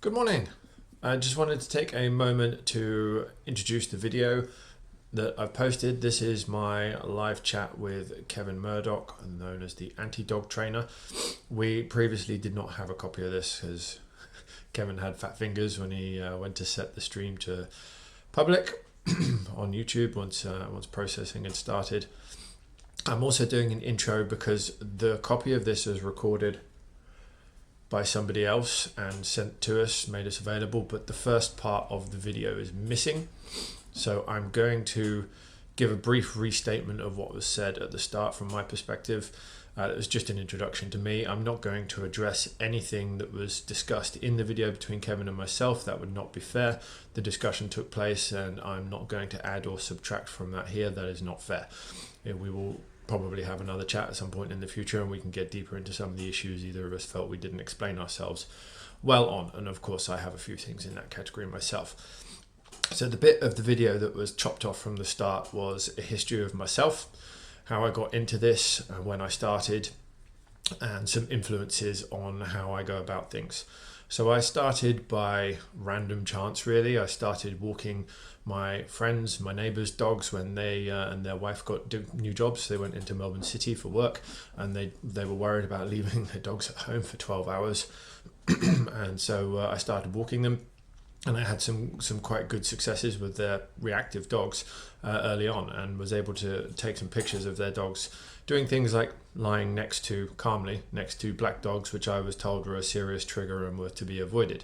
Good morning. I just wanted to take a moment to introduce the video that I've posted. This is my live chat with Kevin Murdoch, known as the anti-dog trainer. We previously did not have a copy of this because Kevin had fat fingers when he went to set the stream to public on YouTube once processing had started. I'm also doing an intro because the copy of this is recorded by somebody else and sent to us, made us available, but the first part of the video is missing. So I'm going to give a brief restatement of what was said at the start from my perspective. It was just an introduction to me. I'm not going to address anything that was discussed in the video between Kevin and myself. That would not be fair. The discussion took place and I'm not going to add or subtract from that here. That is not fair. We will probably have another chat at some point in the future and we can get deeper into some of the issues either of us felt we didn't explain ourselves well on. And of course I have a few things in that category myself. So the bit of the video that was chopped off from the start was a history of myself, how I got into this, when I started, and some influences on how I go about things. So I started by random chance, really. I started walking my friends, my neighbours' dogs when they and their wife got new jobs. They went into Melbourne City for work and they were worried about leaving their dogs at home for 12 hours. And so I started walking them. And I had some quite good successes with their reactive dogs early on, and was able to take some pictures of their dogs doing things like lying calmly next to black dogs, which I was told were a serious trigger and were to be avoided.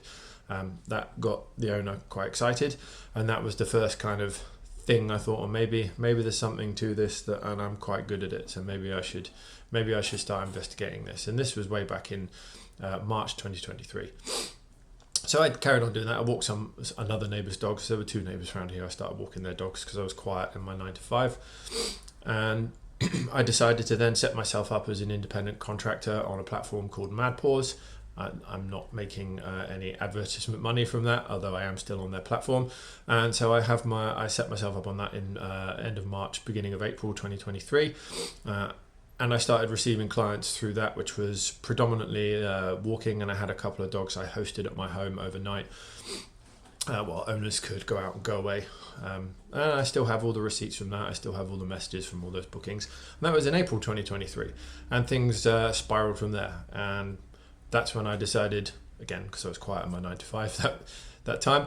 That got the owner quite excited, and that was the first kind of thing I thought, well, maybe there's something to this, and I'm quite good at it, so maybe I should start investigating this. And this was way back in March 2023. So I carried on doing that. I walked another neighbour's dogs. There were two neighbours around here. I started walking their dogs because I was quiet in my 9 to 5. And I decided to then set myself up as an independent contractor on a platform called MadPaws. I'm not making any advertisement money from that, although I am still on their platform. And so I set myself up on that in end of March, beginning of April 2023. And I started receiving clients through that, which was predominantly walking, and I had a couple of dogs I hosted at my home overnight while owners could go out and go away. And I still have all the receipts from that. I still have all the messages from all those bookings. And that was in April 2023. And things spiraled from there. And that's when I decided, again, because I was quiet in my 9 to 5 that time,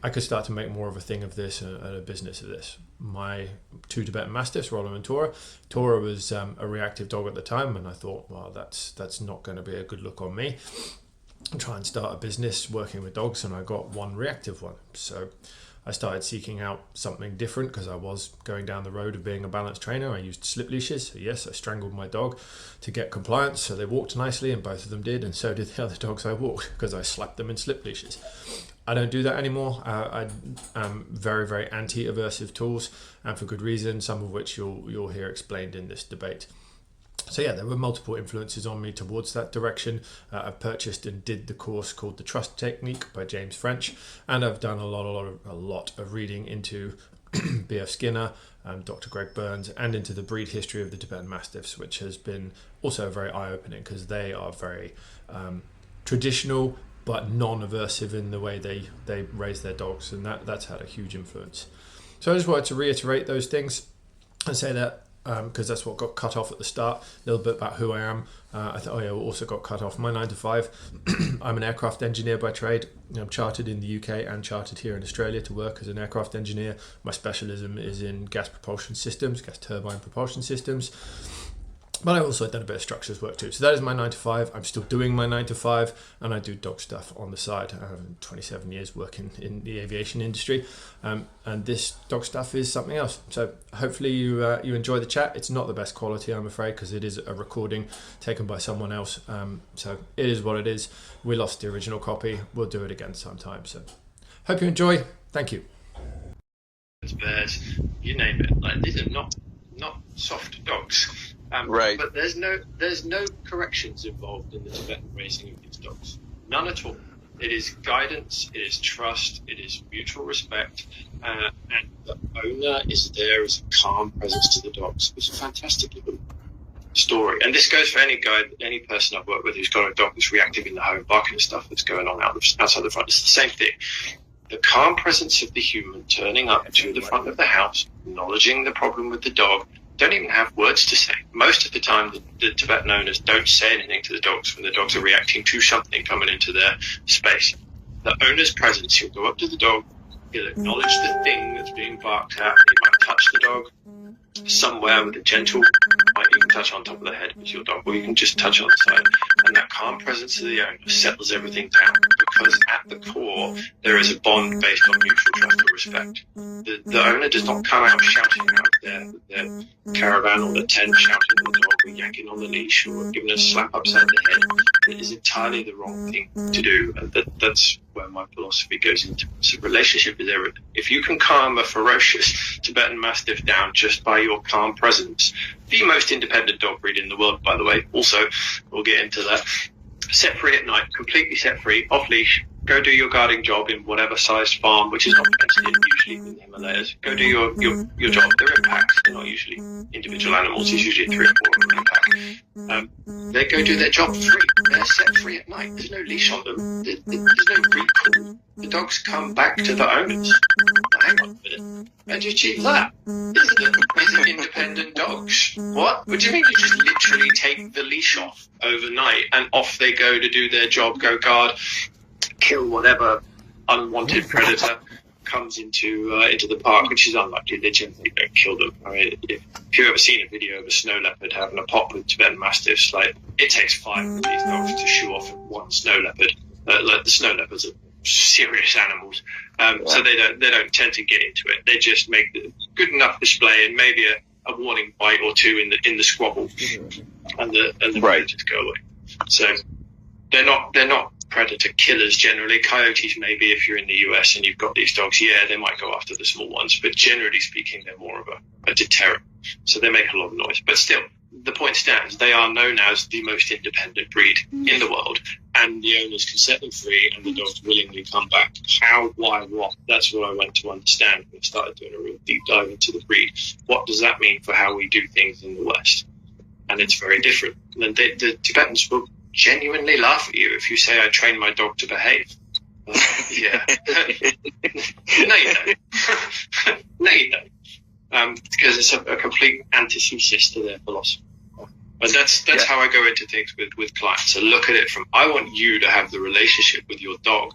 I could start to make more of a thing of this and a business of this. My two Tibetan Mastiffs, Roller and Tora. Tora was a reactive dog at the time, and I thought, well, that's not going to be a good look on me. And try and start a business working with dogs, and I got one reactive one. So I started seeking out something different because I was going down the road of being a balance trainer. I used slip leashes. So yes, I strangled my dog to get compliance, so they walked nicely, and both of them did, and so did the other dogs I walked because I slapped them in slip leashes. I don't do that anymore. I am very, very anti-aversive tools, and for good reason, some of which you'll hear explained in this debate. So yeah, there were multiple influences on me towards that direction. I purchased and did the course called The Trust Technique by James French, and I've done a lot of reading into B.F. Skinner, Dr. Greg Burns, and into the breed history of the Tibetan Mastiffs, which has been also very eye-opening because they are very traditional but non-aversive in the way they raise their dogs, and that's had a huge influence. So I just wanted to reiterate those things and say that because that's what got cut off at the start, a little bit about who I am. I thought, also got cut off my 9 to 5. I'm an aircraft engineer by trade. I'm chartered in the UK and chartered here in Australia to work as an aircraft engineer. My specialism is in gas propulsion systems, gas turbine propulsion systems. But I've also done a bit of structures work too. So that is my 9 to 5. I'm still doing my 9 to 5, and I do dog stuff on the side. I have 27 years working in the aviation industry, and this dog stuff is something else. So hopefully you enjoy the chat. It's not the best quality, I'm afraid, because it is a recording taken by someone else. So it is what it is. We lost the original copy. We'll do it again sometime. So hope you enjoy. Thank you. Bears, you name it. Like, these are not soft dogs. Right. But there's no corrections involved in the Tibetan raising of these dogs. None at all. It is guidance, it is trust, it is mutual respect, and the owner is there as a calm presence to the dogs. It's fantastic. story. And this goes for any person I've worked with who's got a dog that's reactive in the home, barking at stuff that's going on outside the front. It's the same thing. The calm presence of the human turning up to the front of the house, acknowledging the problem with the dog, don't even have words to say. Most of the time, the Tibetan owners don't say anything to the dogs when the dogs are reacting to something coming into their space. The owner's presence, he'll go up to the dog, he'll acknowledge the thing that's being barked at, he might touch the dog somewhere with a gentle, you can touch on top of the head with your dog, or you can just touch on the side. And that calm presence of the owner settles everything down, because at the core, there is a bond based on mutual trust and respect. The owner does not come out shouting out their caravan or the tent, shouting at the dog, or yanking on the leash, or giving a slap upside the head. It is entirely the wrong thing to do, and that's where my philosophy goes into. So relationship is everything. If you can calm a ferocious Tibetan Mastiff down just by your calm presence, the most independent dog breed in the world, by the way, also, we'll get into that, set free at night, completely set free, off leash, go do your guarding job in whatever sized farm, which is not fenced in, usually in the Himalayas. Go do your job. They're in packs. They're not usually individual animals. It's usually 3 or 4 in a pack. They go do their job free. They're set free at night. There's no leash on them. There's no recall. The dogs come back to the owners. Now, hang on a minute. How do you achieve that? These are independent dogs. What? What do you mean you just literally take the leash off overnight and off they go to do their job, go guard, kill whatever unwanted predator comes into the park, which is unlikely. They generally don't kill them. I mean, if you've ever seen a video of a snow leopard having a pop with Tibetan Mastiffs, like, it takes 5 of these dogs to shoo off one snow leopard. Like, the snow leopards are serious animals, so they don't tend to get into it. They just make the good enough display and maybe a warning bite or two in the squabble, and the predators go away. So they're not predator killers generally. Coyotes, maybe, if you're in the US and you've got these dogs, they might go after the small ones, but generally speaking, they're more of a deterrent. So they make a lot of noise. But still, the point stands, they are known as the most independent breed in the world, and the owners can set them free and the dogs willingly come back. How, why, what? That's what I went to understand when I started doing a real deep dive into the breed. What does that mean for how we do things in the West? And it's very different. And the Tibetans will genuinely laugh at you if you say, I train my dog to behave. Yeah. No, you don't. No, you don't. Because it's a complete antithesis to their philosophy. But that's how I go into things with clients. So look at it from, I want you to have the relationship with your dog,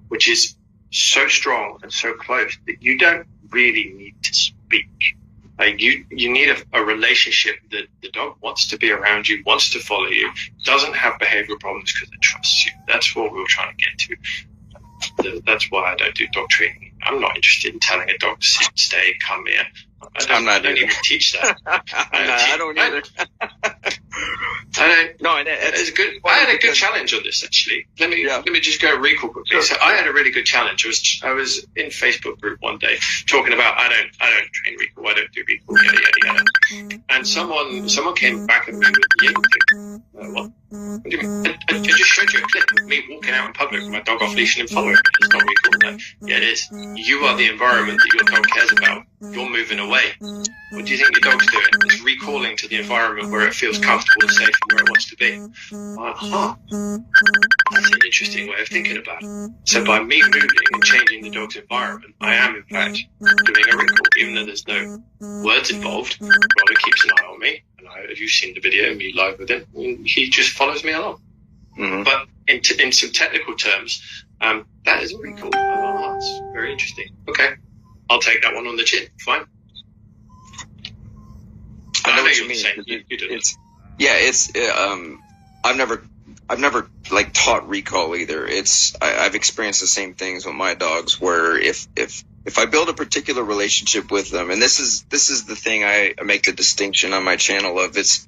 which is so strong and so close that you don't really need to speak. Like, you need a relationship that the dog wants to be around you, wants to follow you, doesn't have behavioral problems because it trusts you. That's what we're trying to get to. That's why I don't do dog training. I'm not interested in telling a dog to sit, stay, come here. I don't even teach that. I don't either. I had a good challenge on this, actually. Let me just go recall quickly. Sure. So I had a really good challenge. I was in Facebook group one day talking about I don't train recall, I don't do recall, yada. And someone came back at me with what? What do you mean? I just showed you a clip of me walking out in public with my dog off leash and him following me. It's not recall. Yeah, it is. You are the environment that your dog cares about. You're moving away. What do you think your dog's doing? It's recalling to the environment where it feels comfortable and safe and where it wants to be. That's an interesting way of thinking about it. So by me moving and changing the dog's environment, I am in fact doing a recall, even though there's no words involved. Roller keeps an eye on me, and you've seen the video, me live with him, and he just follows me along. Mm-hmm. But in some technical terms, that is a recall. That's very interesting. Okay. I'll take that one on the chin. Fine. I know what you mean. You do. I've never like taught recall either. I've experienced the same things with my dogs, where if I build a particular relationship with them, and this is the thing I make the distinction on my channel of, it's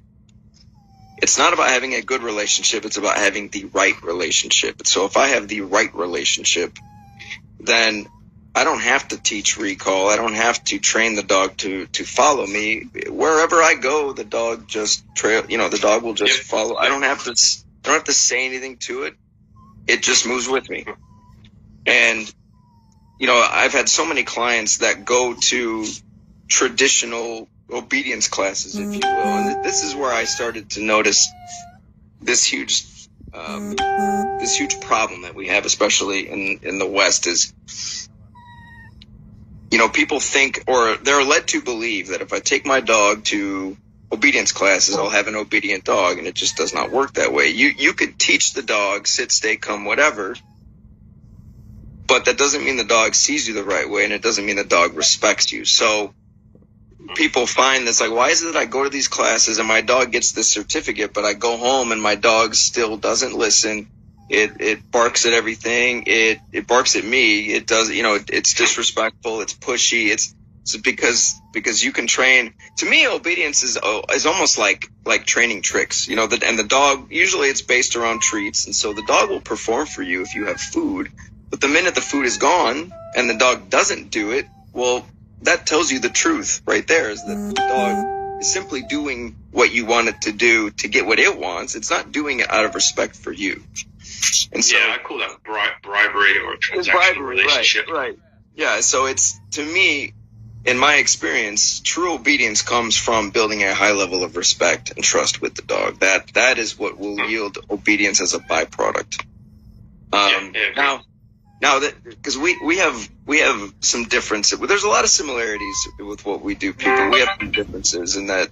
not about having a good relationship, it's about having the right relationship. So if I have the right relationship, then I don't have to teach recall. I don't have to train the dog to follow me. Wherever I go, the dog just the dog will just follow. I don't have to say anything to it. It just moves with me. And, I've had so many clients that go to traditional obedience classes, if you will. And this is where I started to notice this huge problem that we have, especially in the West, is, people think, or they're led to believe, that if I take my dog to obedience classes, I'll have an obedient dog, and it just does not work that way. You could teach the dog sit, stay, come, whatever, but that doesn't mean the dog sees you the right way, and it doesn't mean the dog respects you. So people find this, like, why is it that I go to these classes and my dog gets this certificate, but I go home and my dog still doesn't listen? It barks at everything. It barks at me. It does, it's disrespectful. It's pushy. It's because you can train. To me, obedience is almost like training tricks, and the dog, usually it's based around treats. And so the dog will perform for you if you have food. But the minute the food is gone and the dog doesn't do it, well, that tells you the truth right there, is that the dog is simply doing what you want it to do to get what it wants. It's not doing it out of respect for you. And so, I call that bribery or a transactional relationship. Right. Yeah, so it's, to me, in my experience, true obedience comes from building a high level of respect and trust with the dog. That is what will yield obedience as a byproduct. Now that, because we have some differences. There's a lot of similarities with what we do, people. We have some differences in that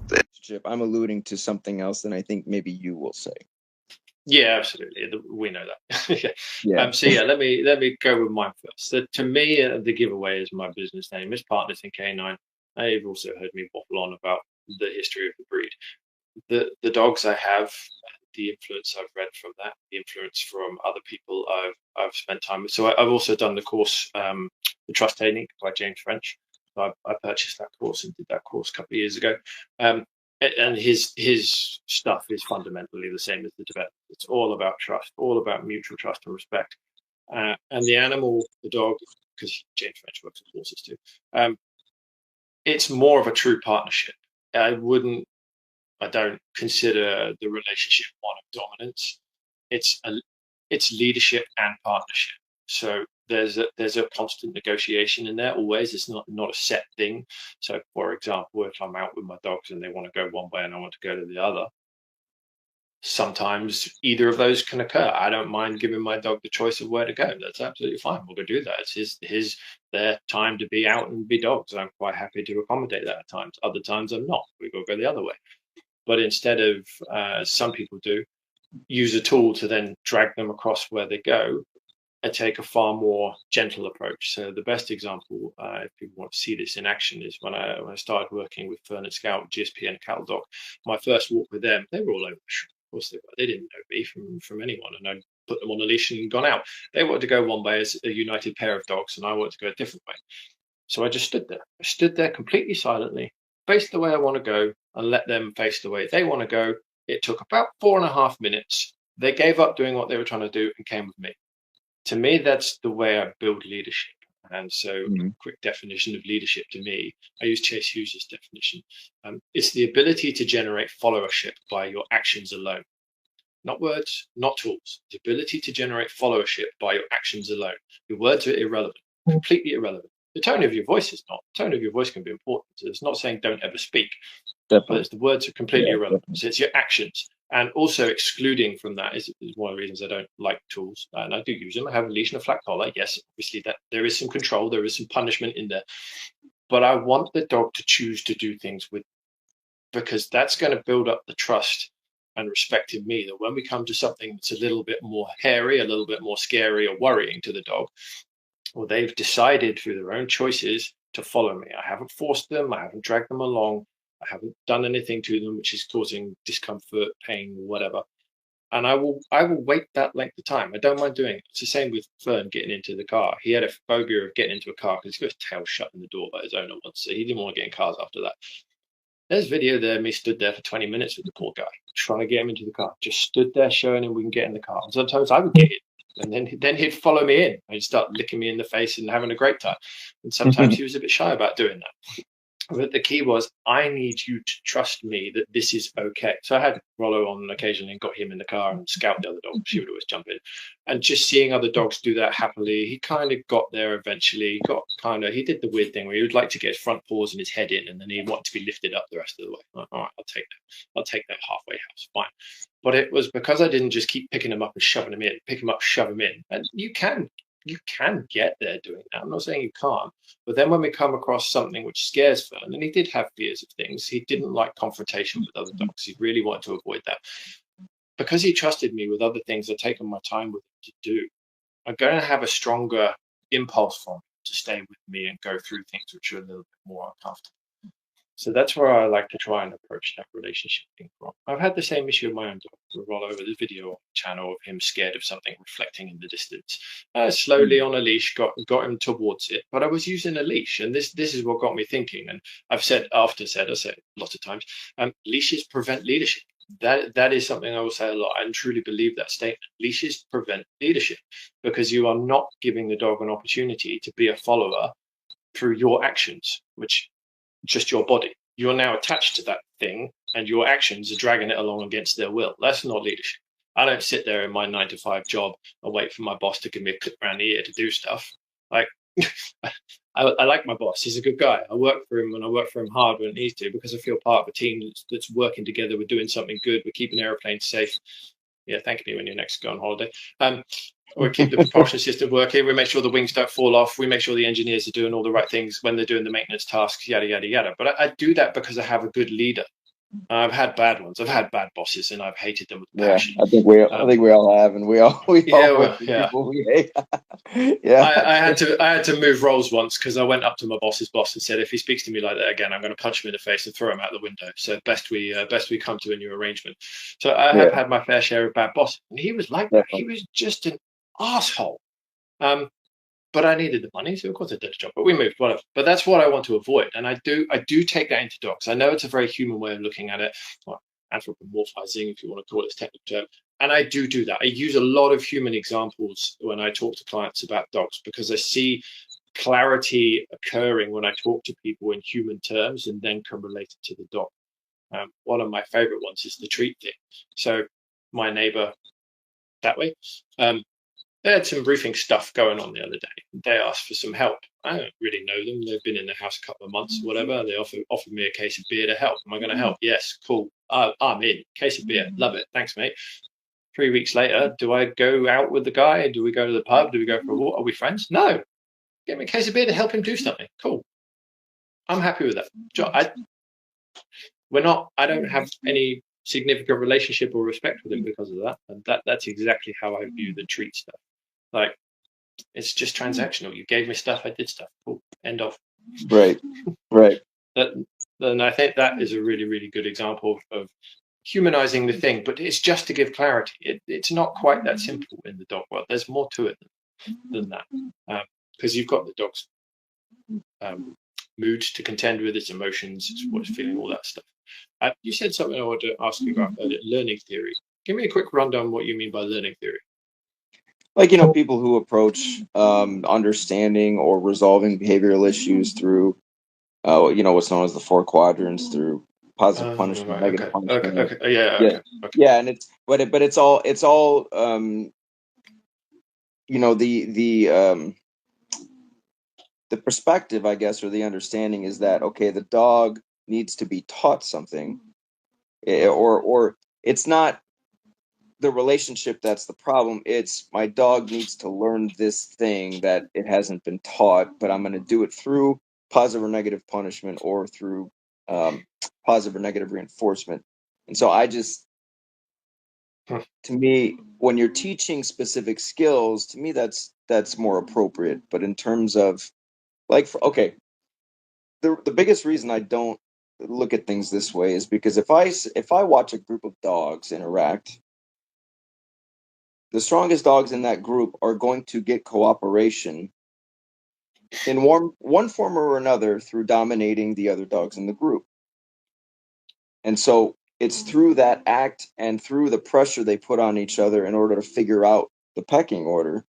relationship. I'm alluding to something else than I think maybe you will say. Yeah, absolutely. We know that. Yeah. So let me go with mine first. So to me, the giveaway is my business name. It's Partners in Canine. You've also heard me waffle on about the history of the breed. The dogs I have, the influence I've read from that, the influence from other people I've spent time with. So I've also done the course, the Trust Technique by James French. So I purchased that course and did that course a couple of years ago. And his stuff is fundamentally the same as the Tibetan. It's all about trust, all about mutual trust and respect. And the animal, the dog, because James French works with horses too, it's more of a true partnership. I don't consider the relationship one of dominance. It's leadership and partnership. So there's a constant negotiation in there always. It's not a set thing. So for example, if I'm out with my dogs and they want to go one way and I want to go to the other, sometimes either of those can occur. I don't mind giving my dog the choice of where to go. That's absolutely fine. We'll go do that. It's their time to be out and be dogs. I'm quite happy to accommodate that at times. Other times I'm not. We go the other way. But instead of, some people do, use a tool to then drag them across where they go, I take a far more gentle approach. So the best example, if people want to see this in action, is when I started working with Fern and Scout, GSP and a cattle dog. My first walk with them, they were all over the shop. Of course they were. They didn't know me from anyone, and I put them on a leash and gone out. They wanted to go one way as a united pair of dogs, and I wanted to go a different way. So I just stood there. I stood there completely silently, faced the way I want to go, and let them face the way they want to go. It took about 4.5 minutes. They gave up doing what they were trying to do and came with me. To me, that's the way I build leadership. And so, quick definition of leadership to me, I use Chase Hughes' definition. It's the ability to generate followership by your actions alone. Not words, not tools. The ability to generate followership by your actions alone. Your words are irrelevant, completely irrelevant. The tone of your voice is not. The tone of your voice can be important. So it's not saying don't ever speak. Definitely. But the words are completely irrelevant. Definitely. So it's your actions. And also excluding from that is one of the reasons I don't like tools. And I do use them. I have a leash and a flat collar. Yes, obviously that there is some control. There is some punishment in there. But I want the dog to choose to do things with, because that's going to build up the trust and respect in me, that when we come to something that's a little bit more hairy, a little bit more scary or worrying to the dog, well, they've decided through their own choices to follow me. I haven't forced them. I haven't dragged them along. I haven't done anything to them which is causing discomfort, pain, whatever. And I will wait that length of time. I don't mind doing it. It's the same with Fern getting into the car. He had a phobia of getting into a car because he got his tail shut in the door by his owner once. So he didn't want to get in cars after that. There's video there, me stood there for 20 minutes with the poor guy, trying to get him into the car. Just stood there showing him we can get in the car. And sometimes I would get in. And then he'd follow me in. And he'd start licking me in the face and having a great time. And sometimes he was a bit shy about doing that. But the key was, I need you to trust me that this is okay. So I had Rollo on occasionally and got him in the car and Scout the other dog. She would always jump in. And just seeing other dogs do that happily, he kind of got there eventually. He did the weird thing where he would like to get his front paws and his head in, and then he'd want to be lifted up the rest of the way. Like, all right, I'll take that. I'll take that halfway house. Fine. But it was because I didn't just keep picking him up and shoving him in, pick him up, shove him in. And you can get there doing that. I'm not saying you can't. But then when we come across something which scares Fern, and he did have fears of things, he didn't like confrontation with other dogs. He really wanted to avoid that. Because he trusted me with other things I'd taken my time with him to do, I'm going to have a stronger impulse from him to stay with me and go through things which are a little bit more uncomfortable. So that's where I like to try and approach that relationship thing from. I've had the same issue with my own dog. We'll roll over the video on the channel of him scared of something reflecting in the distance. Slowly on a leash, got him towards it, but I was using a leash, and this is what got me thinking. And I said lots of times, leashes prevent leadership. That is something I will say a lot, and truly believe that statement. Leashes prevent leadership because you are not giving the dog an opportunity to be a follower through your actions, which just your body. You're now attached to that thing, and your actions are dragging it along against their will. That's not leadership. I don't sit there in my 9-to-5 job and wait for my boss to give me a clip around the ear to do stuff. Like, I like my boss. He's a good guy. I work for him, and I work for him hard when it needs to, because I feel part of a team that's working together. We're doing something good. We're keeping airplanes safe. Yeah, thank me when you're next go on holiday. We keep the propulsion system working. We make sure the wings don't fall off. We make sure the engineers are doing all the right things when they're doing the maintenance tasks, yada, yada, yada. But I do that because I have a good leader. I've had bad ones. I've had bad bosses, and I've hated them with passion. I think we all have, and we all people we hate. I had to move roles once because I went up to my boss's boss and said, if he speaks to me like that again, I'm going to punch him in the face and throw him out the window. So best we come to a new arrangement. So I have had my fair share of bad bosses, and he was like that. He was just an asshole. But I needed the money, so of course I did the job. But we moved, whatever. But that's what I want to avoid, and I do take that into dogs. I know it's a very human way of looking at it, or anthropomorphizing, if you want to call it a technical term. And I do that. I use a lot of human examples when I talk to clients about dogs, because I see clarity occurring when I talk to people in human terms and then can relate it to the dog. One of my favorite ones is the treat thing. So my neighbor that way, they had some roofing stuff going on the other day. They asked for some help. I don't really know them. They've been in the house a couple of months, whatever. They offered me a case of beer to help. Am I going to help? Yes, cool. I'm in. Case of beer. Love it. Thanks, mate. 3 weeks later, do I go out with the guy? Do we go to the pub? Do we go for a walk? Are we friends? No. Get me a case of beer to help him do something. Cool. I'm happy with that. I don't have any significant relationship or respect with him because of that. And that's exactly how I view the treat stuff. Like, it's just transactional. You gave me stuff, I did stuff. Cool. End of. Right. And I think that is a really, really good example of humanizing the thing, but it's just to give clarity. It's not quite that simple in the dog world. There's more to it than that, because you've got the dog's mood to contend with, its emotions, it's what it's feeling, all that stuff. You said something I wanted to ask you about learning theory. Give me a quick rundown on what you mean by learning theory. Like, people who approach understanding or resolving behavioral issues through, what's known as the 4 quadrants, through positive punishment, negative punishment. Okay. Yeah, and it's all the perspective, I guess, or the understanding is that, okay, the dog needs to be taught something, or it's not the relationship that's the problem. It's my dog needs to learn this thing that it hasn't been taught, but I'm going to do it through positive or negative punishment, or through positive or negative reinforcement. And so to me, when you're teaching specific skills, to me, that's more appropriate. But in terms of the biggest reason I don't look at things this way is because if I watch a group of dogs interact, the strongest dogs in that group are going to get cooperation in one form or another through dominating the other dogs in the group. And so it's through that act and through the pressure they put on each other in order to figure out the pecking order.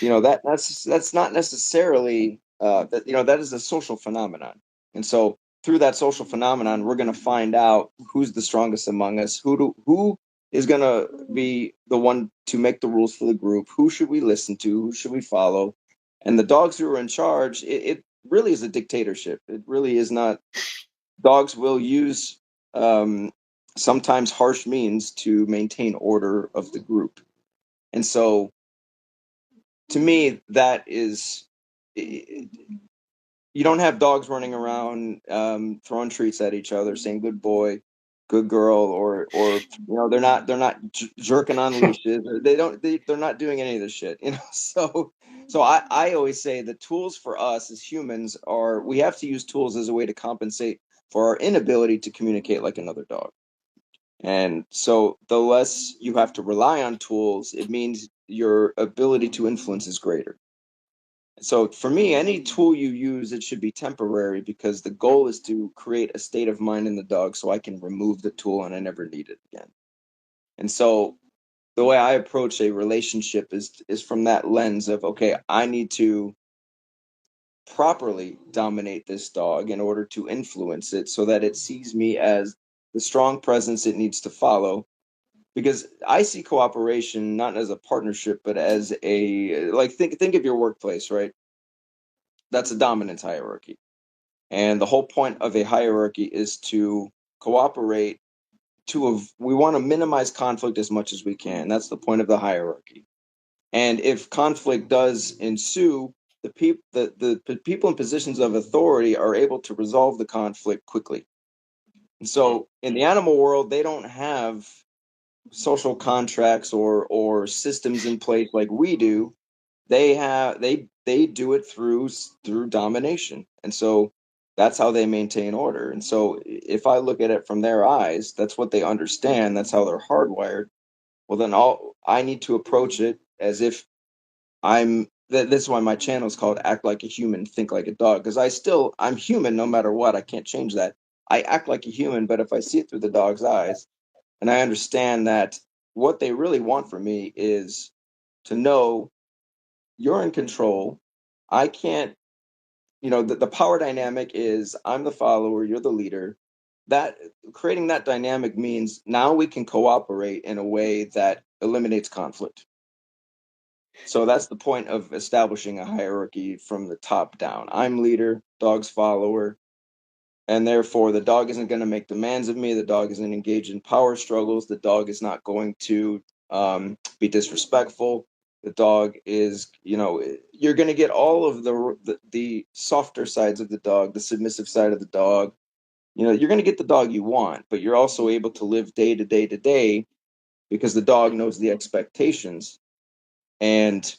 That's not necessarily that is a social phenomenon. And so through that social phenomenon, we're going to find out who's the strongest among us, who is going to be the one to make the rules for the group, who should we listen to, who should we follow. And the dogs who are in charge, it really is a dictatorship. It really is not. Dogs will use sometimes harsh means to maintain order of the group. And so to me, that is, you don't have dogs running around throwing treats at each other, saying "good boy," "good girl," or they're not jerking on leashes. They're not doing any of this shit. So I always say the tools for us as humans are, we have to use tools as a way to compensate for our inability to communicate like another dog. And so the less you have to rely on tools, it means your ability to influence is greater. So for me, any tool you use, it should be temporary, because the goal is to create a state of mind in the dog so I can remove the tool and I never need it again. And so the way I approach a relationship is from that lens of, okay, I need to properly dominate this dog in order to influence it so that it sees me as the strong presence it needs to follow. Because I see cooperation not as a partnership, but as a, like, think of your workplace, right? That's a dominance hierarchy. And the whole point of a hierarchy is to cooperate. We want to minimize conflict as much as we can. That's the point of the hierarchy. And if conflict does ensue, the people in positions of authority are able to resolve the conflict quickly. And so in the animal world, they don't have social contracts or systems in place like we do. They do it through domination. And so that's how they maintain order. And so if I look at it from their eyes, that's what they understand, that's how they're hardwired. Well, then I need to approach it as if this is why my channel is called Act Like a Human, Think Like a Dog, because I'm human no matter what. I can't change that. I act like a human, but if I see it through the dog's eyes, and I understand that what they really want from me is to know you're in control. I can't, the power dynamic is I'm the follower, you're the leader. That creating that dynamic means now we can cooperate in a way that eliminates conflict. So that's the point of establishing a hierarchy from the top down. I'm leader, dog's follower, and therefore the dog isn't going to make demands of me. The dog isn't engaged in power struggles. The dog is not going to be disrespectful. The dog is, you're going to get all of the softer sides of the dog, the submissive side of the dog. You're going to get the dog you want, but you're also able to live day to day to day because the dog knows the expectations, and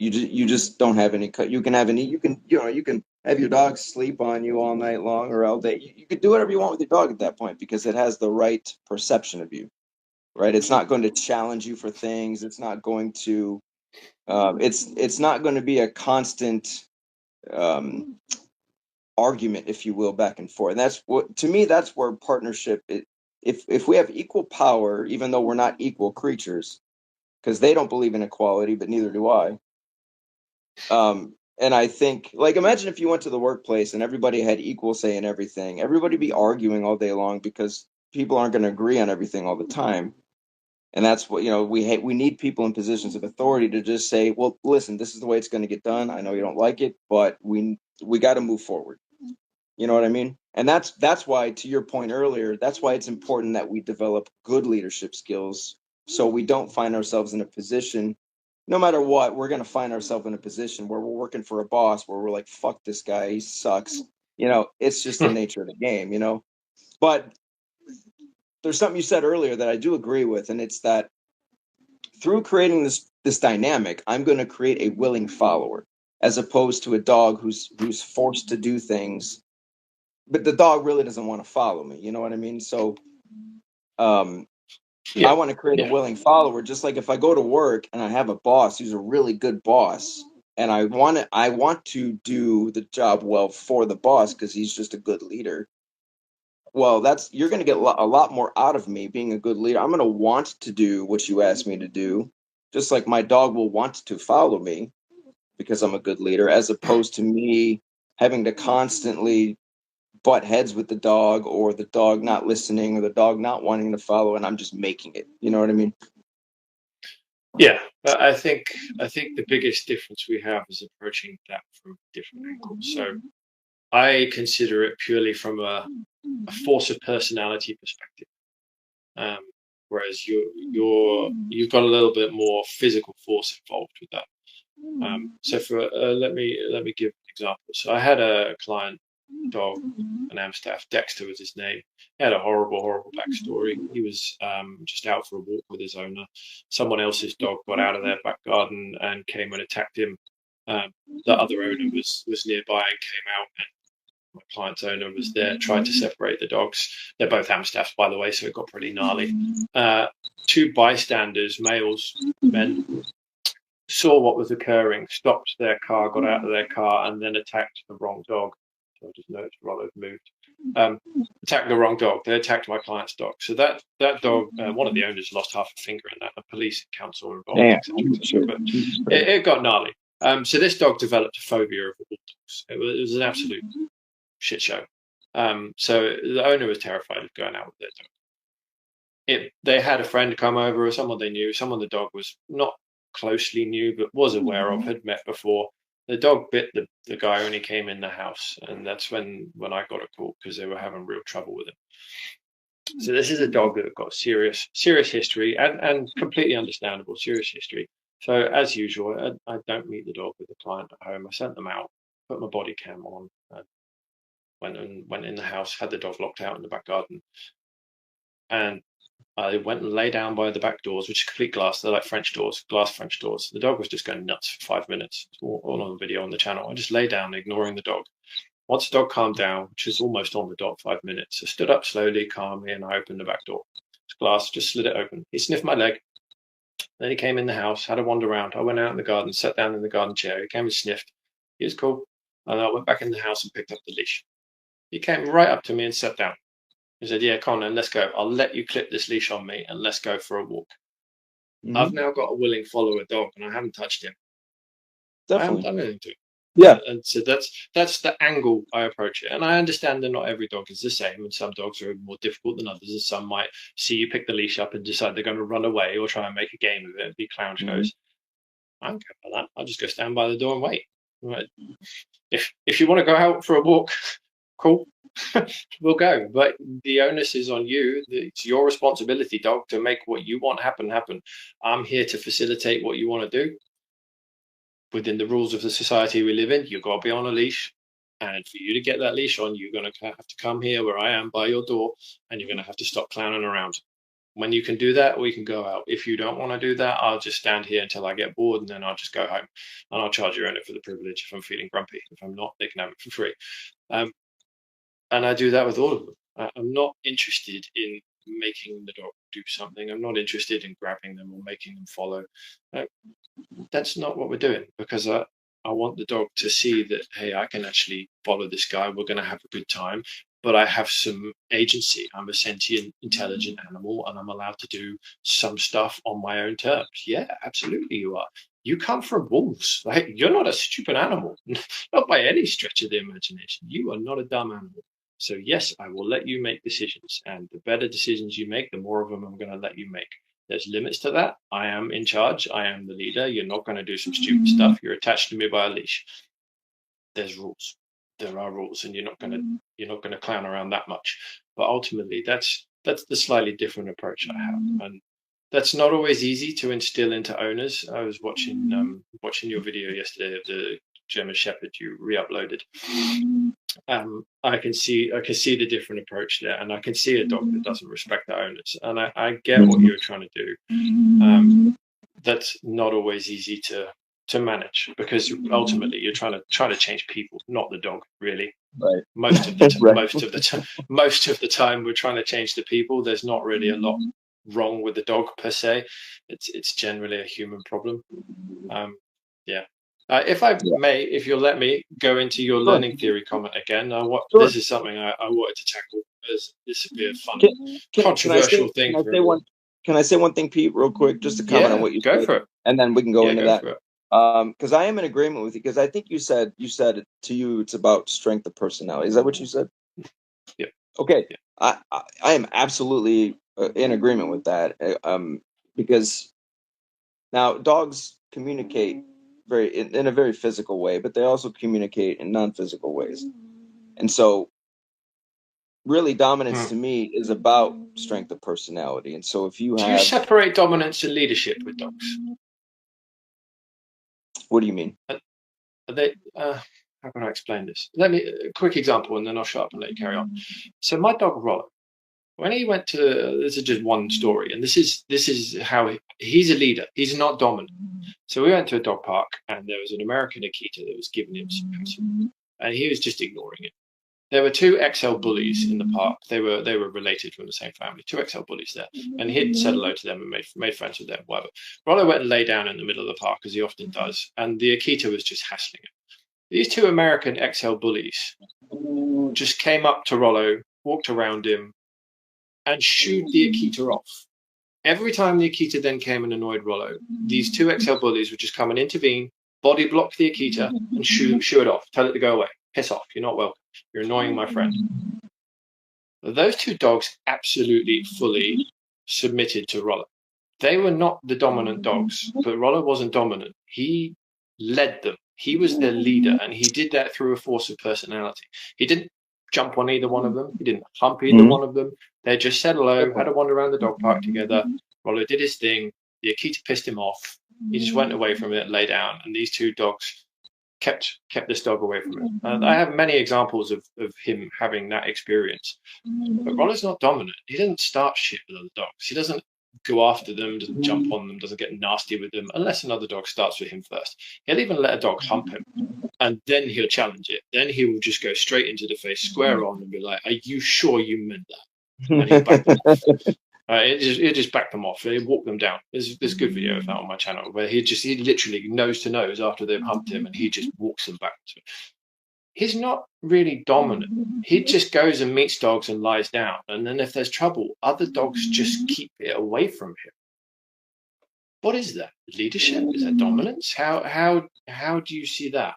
you just don't have any. You can have your dog sleep on you all night long or all day. You can do whatever you want with your dog at that point because it has the right perception of you, right? It's not going to challenge you for things. It's not going to. It's not going to be a constant argument, if you will, back and forth. And that's what, to me, that's where partnership. If we have equal power, even though we're not equal creatures, because they don't believe in equality, but neither do I. And I think, like, imagine if you went to the workplace and everybody had equal say in everything. Everybody be arguing all day long because people aren't going to agree on everything all the time. And that's what, we need people in positions of authority to just say, well, listen, this is the way it's going to get done. I know you don't like it, but we got to move forward. You know what I mean? And that's why, to your point earlier, that's why it's important that we develop good leadership skills so we don't find ourselves in a position, no matter what, we're going to find ourselves in a position where we're working for a boss where we're like, fuck this guy, he sucks. It's just the nature of the game, But there's something you said earlier that I do agree with, and it's that through creating this dynamic, I'm going to create a willing follower as opposed to a dog who's forced to do things, but the dog really doesn't want to follow me. You know what I mean? So I want to create a willing follower. Just like if I go to work and I have a boss who's a really good boss, and I want to do the job well for the boss because he's just a good leader. Well, you're going to get a lot more out of me being a good leader. I'm going to want to do what you asked me to do, just like my dog will want to follow me because I'm a good leader, as opposed to me having to constantly butt heads with the dog, or the dog not listening, or the dog not wanting to follow, and I'm just making it. You know what I mean? Yeah, but I think the biggest difference we have is approaching that from different angles. So I consider it purely from a force of personality perspective, whereas you've got a little bit more physical force involved with that. So for let me give an example. So I had a client dog, an Amstaff. Dexter was his name. He had a horrible backstory. He was just out for a walk with his owner. Someone else's dog got out of their back garden and came and attacked him. The other owner was nearby and came out, and my client's owner was there, tried to separate the dogs. They're both Amstaffs, by the way, so it got pretty gnarly. Two bystanders, males, men, saw what was occurring, stopped their car, got out of their car, and then attacked the wrong dog. So I just noticed Rollo's moved. Attacked the wrong dog. They attacked my client's dog. So that dog, one of the owners lost half a finger in that. The police and council were involved, etc. But it got gnarly. So this dog developed a phobia of all dogs. It was an absolute shit show. So the owner was terrified of going out with their dog. They had a friend come over, or someone they knew, someone the dog was not closely knew but was aware of, had met before. The dog bit the guy when he came in the house, and that's when I got a call, because they were having real trouble with him. So this is a dog that got serious history, and completely understandable serious history. So as usual, I don't meet the dog with the client at home. I sent them out, put my body cam on, and went in the house, had the dog locked out in the back garden, and I went and lay down by the back doors, which are complete glass. They're like French doors, glass French doors. The dog was just going nuts for 5 minutes. It's all on the video on the channel. I just lay down, ignoring the dog. Once the dog calmed down, which was almost on the dot, 5 minutes, I stood up slowly, calmly, and I opened the back door. It's glass, just slid it open. He sniffed my leg. Then he came in the house, had a wander around. I went out in the garden, sat down in the garden chair. He came and sniffed. He was cool. And I went back in the house and picked up the leash. He came right up to me and sat down. He said, "Yeah, come on, then, let's go. I'll let you clip this leash on me and let's go for a walk." Mm-hmm. I've now got a willing follower dog, and I haven't touched him. Definitely. I haven't done anything to him. Yeah. And so that's the angle I approach it. And I understand that not every dog is the same, and some dogs are more difficult than others, and some might see you pick the leash up and decide they're going to run away or try and make a game of it and be clown shows. I don't care about that. I'll just go stand by the door and wait. Right. If you want to go out for a walk, cool. We'll go, but the onus is on you. It's your responsibility, dog, to make what you want happen. I'm here to facilitate what you want to do within the rules of the society we live in. You've got to be on a leash, and for you to get that leash on, you're going to have to come here where I am by your door, and you're going to have to stop clowning around. When you can do that, we can go out. If you don't want to do that, I'll just stand here until I get bored, and then I'll just go home, and I'll charge your owner for the privilege if I'm feeling grumpy. If I'm not, they can have it for free. And I do that with all of them. I'm not interested in making the dog do something. I'm not interested in grabbing them or making them follow. That's not what we're doing, because I want the dog to see that, hey, I can actually follow this guy. We're going to have a good time, but I have some agency. I'm a sentient, intelligent animal, and I'm allowed to do some stuff on my own terms. Yeah, absolutely you are. You come from wolves. Right? You're not a stupid animal, not by any stretch of the imagination. You are not a dumb animal. So yes, I will let you make decisions, and the better decisions you make, the more of them I'm going to let you make. There's limits to that. I am in charge. I am the leader. You're not going to do some stupid stuff. You're attached to me by a leash. There's rules. There are rules, and you're not going to clown around that much. But ultimately, that's the slightly different approach I have, and that's not always easy to instill into owners. I was watching your video yesterday of the German Shepherd you re-uploaded. I can see the different approach there, and I can see a dog that doesn't respect the owners, and I get what you're trying to do. That's not always easy to manage, because ultimately you're trying to change people, not the dog, really. Right. Most of the time we're trying to change the people. There's not really a lot wrong with the dog per se. It's generally a human problem. Yeah. If you'll let me go into your learning theory comment again. This is something I wanted to tackle, because this would be a fun, controversial thing. Can I say one thing, Pete, real quick, just to comment on what you said? Go for it. And then we can go into that. Because I am in agreement with you, because I think you said it to you, it's about strength of personality. Is that what you said? Yeah. Okay. Yeah. I am absolutely in agreement with that. Because now dogs communicate in a very physical way, but they also communicate in non-physical ways. And so really dominance to me is about strength of personality. And so if you Do you separate dominance and leadership with dogs? What do you mean? How can I explain this? Let me a quick example, and then I'll shut up and let you carry on. So my dog Rollo, when he went to, this is just one story, and this is how he's a leader. He's not dominant. So we went to a dog park, and there was an American Akita that was giving him some passion, and he was just ignoring it. There were two XL bullies in the park. They were related from the same family. Two XL bullies there, and he'd said hello to them and made friends with them. Whatever. Rollo went and lay down in the middle of the park, as he often does, and the Akita was just hassling him. These two American XL bullies just came up to Rollo, walked around him, and shooed the Akita off. Every time the Akita then came and annoyed Rollo, these two XL bullies would just come and intervene, body block the Akita, and shoo it off. Tell it to go away. Piss off. You're not welcome. You're annoying my friend. Those two dogs absolutely, fully submitted to Rollo. They were not the dominant dogs, but Rollo wasn't dominant. He led them. He was their leader, and he did that through a force of personality. He didn't jump on either one of them. He didn't hump either one of them. They just said hello, had a wander around the dog park together. Rollo did his thing. The Akita pissed him off. He just went away from it, lay down, and these two dogs kept this dog away from it. And I have many examples of him having that experience. But Rollo's not dominant. He doesn't start shit with other dogs. He doesn't go after them, doesn't jump on them, doesn't get nasty with them, unless another dog starts with him first. He'll even let a dog hump him, and then he'll challenge it. Then he will just go straight into the face, square on, and be like, "Are you sure you meant that?" And he'll back them off. He'll just back them off. He'll walk them down. There's a good video of that on my channel where he literally nose to nose after they've humped him, and he just walks them back. He's not really dominant. He just goes and meets dogs and lies down. And then if there's trouble, other dogs just keep it away from him. What is that? Leadership? Is that dominance? How do you see that?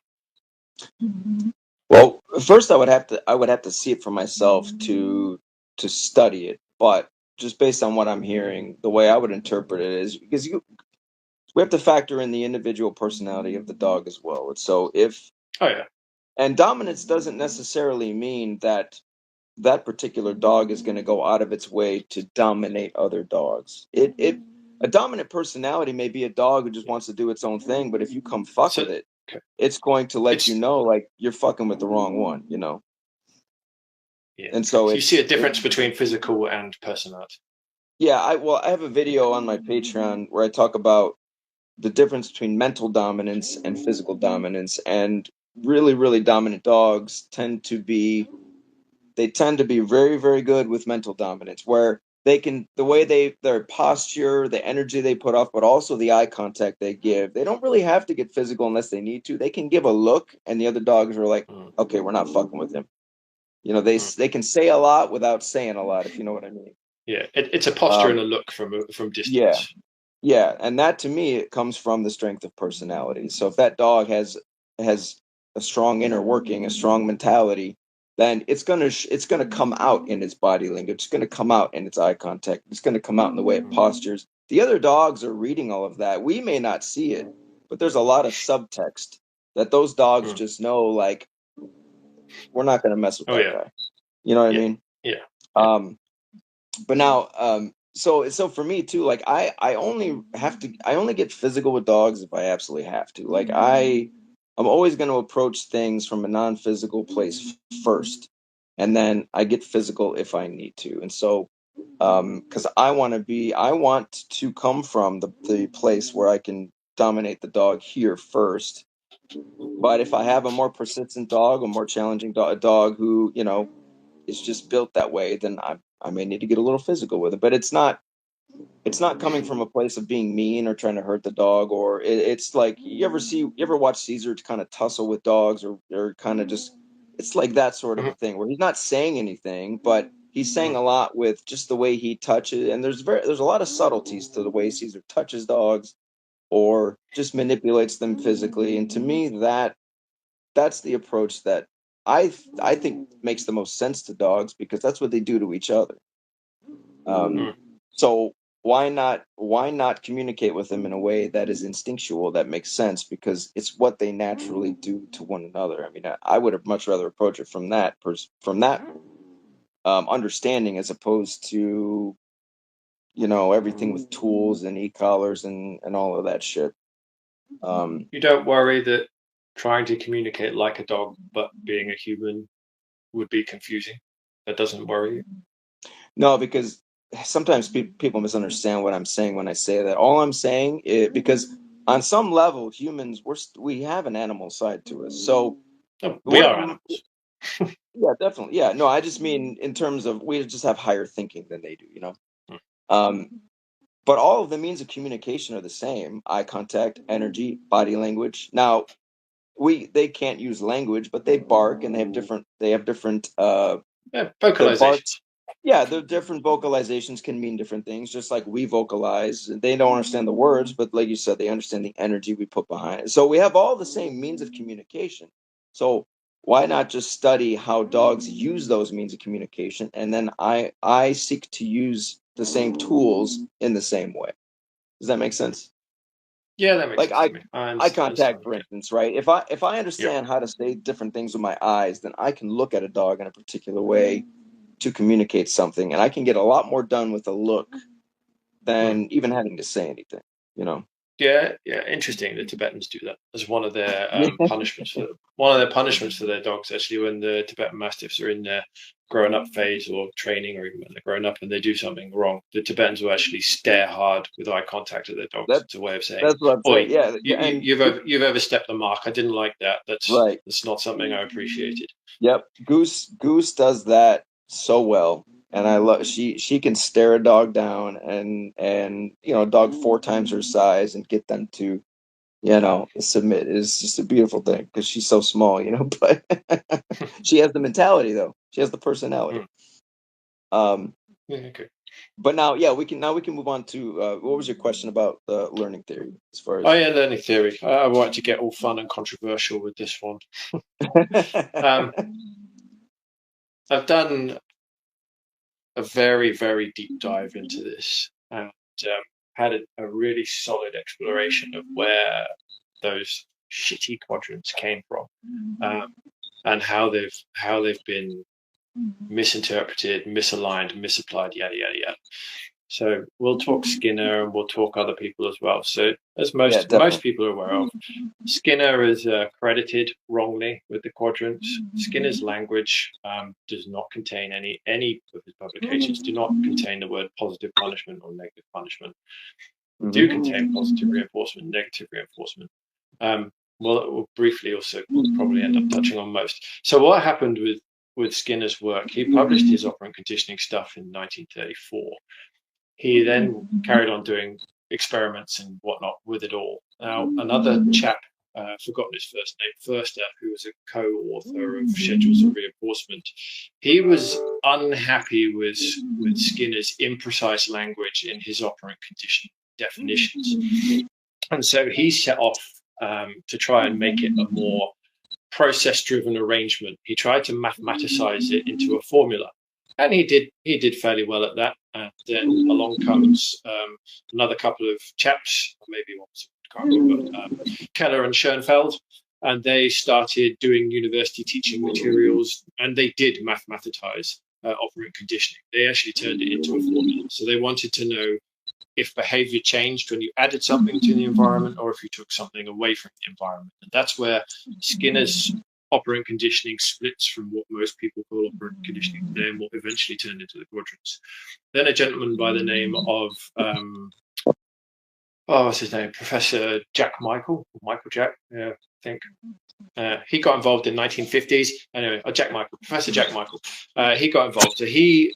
Well, first I would have to see it for myself to study it. But just based on what I'm hearing, the way I would interpret it is because we have to factor in the individual personality of the dog as well. And so and dominance doesn't necessarily mean that particular dog is going to go out of its way to dominate other dogs. A dominant personality may be a dog who just wants to do its own thing, but if you come fuck with it, it's going to let you know, like, you're fucking with the wrong one, you know? Yeah. And so you see a difference between physical and personality. Yeah, I have a video on my Patreon where I talk about the difference between mental dominance and physical dominance, and really, really dominant dogs tend to be very, very good with mental dominance, where they can, the way their posture, the energy they put off, but also the eye contact they give. They don't really have to get physical unless they need to. They can give a look, and the other dogs are like, okay, we're not fucking with him. You know, they can say a lot without saying a lot, if you know what I mean. Yeah, it's a posture and a look from distance. Yeah, and that to me, it comes from the strength of personality. So if that dog has a strong inner working, a strong mentality, then it's gonna come out in its body language. It's gonna come out in its eye contact. It's gonna come out in the way it postures. The other dogs are reading all of that. We may not see it, but there's a lot of subtext that those dogs just know. Like, we're not gonna mess with that guy. You know what I mean? Yeah. But now, so for me too, like I only get physical with dogs if I absolutely have to. Like I'm always going to approach things from a non-physical place first, and then I get physical if I need to. And so, because I want to come from the place where I can dominate the dog here first. But if I have a more persistent dog, a more challenging dog, a dog who, you know, is just built that way, then I may need to get a little physical with it. But it's not coming from a place of being mean or trying to hurt the dog, or it's like, you ever watch Caesar kind of tussle with dogs, or kind of just, it's like that sort of a thing where he's not saying anything, but he's saying a lot with just the way he touches. And there's a lot of subtleties to the way Caesar touches dogs or just manipulates them physically. And to me, that's the approach that I think makes the most sense to dogs, because that's what they do to each other. So why not communicate with them in a way that is instinctual, that makes sense, because it's what they naturally do to one another. I mean, I would have much rather approach it from that understanding, as opposed to, you know, everything with tools and e-collars and all of that shit. You don't worry that trying to communicate like a dog but being a human would be confusing? That doesn't worry you? No, because sometimes people misunderstand what I'm saying when I say that. All I'm saying is, because on some level, humans, we have an animal side to us. So we are animals. Yeah, definitely. Yeah, no, I just mean in terms of, we just have higher thinking than they do, you know. But all of the means of communication are the same: eye contact, energy, body language. Now, they can't use language, but they bark, and they have different vocalizations. Yeah, the different vocalizations can mean different things, just like we vocalize. They don't understand the words, but like you said, they understand the energy we put behind it. So we have all the same means of communication. So why not just study how dogs use those means of communication, and then I seek to use the same tools in the same way. Does that make sense? Yeah, that makes sense. Eye contact, for instance, right? If I understand how to say different things with my eyes, then I can look at a dog in a particular way to communicate something, and I can get a lot more done with a look than even having to say anything, you know. Yeah, interesting. The Tibetans do that as one of their punishments for their dogs. Actually, when the Tibetan Mastiffs are in their grown up phase or training, or even when they're grown up and they do something wrong, the Tibetans will actually stare hard with eye contact at their dogs. It's a way of saying, that's what I'm saying. Yeah, you've overstepped the mark. I didn't like that. That's right. That's not something I appreciated. Yep, Goose does that so well, and I love, she can stare a dog down, and you know, a dog 4 times her size, and get them to, you know, submit. Is just a beautiful thing, because she's so small, you know. But she has the mentality, though. She has the personality. Okay. But now, we can move on to what was your question about learning theory, as far as? Oh yeah, learning theory. I want to get all fun and controversial with this one. I've done a very, very deep dive into this, and had a really solid exploration of where those shitty quadrants came from, and how they've been misinterpreted, misaligned, misapplied, yada yada yada. So we'll talk Skinner, and we'll talk other people as well. So as most people are aware of, Skinner is credited wrongly with the quadrants. Skinner's language does not contain any of his publications do not contain the word positive punishment or negative punishment. Do contain positive reinforcement, negative reinforcement. We'll briefly also probably end up touching on most. So what happened with Skinner's work? He published his operant conditioning stuff in 1934. He then carried on doing experiments and whatnot with it all. Now, another chap, forgotten his first name, Förster, who was a co-author of Schedules of Reinforcement, he was unhappy with Skinner's imprecise language in his operant conditioning definitions. And so he set off to try and make it a more process-driven arrangement. He tried to mathematicize it into a formula. And he did fairly well at that. And then along comes another couple of chaps, or maybe one, I can't remember, Keller and Schoenfeld, and they started doing university teaching materials, and they did mathematicize operant conditioning. They actually turned it into a formula. So they wanted to know if behavior changed when you added something to the environment, or if you took something away from the environment. And that's where Skinner's operant conditioning splits from what most people call operant conditioning today and what eventually turned into the quadrants. Then a gentleman by the name of what's his name? Professor Michael Jack, I think. He got involved in 1950s. Anyway, Professor Jack Michael. He got involved. So he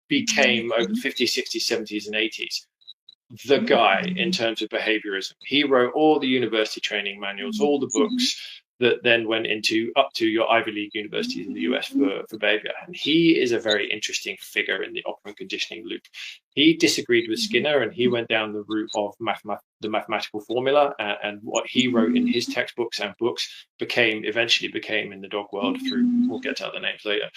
became, over the 50s, 60s, 70s, and 80s, the guy in terms of behaviorism. He wrote all the university training manuals, all the books. that then went up to your Ivy League universities in the US for behavior. And he is a very interesting figure in the operant conditioning loop. He disagreed with Skinner, and he went down the route of the mathematical formula, and what he wrote in his textbooks and books eventually became in the dog world through, we'll get to other names later,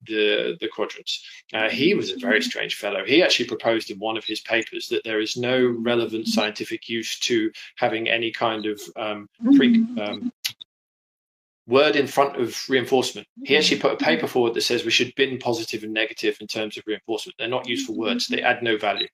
the quadrants. He was a very strange fellow. He actually proposed in one of his papers that there is no relevant scientific use to having any kind of word in front of reinforcement. He actually put a paper forward that says we should bin positive and negative in terms of reinforcement. They're not useful words. They add no value,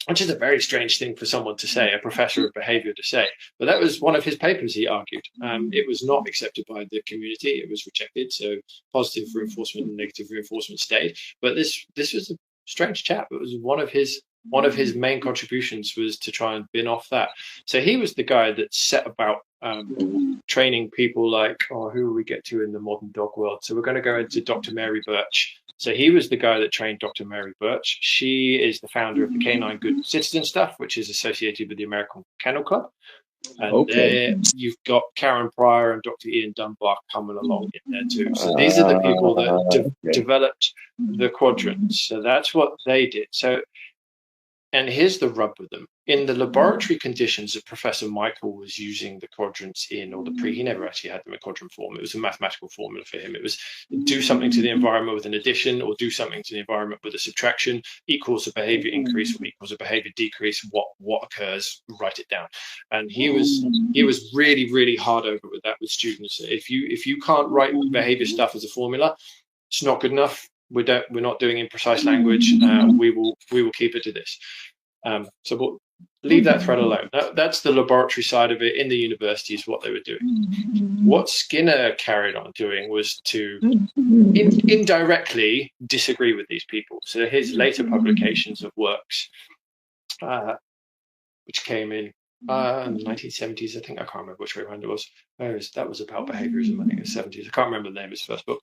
which is a very strange thing for someone to say, a professor of behavior to say. But that was one of his papers, he argued. It was not accepted by the community. It was rejected. So positive reinforcement and negative reinforcement stayed. But this was a strange chap. It was one of his main contributions was to try and bin off that. So he was the guy that set about training people like, who will we get to in the modern dog world? So we're going to go into Dr. Mary Birch. So he was the guy that trained Dr. Mary Birch. She is the founder of the Canine Good Citizen stuff, which is associated with the American Kennel Club. And there you've got Karen Pryor and Dr. Ian Dunbar coming along in there too. So these are the people that developed the quadrants. So that's what they did. So, and here's the rub with them. In the laboratory conditions that Professor Michael was using the quadrants in, he never actually had them in quadrant form. It was a mathematical formula for him. It was do something to the environment with an addition, or do something to the environment with a subtraction, equals a behavior increase or equals a behavior decrease. What occurs, write it down. And he was really, really hard over with that with students. If you can't write behavior stuff as a formula, it's not good enough. We're not doing imprecise language. We will keep it to this. So we'll leave that thread alone. That's the laboratory side of it. In the universities, what they were doing. What Skinner carried on doing was to indirectly disagree with these people. So his later publications of works, which came in the 1970s, I think. I can't remember which way around it was. That was about behaviorism, I think, in the 70s. I can't remember the name of his first book.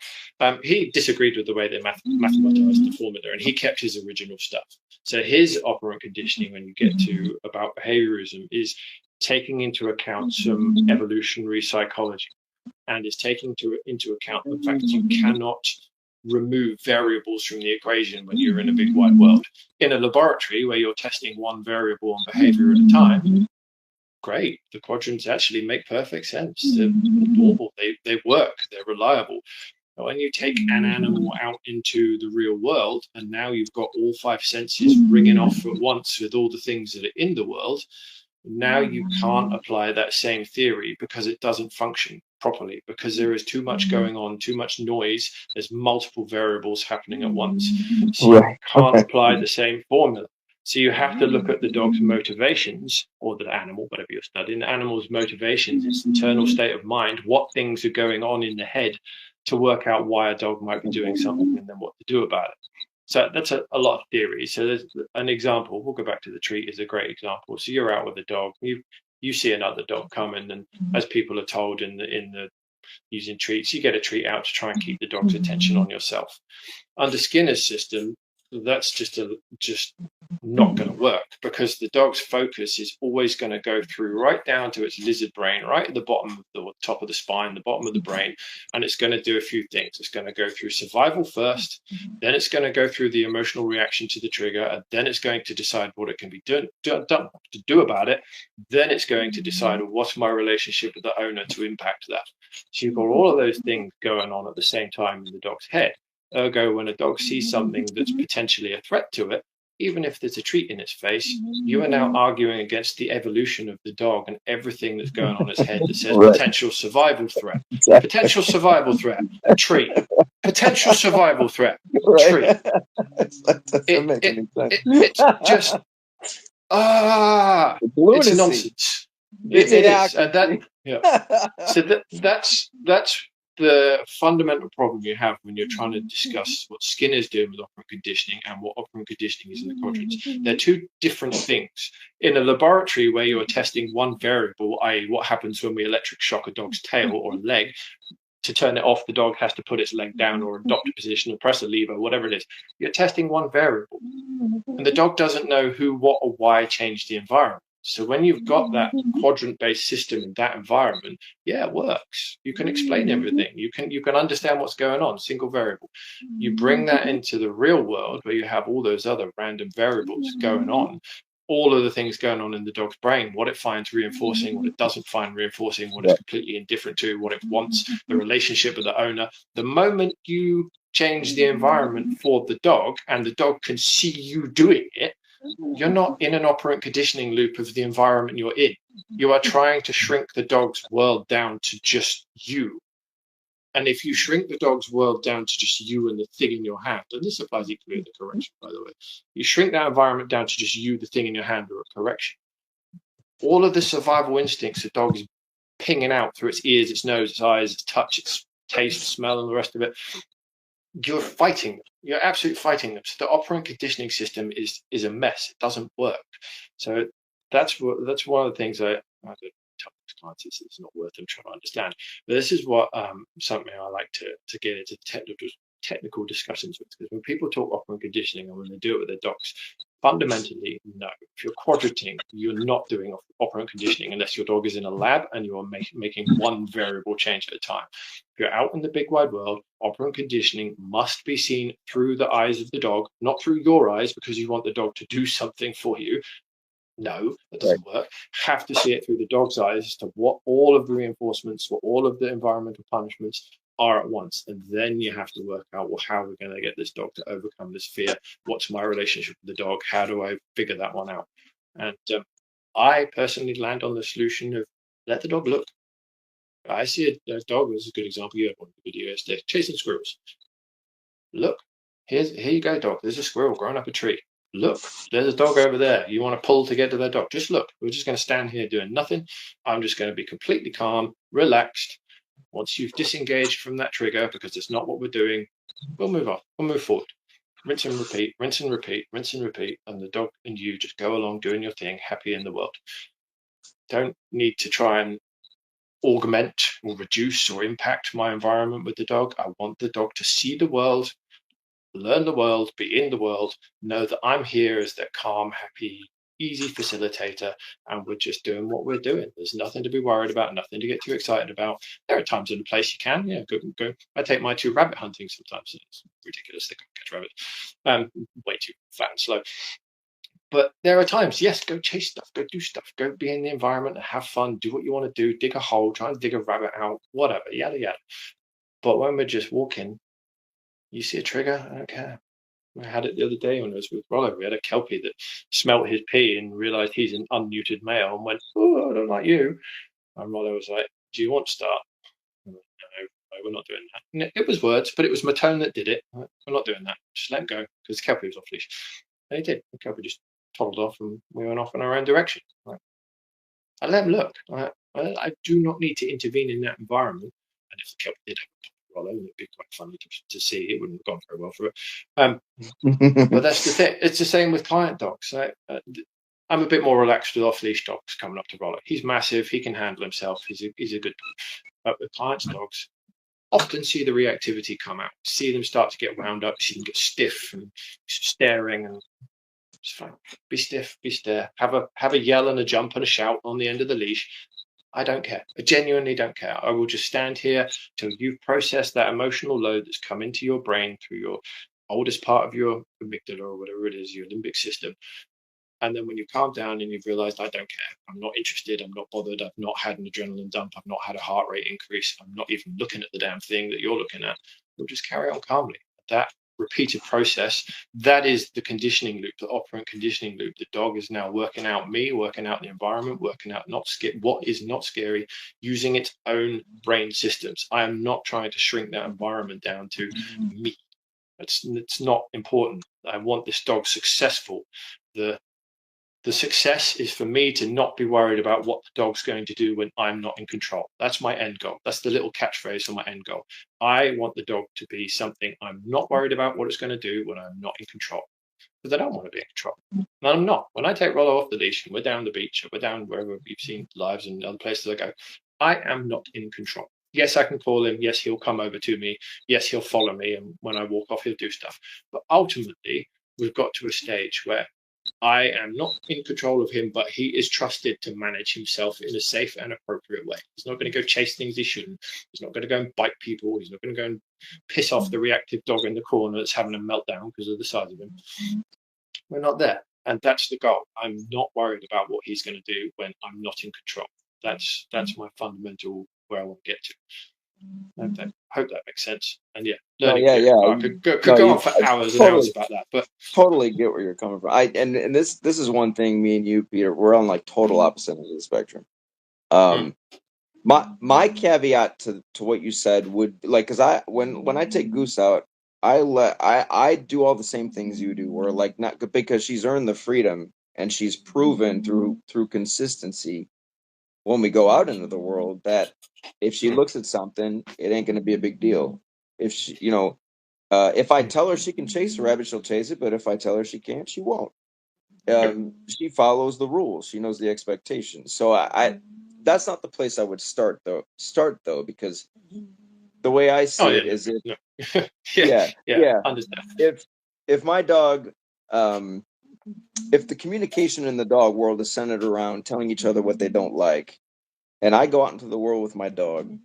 He disagreed with the way they mathematized the formula, and he kept his original stuff. So his operant conditioning, when you get to about behaviorism, is taking into account some evolutionary psychology, and is taking into account the fact that you cannot remove variables from the equation when you're in a big wide world. In a laboratory where you're testing one variable on behavior at a time, great. The quadrants actually make perfect sense. They're normal. They work. They're reliable. But when you take an animal out into the real world, and now you've got all five senses ringing off at once with all the things that are in the world, now you can't apply that same theory because it doesn't function properly, because there is too much going on, too much noise. There's multiple variables happening at once. So you can't apply the same formula. So you have to look at the dog's motivations, or the animal, whatever you're studying, the animal's motivations, its internal state of mind, what things are going on in the head, to work out why a dog might be doing something and then what to do about it. So that's a lot of theory. So there's an example. We'll go back to the treat is a great example. So you're out with a dog. You see another dog coming, and as people are told in the using treats, you get a treat out to try and keep the dog's attention on yourself. Under Skinner's system, that's just not going to work, because the dog's focus is always going to go through right down to its lizard brain, right at the bottom of the top of the spine, the bottom of the brain, and it's going to do a few things. It's going to go through survival first, then it's going to go through the emotional reaction to the trigger, and then it's going to decide what it can be done to do about it. Then it's going to decide what's my relationship with the owner to impact that. So you've got all of those things going on at the same time in the dog's head. Ergo, when a dog sees something that's potentially a threat to it, even if there's a treat in its face, you are now arguing against the evolution of the dog and everything that's going on in its head that says potential survival threat, potential survival threat, treat, potential survival threat, treat. It's just, it's nonsense. It is. And that, so that's the fundamental problem you have when you're trying to discuss what Skinner's doing with operant conditioning and what operant conditioning is in the quadrants. They're two different things. In a laboratory where you're testing one variable, i.e. what happens when we electric shock a dog's tail or a leg, to turn it off, the dog has to put its leg down or adopt a position or press a lever, whatever it is. You're testing one variable. And the dog doesn't know who, what, or why changed the environment. So when you've got that quadrant-based system in that environment, yeah, it works. You can explain everything. You can understand what's going on, single variable. You bring that into the real world where you have all those other random variables going on, all of the things going on in the dog's brain, what it finds reinforcing, what it doesn't find reinforcing, what it's completely indifferent to, what it wants, the relationship with the owner. The moment you change the environment for the dog and the dog can see you doing it, you're not in an operant conditioning loop of the environment you're in. You are trying to shrink the dog's world down to just you. And if you shrink the dog's world down to just you and the thing in your hand, and this applies equally to the correction, by the way, you shrink that environment down to just you, the thing in your hand, or a correction. All of the survival instincts the dog is pinging out through its ears, its nose, its eyes, its touch, its taste, smell, and the rest of it, you're fighting them. You're absolutely fighting them. So the operant conditioning system is a mess. It doesn't work. So that's one of the things I tell clients it's not worth them trying to understand. But this is what something I like to get into technical discussions with, because when people talk operant conditioning and when they do it with their dogs, fundamentally, no. If you're quadrating, you're not doing operant conditioning unless your dog is in a lab and you are making one variable change at a time. If you're out in the big wide world, operant conditioning must be seen through the eyes of the dog, not through your eyes because you want the dog to do something for you. No, that doesn't work. Have to see it through the dog's eyes as to what all of the reinforcements, what all of the environmental punishments are at once. And then you have to work out, well, how are we going to get this dog to overcome this fear? What's my relationship with the dog? How do I figure that one out? And I personally land on the solution of let the dog look. I see a dog, this is a good example. You have one video yesterday, chasing squirrels. Look, here you go, dog. There's a squirrel growing up a tree. Look, there's a dog over there. You want to pull to get to that dog. Just look. We're just going to stand here doing nothing. I'm just going to be completely calm, relaxed. Once you've disengaged from that trigger, because it's not what we're doing, we'll move on. We'll move forward. Rinse and repeat, rinse and repeat, rinse and repeat. And the dog and you just go along doing your thing, happy in the world. Don't need to try and augment or reduce or impact my environment with the dog. I want the dog to see the world, learn the world, be in the world, know that I'm here as their calm, happy, easy facilitator, and we're just doing what we're doing. There's nothing to be worried about, nothing to get too excited about. There are times in a place you can, go. I take my 2 rabbit hunting sometimes. It's ridiculous, they can't catch rabbits. Way too fat and slow. But there are times, yes, go chase stuff, go do stuff, go be in the environment, have fun, do what you want to do, dig a hole, try and dig a rabbit out, whatever, yada, yada. But when we're just walking, you see a trigger, I don't care. I had it the other day when I was with Rollo. We had a Kelpie that smelt his pee and realised he's an unneutered male and went, oh, I don't like you. And Rollo was like, do you want to start? Went, no, we're not doing that. And it was words, but it was Matone that did it. We're not doing that. Just let him go, because Kelpie was off leash. And he did. The Kelpie just toddled off and we went off in our own direction. I let him look. I do not need to intervene in that environment. And if the Kelpie did have a Rollo, it'd be quite funny to see. It wouldn't have gone very well for it. But that's the thing. It's the same with client dogs. I'm a bit more relaxed with off-leash dogs coming up to Rollo. He's massive. He can handle himself. He's a good dog. But with clients' dogs, often see the reactivity come out. See them start to get wound up. See them get stiff and staring. And it's fine. Be stiff. Be stare. Have a yell and a jump and a shout on the end of the leash. I don't care. I genuinely don't care. I will just stand here till you've processed that emotional load that's come into your brain through your oldest part of your amygdala or whatever it is, your limbic system. And then when you calm down and you've realized, I don't care, I'm not interested, I'm not bothered, I've not had an adrenaline dump, I've not had a heart rate increase, I'm not even looking at the damn thing that you're looking at, you'll just carry on calmly. That repeated process, that is the conditioning loop, the operant conditioning loop. The dog is now working out me, working out the environment, working out what is not scary, using its own brain systems. I am not trying to shrink that environment down to me. It's not important. I want this dog successful. The success is for me to not be worried about what the dog's going to do when I'm not in control. That's my end goal. That's the little catchphrase for my end goal. I want the dog to be something I'm not worried about what it's going to do when I'm not in control. Because I don't want to be in control. And I'm not. When I take Rollo off the leash and we're down the beach or we're down wherever you've seen lives and other places I go, I am not in control. Yes, I can call him. Yes, he'll come over to me. Yes, he'll follow me. And when I walk off, he'll do stuff. But ultimately, we've got to a stage where I am not in control of him, but he is trusted to manage himself in a safe and appropriate way. He's not going to go chase things he shouldn't. He's not going to go and bite people. He's not going to go and piss off the reactive dog in the corner that's having a meltdown because of the size of him. We're not there. And that's the goal. I'm not worried about what he's going to do when I'm not in control. That's my fundamental where I want to get to. I hope that makes sense. And learning. I could go on for hours and hours about that, but totally get where you're coming from. And this is one thing. Me and you, Peter, we're on like total opposite ends of the spectrum. My caveat to what you said would like, because when I take Goose out, I do all the same things you do. Where like, not because she's earned the freedom and she's proven through consistency when we go out into the world that if she looks at something, it ain't going to be a big deal. If she, if I tell her she can chase a rabbit, she'll chase it. But if I tell her she can't, she won't. She follows the rules. She knows the expectations. So I that's not the place I would start though, because the way I see it is understand. If my dog, if the communication in the dog world is centered around telling each other what they don't like, and I go out into the world with my dog,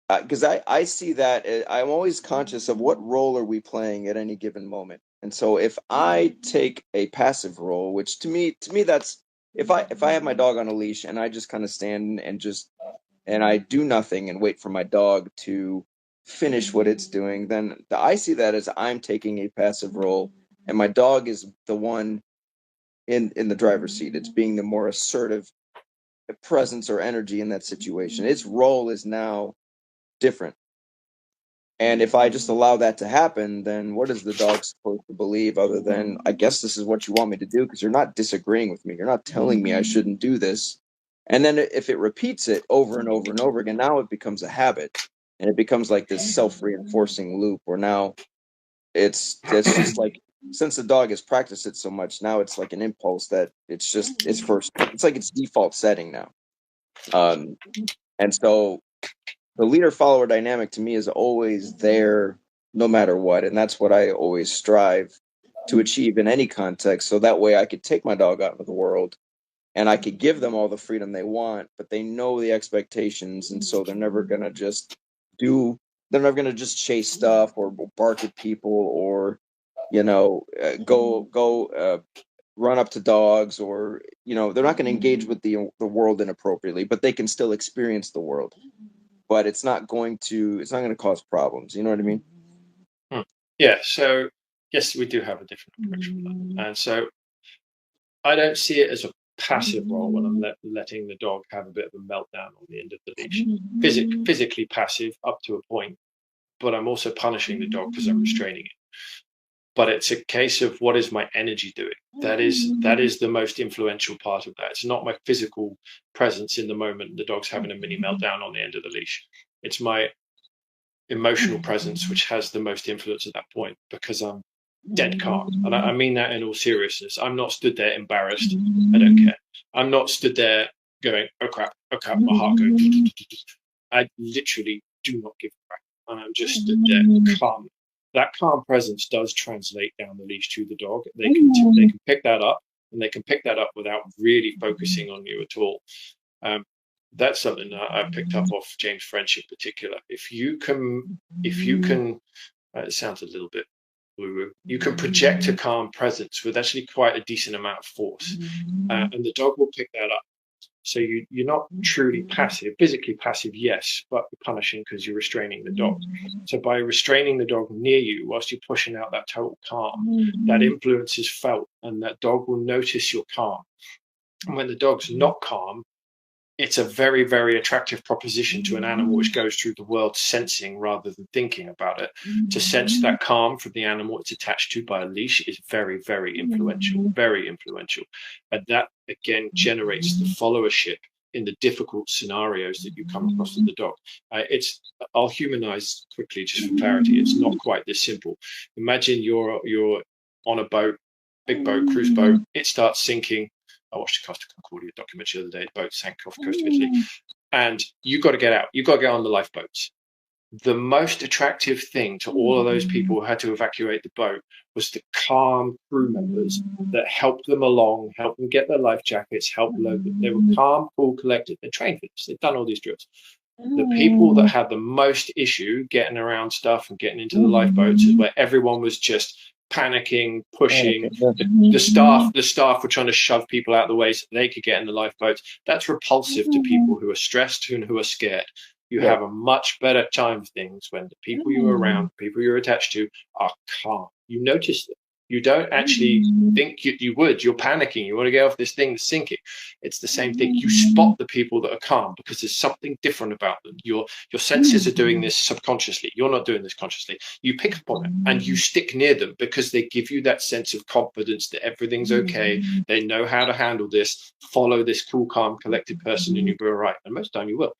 because I see that I'm always conscious of what role are we playing at any given moment. And so if I take a passive role, which to me that's if I have my dog on a leash and I just kind of stand and I do nothing and wait for my dog to finish what it's doing, then I see that as I'm taking a passive role and my dog is the one in the driver's seat. It's being the more assertive presence or energy in that situation. Its role is now different. And if I just allow that to happen, then what is the dog supposed to believe other than, I guess this is what you want me to do because you're not disagreeing with me. You're not telling me I shouldn't do this. And then if it repeats it over and over and over again, now it becomes a habit and it becomes like this self-reinforcing loop where now it's just like, since the dog has practiced it so much, now it's like an impulse that it's like its default setting now. And so the leader-follower dynamic to me is always there no matter what. And that's what I always strive to achieve in any context. So that way I could take my dog out into the world and I could give them all the freedom they want, but they know the expectations. And so they're never going to just chase stuff or bark at people or, go run up to dogs or, they're not going to engage with the world inappropriately, but they can still experience the world. But it's not going to cause problems. You know what I mean? Yeah. So yes, we do have a different approach from that. And so I don't see it as a passive role when I'm letting the dog have a bit of a meltdown on the end of the leash. Physically passive up to a point, but I'm also punishing the dog because I'm restraining it. But it's a case of what is my energy doing? That is the most influential part of that. It's not my physical presence in the moment the dog's having a mini meltdown on the end of the leash. It's my emotional presence which has the most influence at that point because I'm dead calm. And I mean that in all seriousness. I'm not stood there embarrassed. I don't care. I'm not stood there going, oh crap, my heart going. I literally do not give a crap. And I'm just stood there calm. That calm presence does translate down the leash to the dog. They can pick that up, and they can pick that up without really focusing on you at all. That's something that I picked up off James French in particular. If you can, it sounds a little bit woo-woo. You can project a calm presence with actually quite a decent amount of force, and the dog will pick that up. So you're not truly passive, physically passive, yes, but you're punishing because you're restraining the dog. So by restraining the dog near you whilst you're pushing out that total calm, that influence is felt and that dog will notice you're calm. And when the dog's not calm, it's a very, very attractive proposition to an animal which goes through the world sensing rather than thinking about it. To sense that calm from the animal it's attached to by a leash is very, very influential, very influential. And that, again, generates the followership in the difficult scenarios that you come across with the dog. I'll humanize quickly just for clarity. It's not quite this simple. Imagine you're on a boat, big boat, cruise boat. It starts sinking. I watched a Costa Concordia documentary the other day. The boat sank off the coast of Italy, and you got to get out. You got to get on the lifeboats. the most attractive thing to all of those people who had to evacuate the boat was the calm crew members that helped them along, helped them get their life jackets, helped load them. They were calm, cool, collected. They trained for this. They'd done all these drills. The people that had the most issue getting around stuff and getting into the lifeboats is where everyone was just panicking, pushing. The staff were trying to shove people out of the way so they could get in the lifeboats. That's repulsive to people who are stressed and who are scared. You have a much better time of things when the people you're around, people you're attached to, are calm. You notice them. You don't actually think you would. You're panicking. You want to get off this thing that's sinking. It's the same thing. You spot the people that are calm because there's something different about them. Your senses are doing this subconsciously. You're not doing this consciously. You pick up on it and you stick near them because they give you that sense of confidence that everything's okay. They know how to handle this. Follow this cool, calm, collected person and you'll be all right. And most of the time you will.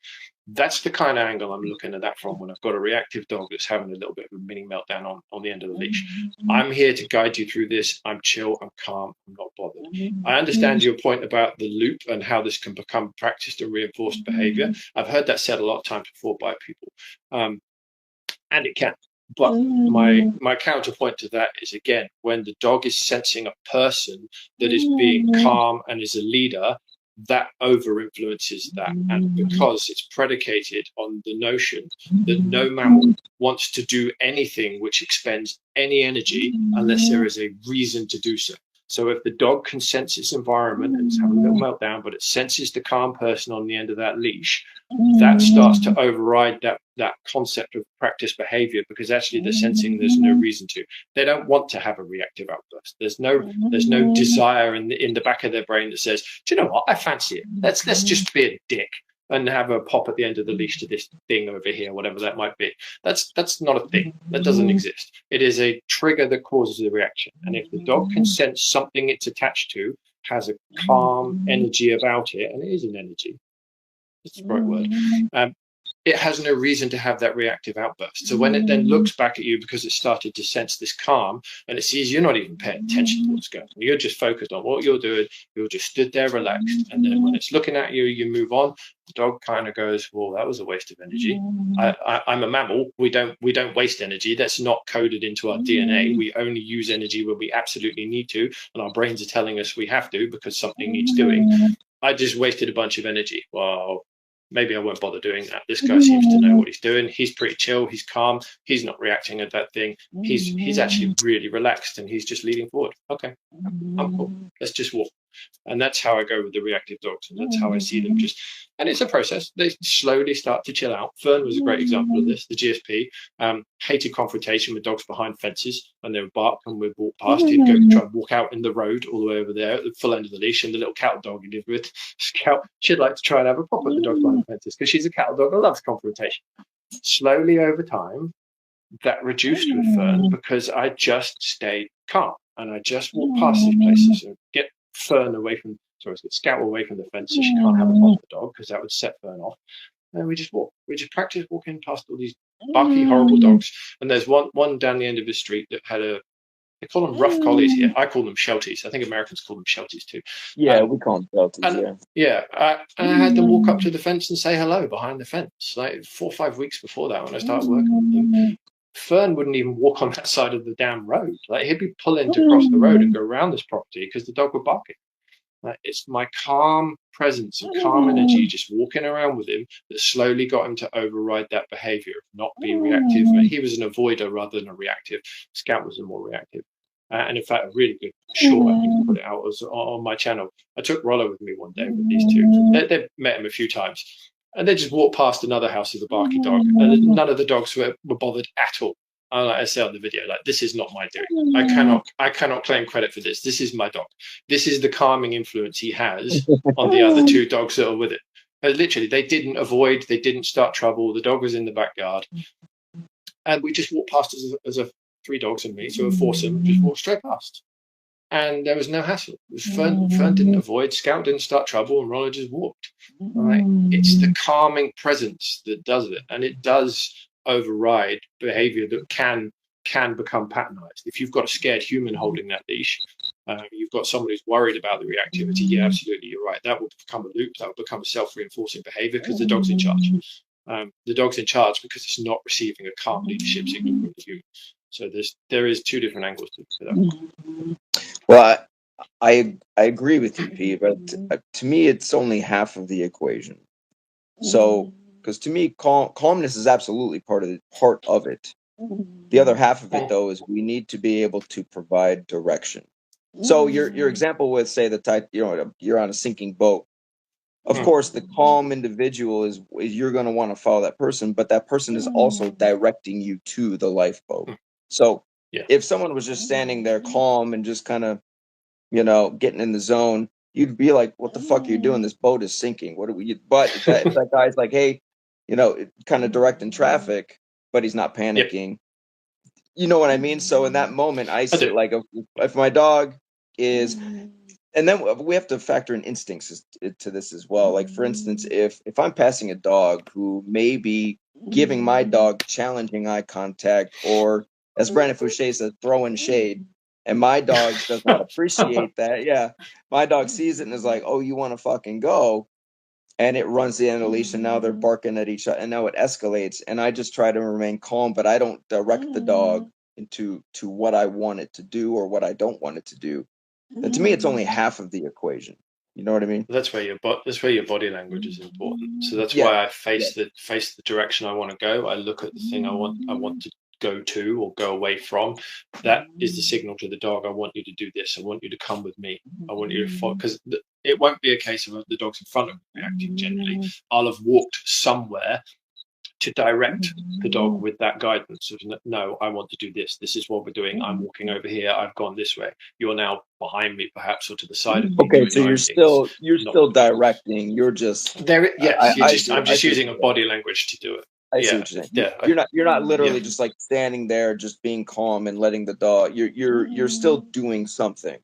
That's the kind of angle I'm looking at that from when I've got a reactive dog that's having a little bit of a mini meltdown on the end of the leash. I'm here to guide you through this. I'm chill, I'm calm, I'm not bothered. I understand your point about the loop and how this can become practiced and reinforced behavior. I've heard that said a lot of times before by people, and it can. But my counterpoint to that is, again, when the dog is sensing a person that is being calm and is a leader, that over influences that. And because it's predicated on the notion that no mammal wants to do anything which expends any energy unless there is a reason to do so. So if the dog can sense its environment and it's having a little meltdown, but it senses the calm person on the end of that leash, that starts to override that concept of practice behavior, because actually they're sensing there's no reason to. They don't want to have a reactive outburst. There's no desire in the back of their brain that says, do you know what, I fancy it. Let's just be a dick and have a pop at the end of the leash to this thing over here, whatever that might be. That's not a thing. That doesn't exist. It is a trigger that causes a reaction. And if the dog can sense something it's attached to has a calm energy about it, and it is an energy, that's the right word, it has no reason to have that reactive outburst. So when it then looks back at you because it started to sense this calm, and it sees you're not even paying attention to what's going on, you're just focused on what you're doing, you're just stood there relaxed, and then when it's looking at you, you move on. The dog kind of goes, well, that was a waste of energy. I'm a mammal. We don't waste energy. That's not coded into our DNA. We only use energy when we absolutely need to, and our brains are telling us we have to because something needs doing. I just wasted a bunch of energy. Well, maybe I won't bother doing that. This guy seems to know what he's doing. He's pretty chill. He's calm. He's not reacting at that thing. He's actually really relaxed, and he's just leading forward. Okay, I'm cool. Let's just walk. And that's how I go with the reactive dogs, and that's how I see them just. And it's a process. They slowly start to chill out. Fern was a great example of this. The GSP hated confrontation with dogs behind fences, and they would bark and we'd walk past. He'd go try and walk out in the road all the way over there at the full end of the leash, and the little cattle dog he lived with, Scout, she'd like to try and have a pop at the dogs behind fences because she's a cattle dog and loves confrontation. Slowly over time, that reduced with Fern because I just stayed calm and I just walked past these places and get Fern away from, get Scout away from the fence so she can't have a pop at the dog because that would set Fern off. And we just walk. We just practice walking past all these barky, horrible dogs. And there's one down the end of the street that had they call them rough collies here. I call them Shelties. I think Americans call them Shelties too. Yeah, we call them Shelties, and I had them walk up to the fence and say hello behind the fence, like 4 or 5 weeks before that when I started working with them. Fern wouldn't even walk on that side of the damn road. Like he'd be pulling to cross the road and go around this property because the dog would bark at him. Like, it's my calm presence and calm energy just walking around with him that slowly got him to override that behavior of not being reactive. He was an avoider rather than a reactive. Scout was a more reactive. And in fact, a really good short, I think I put it out, was on my channel. I took Rollo with me one day with these two. They've met him a few times. And they just walked past another house with a barky dog. And none of the dogs were bothered at all. Like I say on the video, like, this is not my doing. I cannot claim credit for this. This is my dog. This is the calming influence he has on the other two dogs that are with it. And literally, they didn't avoid. They didn't start trouble. The dog was in the backyard. And we just walked past as a 3 dogs and me, so a foursome, just walked straight past. And there was no hassle. It was Fern didn't avoid, Scout didn't start trouble, and Roller just walked. Right? It's the calming presence that does it, and it does override behavior that can become patternized. If you've got a scared human holding that leash, you've got someone who's worried about the reactivity, yeah, absolutely, you're right. That will become a loop, that will become a self-reinforcing behavior because the dog's in charge. The dog's in charge because it's not receiving a calm leadership signal from the human. So there is two different angles to that. Well, I agree with you, P, but to me, it's only half of the equation. So, because to me, calmness is absolutely part of it. The other half of it, though, is we need to be able to provide direction. So your example with, say, you're on a sinking boat. Of course, the calm individual is you're going to want to follow that person, but that person is also directing you to the lifeboat. So if someone was just standing there calm and just kind of, getting in the zone, you'd be like, what the fuck are you doing? This boat is sinking. What do we? But if that guy's like, hey, kind of directing traffic, but he's not panicking. You know what I mean? So in that moment, I see like if my dog is, and then we have to factor in instincts to this as well. Like, for instance, if I'm passing a dog who may be giving my dog challenging eye contact, or as Brandon Fouché says, throwing shade, and my dog does not appreciate that. My dog sees it and is like, oh, you want to fucking go? And it runs the end of the leash, and now they're barking at each other, and now it escalates. And I just try to remain calm, but I don't direct the dog into what I want it to do or what I don't want it to do. And to me, it's only half of the equation. You know what I mean? That's where your body language is important. So that's why I face the direction I want to go. I look at the thing I want to go to or go away from. That is the signal to the dog. I want you to do this. I want you to come with me. I want you to follow, because it won't be a case of the dog's in front of me reacting. Generally, I'll have walked somewhere to direct the dog with that guidance of, no, I want to do this. This is what we're doing. I'm walking over here. I've gone this way. You're now behind me, perhaps, or to the side of me. Okay, so you're still directing. You're just there. Yes, I'm just using a body language to do it. I see what you're saying. Yeah, you're not literally just like standing there, just being calm and letting the dog. You're still doing something.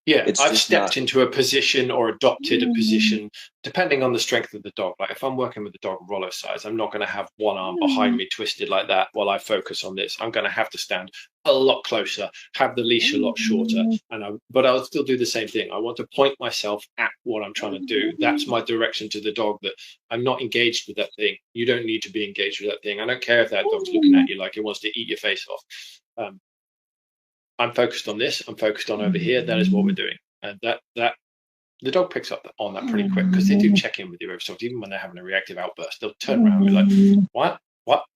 Yeah, I've stepped into a position or adopted a position depending on the strength of the dog. Like if I'm working with a dog Rollo size, I'm not going to have one arm behind me twisted like that while I focus on this. I'm going to have to stand a lot closer, have the leash a lot shorter, but I'll still do the same thing. I want to point myself at what I'm trying to do. That's my direction to the dog, that I'm not engaged with that thing. You don't need to be engaged with that thing. I don't care if that dog's looking at you like it wants to eat your face off. I'm focused on this. I'm focused on over here. That is what we're doing. And that the dog picks up on that pretty quick, because they do check in with you every so often. Even when they're having a reactive outburst, they'll turn around and be like,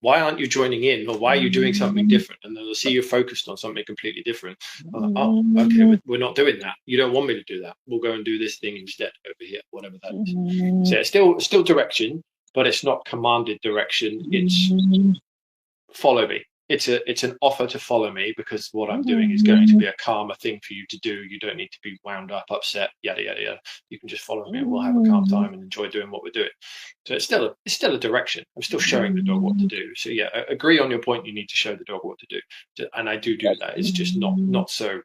why aren't you joining in? Or why are you doing something different? And they'll see you're focused on something completely different. I'm like, oh, okay, we're not doing that. You don't want me to do that. We'll go and do this thing instead over here, whatever that is. So it's still direction, but it's not commanded direction. It's follow me. It's an offer to follow me, because what I'm doing is going to be a calmer thing for you to do. You don't need to be wound up, upset, yada yada yada. You can just follow me, and we'll have a calm time and enjoy doing what we're doing. So it's still a direction. I'm still showing the dog what to do. So yeah, I agree on your point. You need to show the dog what to do, and I do that. It's just not so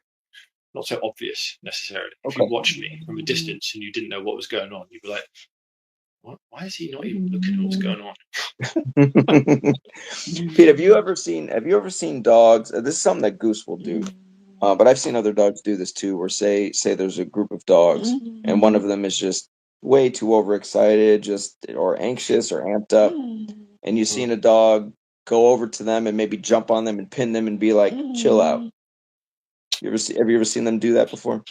obvious necessarily. If you watched me from a distance and you didn't know what was going on, you'd be like, why is he not even looking at what's going on? Pete, have you ever seen dogs? This is something that Goose will do, but I've seen other dogs do this too. Where say there's a group of dogs, and one of them is just way too overexcited, or anxious or amped up, and you've seen a dog go over to them and maybe jump on them and pin them and be like, "Chill out." Have you ever seen them do that before?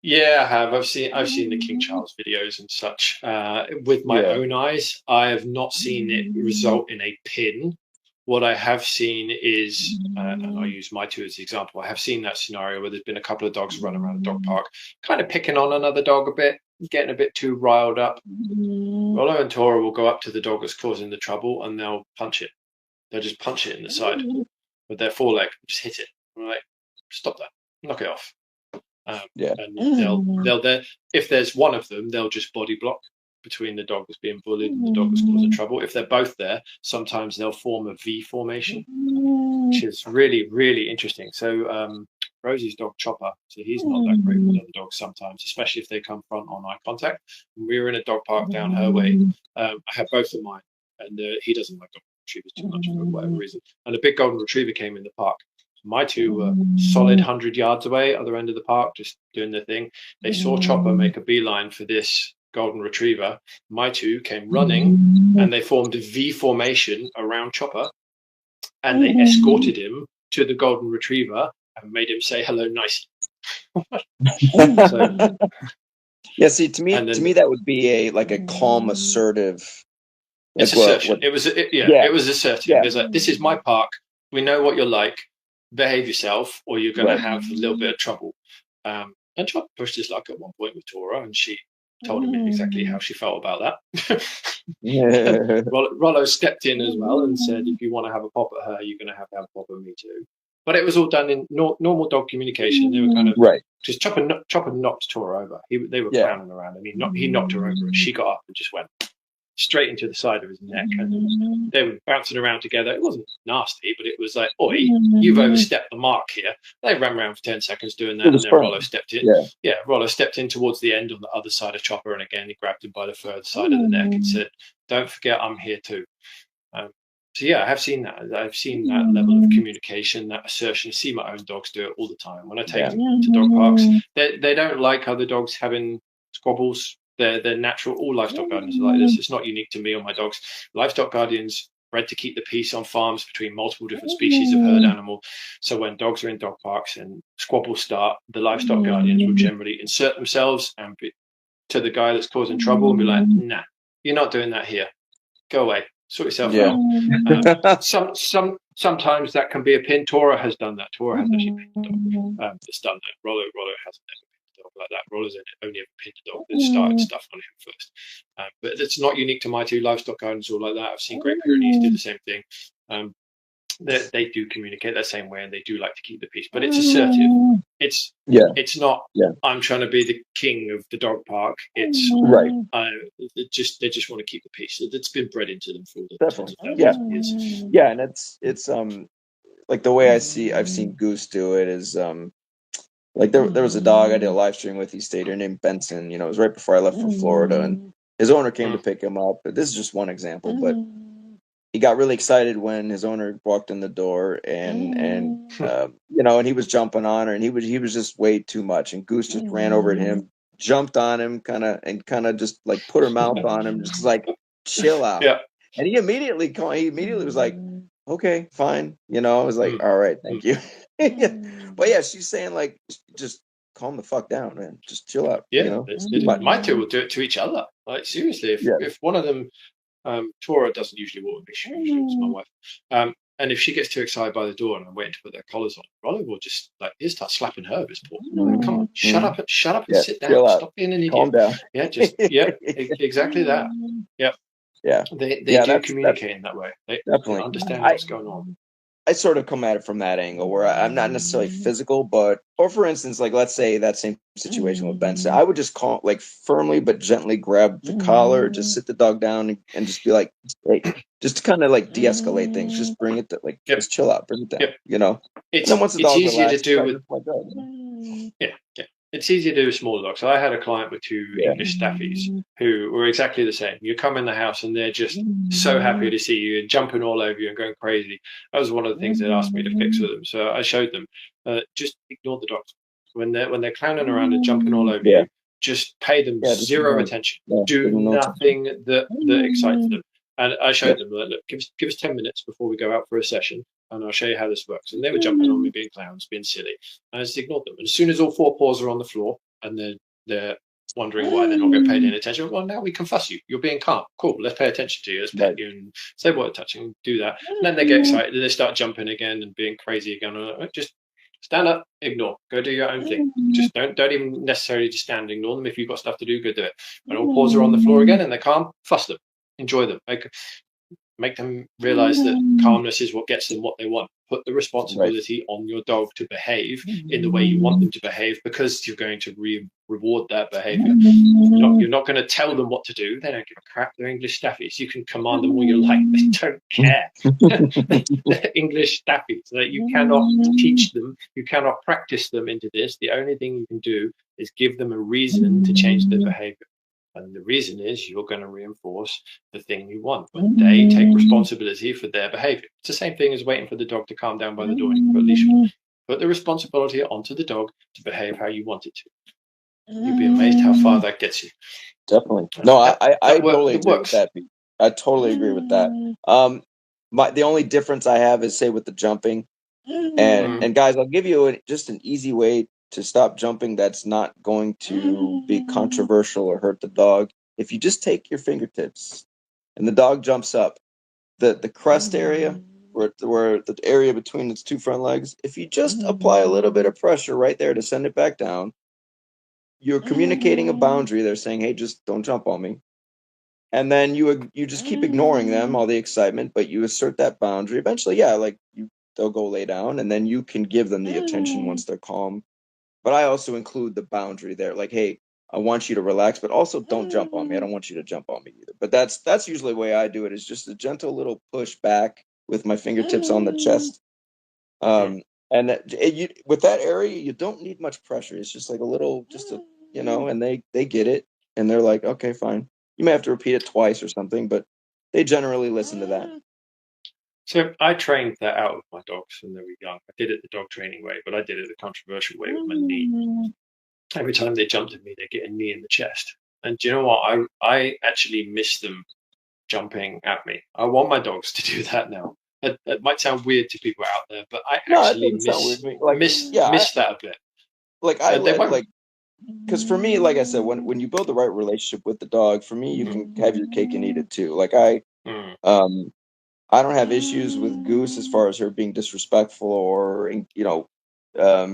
Yeah, I have. I've seen the King Charles videos and such with my own eyes. I have not seen it result in a pin. What I have seen is, and I'll use my two as the example, I have seen that scenario where there's been a couple of dogs run around a dog park, kind of picking on another dog a bit, getting a bit too riled up. Rollo and Tora will go up to the dog that's causing the trouble, and they'll punch it. They'll just punch it in the side with their foreleg, just hit it. I'm like, stop that, knock it off. And they'll if there's one of them, they'll just body block between the dog that's being bullied and the dog that's causing trouble. If they're both there, sometimes they'll form a V formation, which is really, really interesting. So Rosie's dog Chopper, so he's not that great with other dogs sometimes, especially if they come front on eye contact. When we were in a dog park down her way, I had both of mine, and he doesn't like golden retrievers too much for whatever reason. And a big golden retriever came in the park. My two were solid 100 yards away, other end of the park, just doing their thing. They saw Chopper make a beeline for this golden retriever, my two came running and they formed a V formation around Chopper, and they escorted him to the golden retriever and made him say hello nicely. So, yeah, see, to me that would be a calm, assertive. It's assertion. It was assertive. Yeah. It's like, this is my park. We know what you're like. Behave yourself, or you're going to have a little bit of trouble. And Chopper pushed his luck at one point with Tora, and she told him exactly how she felt about that. Rollo stepped in as well and said, if you want to have a pop at her, you're going to have a pop at me too. But it was all done in normal dog communication. They were kind of just Chopper knocked Tora over. They were clowning around, and he knocked her over, and she got up and just went straight into the side of his neck, and they were bouncing around together. It wasn't nasty, but it was like, oi, you've overstepped the mark here. They ran around for 10 seconds doing that, and then Rollo stepped in. Rollo stepped in towards the end on the other side of Chopper, and again he grabbed him by the further side of the neck and said, don't forget I'm here too. So yeah, I have seen that. I've seen that level of communication, that assertion. I see my own dogs do it all the time. When I take them to dog parks, they don't like other dogs having squabbles. They're natural. All livestock guardians are like this. It's not unique to me or my dogs. Livestock guardians bred to keep the peace on farms between multiple different species of herd animal. So when dogs are in dog parks and squabbles start, the livestock guardians will generally insert themselves and be to the guy that's causing trouble and be like, nah, you're not doing that here. Go away. Sort yourself out. Sometimes that can be a pin. Tora has done that. Tora has actually pinned a dog. It's done that. Rollo hasn't ever pinned a dog like that. Rollo's only ever pinned a dog that started stuff on him first. But it's not unique to my two livestock guardians or like that. I've seen Great Pyrenees do the same thing. They do communicate that same way, and they do like to keep the peace. But it's assertive. It's not. I'm trying to be the king of the dog park. It's right. They just want to keep the peace. It's been bred into them for the definitely. Yeah, and it's like the way I've seen Goose do it is like there was a dog I did a live stream with. He stayed here named Benson. It was right before I left for Florida, and his owner came to pick him up. But this is just one example, but. He got really excited when his owner walked in the door, and and he was jumping on her, and he was just way too much. And Goose just ran over at him, jumped on him, kind of just like put her mouth on him, just like chill out. Yeah. And he immediately was like, okay, fine. I was like, all right, thank you. But yeah, she's saying like, just calm the fuck down, man. Just chill out. Yeah, my two will do it to each other. Like seriously, if one of them. Tora doesn't usually walk with me. It's my wife. And if she gets too excited by the door and I'm waiting to put their collars on, Rollo will just he'll start slapping her with his paw. Come on, shut up and sit down. Stop being an idiot. Calm down. Exactly that. Yeah. They do communicate in that way. They definitely understand what's going on. I sort of come at it from that angle where I'm not necessarily physical, or for instance, like let's say that same situation with Benson, I would just call like firmly but gently grab the collar, just sit the dog down and just be like, hey, just to kind of like de-escalate things, just bring it to just chill out, bring it down, and then once the dog relaxes, to do with it's easier to do with smaller dogs. So I had a client with two English staffies who were exactly the same. You come in the house and they're just so happy to see you and jumping all over you and going crazy. That was one of the things they asked me to fix with them. So I showed them, just ignore the dogs. When they're clowning around and jumping all over you, just pay them zero attention. Do nothing that excites them. And I showed them, look, give us 10 minutes before we go out for a session, and I'll show you how this works. And they were jumping on me, being clowns, being silly. And I just ignored them. And as soon as all four paws are on the floor and they're wondering why they're not getting paid any attention, well, now we can fuss you. You're being calm. Cool, let's pay attention to you. Let's pet you and say what touching, do that. And then they get excited. And they start jumping again and being crazy again. Just stand up, ignore, go do your own thing. Just don't even necessarily just stand, ignore them. If you've got stuff to do, go do it. When all paws are on the floor again and they're calm, fuss them. Enjoy them. Make them realize that calmness is what gets them what they want. Put the responsibility on your dog to behave in the way you want them to behave, because you're going to reward that behavior. You're not going to tell them what to do. They don't give a crap. They're English staffies. You can command them all you like. They don't care. They're English staffies. So you cannot teach them. You cannot practice them into this. The only thing you can do is give them a reason to change their behavior. And the reason is you're going to reinforce the thing you want, but they take responsibility for their behavior. It's the same thing as waiting for the dog to calm down by the door and you put a leash on. Put the responsibility onto the dog to behave how you want it to. You'll be amazed how far that gets you. Definitely. No, I totally it agree works. with that, Pete. I totally agree with that. The only difference I have is, say, with the jumping, and guys, I'll give you just an easy way to stop jumping that's not going to be controversial or hurt the dog. If you just take your fingertips and the dog jumps up, the crest area, where the area between its two front legs, if you just apply a little bit of pressure right there to send it back down, you're communicating a boundary. They're saying, hey, just don't jump on me. And then you just keep ignoring them, all the excitement, but you assert that boundary. Eventually, yeah, like they'll go lay down, and then you can give them the attention once they're calm. But I also include the boundary there, like, hey, I want you to relax, but also don't jump on me. I don't want you to jump on me either. But that's usually the way I do it, is just a gentle little push back with my fingertips on the chest. And with that area, you don't need much pressure. It's just like a little, and they get it, and they're like, okay, fine. You may have to repeat it twice or something, but they generally listen to that. So I trained that out of my dogs when they were young. I did it the dog training way, but I did it the controversial way with my knee. Every time they jumped at me, they get a knee in the chest. And do you know what? I actually miss them jumping at me. I want my dogs to do that now. It might sound weird to people out there, but I actually miss that a bit. Because for me, like I said, when you build the right relationship with the dog, for me, you can have your cake and eat it too. Like I don't have issues with Goose as far as her being disrespectful or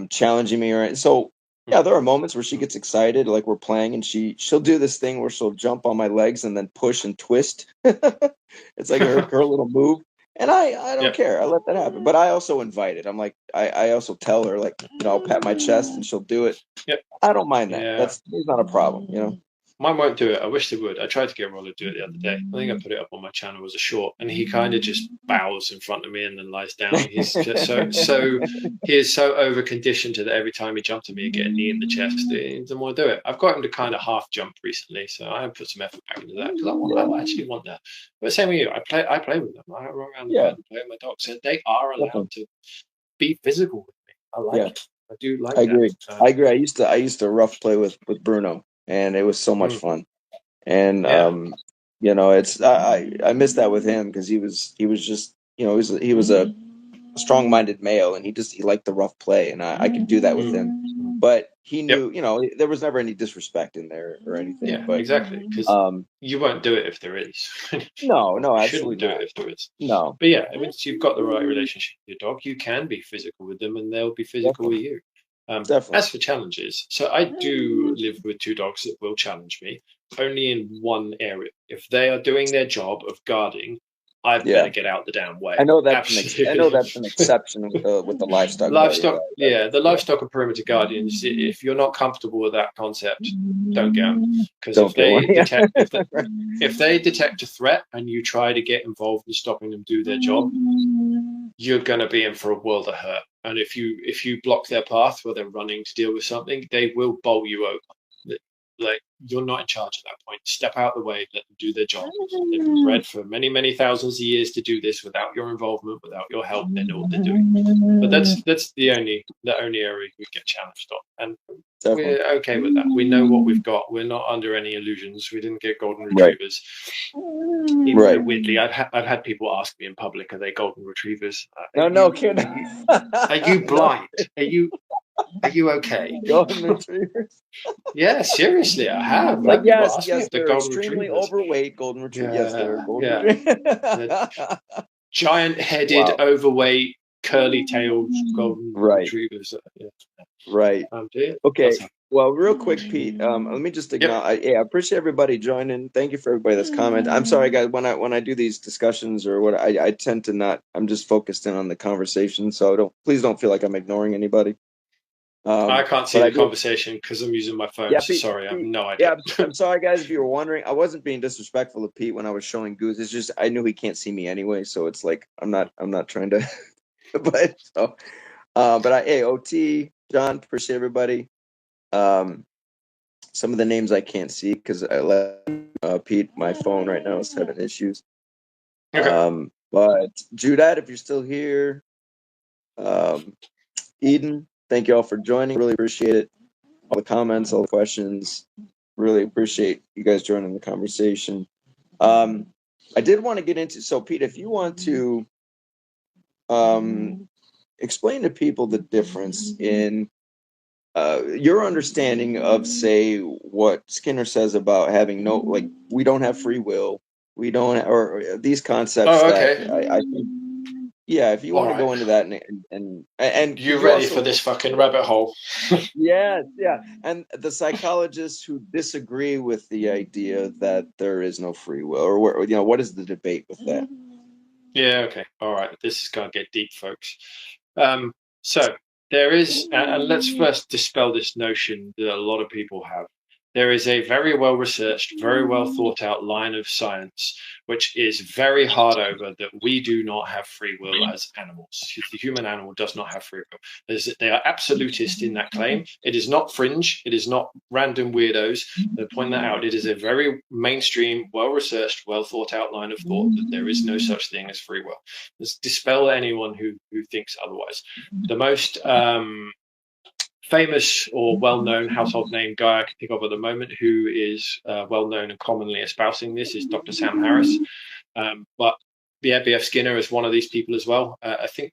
challenging me so. Yeah, there are moments where she gets excited, like we're playing, and she'll do this thing where she'll jump on my legs and then push and twist. It's like her little move. And I don't care. I let that happen. But I also invite it. I'm like, I also tell her, like, I'll pat my chest and she'll do it. Yep. I don't mind that. Yeah. It's not a problem, Mine won't do it. I wish they would. I tried to get Roller to do it the other day. I think I put it up on my channel as a short, and he kind of just bows in front of me and then lies down. He's just he is so over conditioned to that every time he jumps at me, he'd get a knee in the chest. He doesn't want to do it. I've got him to kind of half jump recently, so I put some effort back into that because I actually want that. But same with you. I play with them. I run around the bed and play with my dogs, and they are allowed to be physical with me. I like it. I do like that. I agree. I used to rough play with Bruno, and it was so much fun. And it's I miss that with him because he was just he was a strong-minded male, and he liked the rough play, and I could do that with him. But he knew, there was never any disrespect in there or anything. Yeah, but, exactly. Because you won't do it if there is. No, you absolutely shouldn't do not. it if there is. No. But yeah, once you've got the right relationship with your dog, you can be physical with them, and they'll be physical with you. As for challenges, so I do live with two dogs that will challenge me, only in one area. If they are doing their job of guarding, I better get out the damn way. I know that's an exception with the livestock. The livestock and perimeter guardians. If you're not comfortable with that concept, don't get them. Because if they detect a threat and you try to get involved in stopping them do their job, you're going to be in for a world of hurt. And if you block their path where they're running to deal with something, they will bowl you over. Like, you're not in charge at that point. Step out the way, let them do their job. They've been bred for many, many thousands of years to do this without your involvement, without your help. They know what they're doing. But that's the only area we get challenged on. And we're okay with that. We know what we've got. We're not under any illusions. We didn't get golden retrievers. Even though, weirdly, I've had people ask me in public, are they golden retrievers? No kidding. Are you blind? Are you okay? Golden retrievers? Yeah, seriously, I have. Like, yes, they're extremely overweight golden retrievers. Yes, they're golden retrievers. Giant-headed, overweight, curly-tailed golden retrievers. Right. Okay. Well, real quick, Pete. Let me just acknowledge. I appreciate everybody joining. Thank you for everybody that's commented. I'm sorry, guys. When I do these discussions or what, I tend to not. I'm just focused in on the conversation. So please don't feel like I'm ignoring anybody. I can't see the conversation because I'm using my phone. So sorry, I have no idea. I'm sorry, guys. If you were wondering, I wasn't being disrespectful to Pete when I was showing Goose. It's just I knew he can't see me anyway, so it's like I'm not trying to. OT, John, appreciate everybody. Some of the names I can't see because I let Pete. My phone right now is having issues. Okay. But Judette, if you're still here, Eden. Thank you all for joining. Really appreciate it. All the comments, all the questions. Really appreciate you guys joining the conversation. I did want to get into, so Pete, if you want to explain to people the difference in your understanding of, say, what Skinner says about having no, like, we don't have free will, we don't, or these concepts okay. that I think, yeah, if you want to go into that and you ready for this fucking rabbit hole? Yeah, and the psychologists who disagree with the idea that there is no free will, or what is the debate with that? Yeah, okay, all right. This is going to get deep, folks. So there is, and let's first dispel this notion that a lot of people have. There is a very well researched, very well thought out line of science which is very hard over that we do not have free will as animals. The human animal does not have free will. They are absolutist in that claim. It is not fringe. It is not random weirdos that point that out. It is a very mainstream, well researched, well thought out line of thought that there is no such thing as free will. Let's dispel anyone who thinks otherwise. The most famous or well-known household name guy I can think of at the moment who is well-known and commonly espousing this is Dr. Sam Harris. But yeah, B.F. Skinner is one of these people as well. I think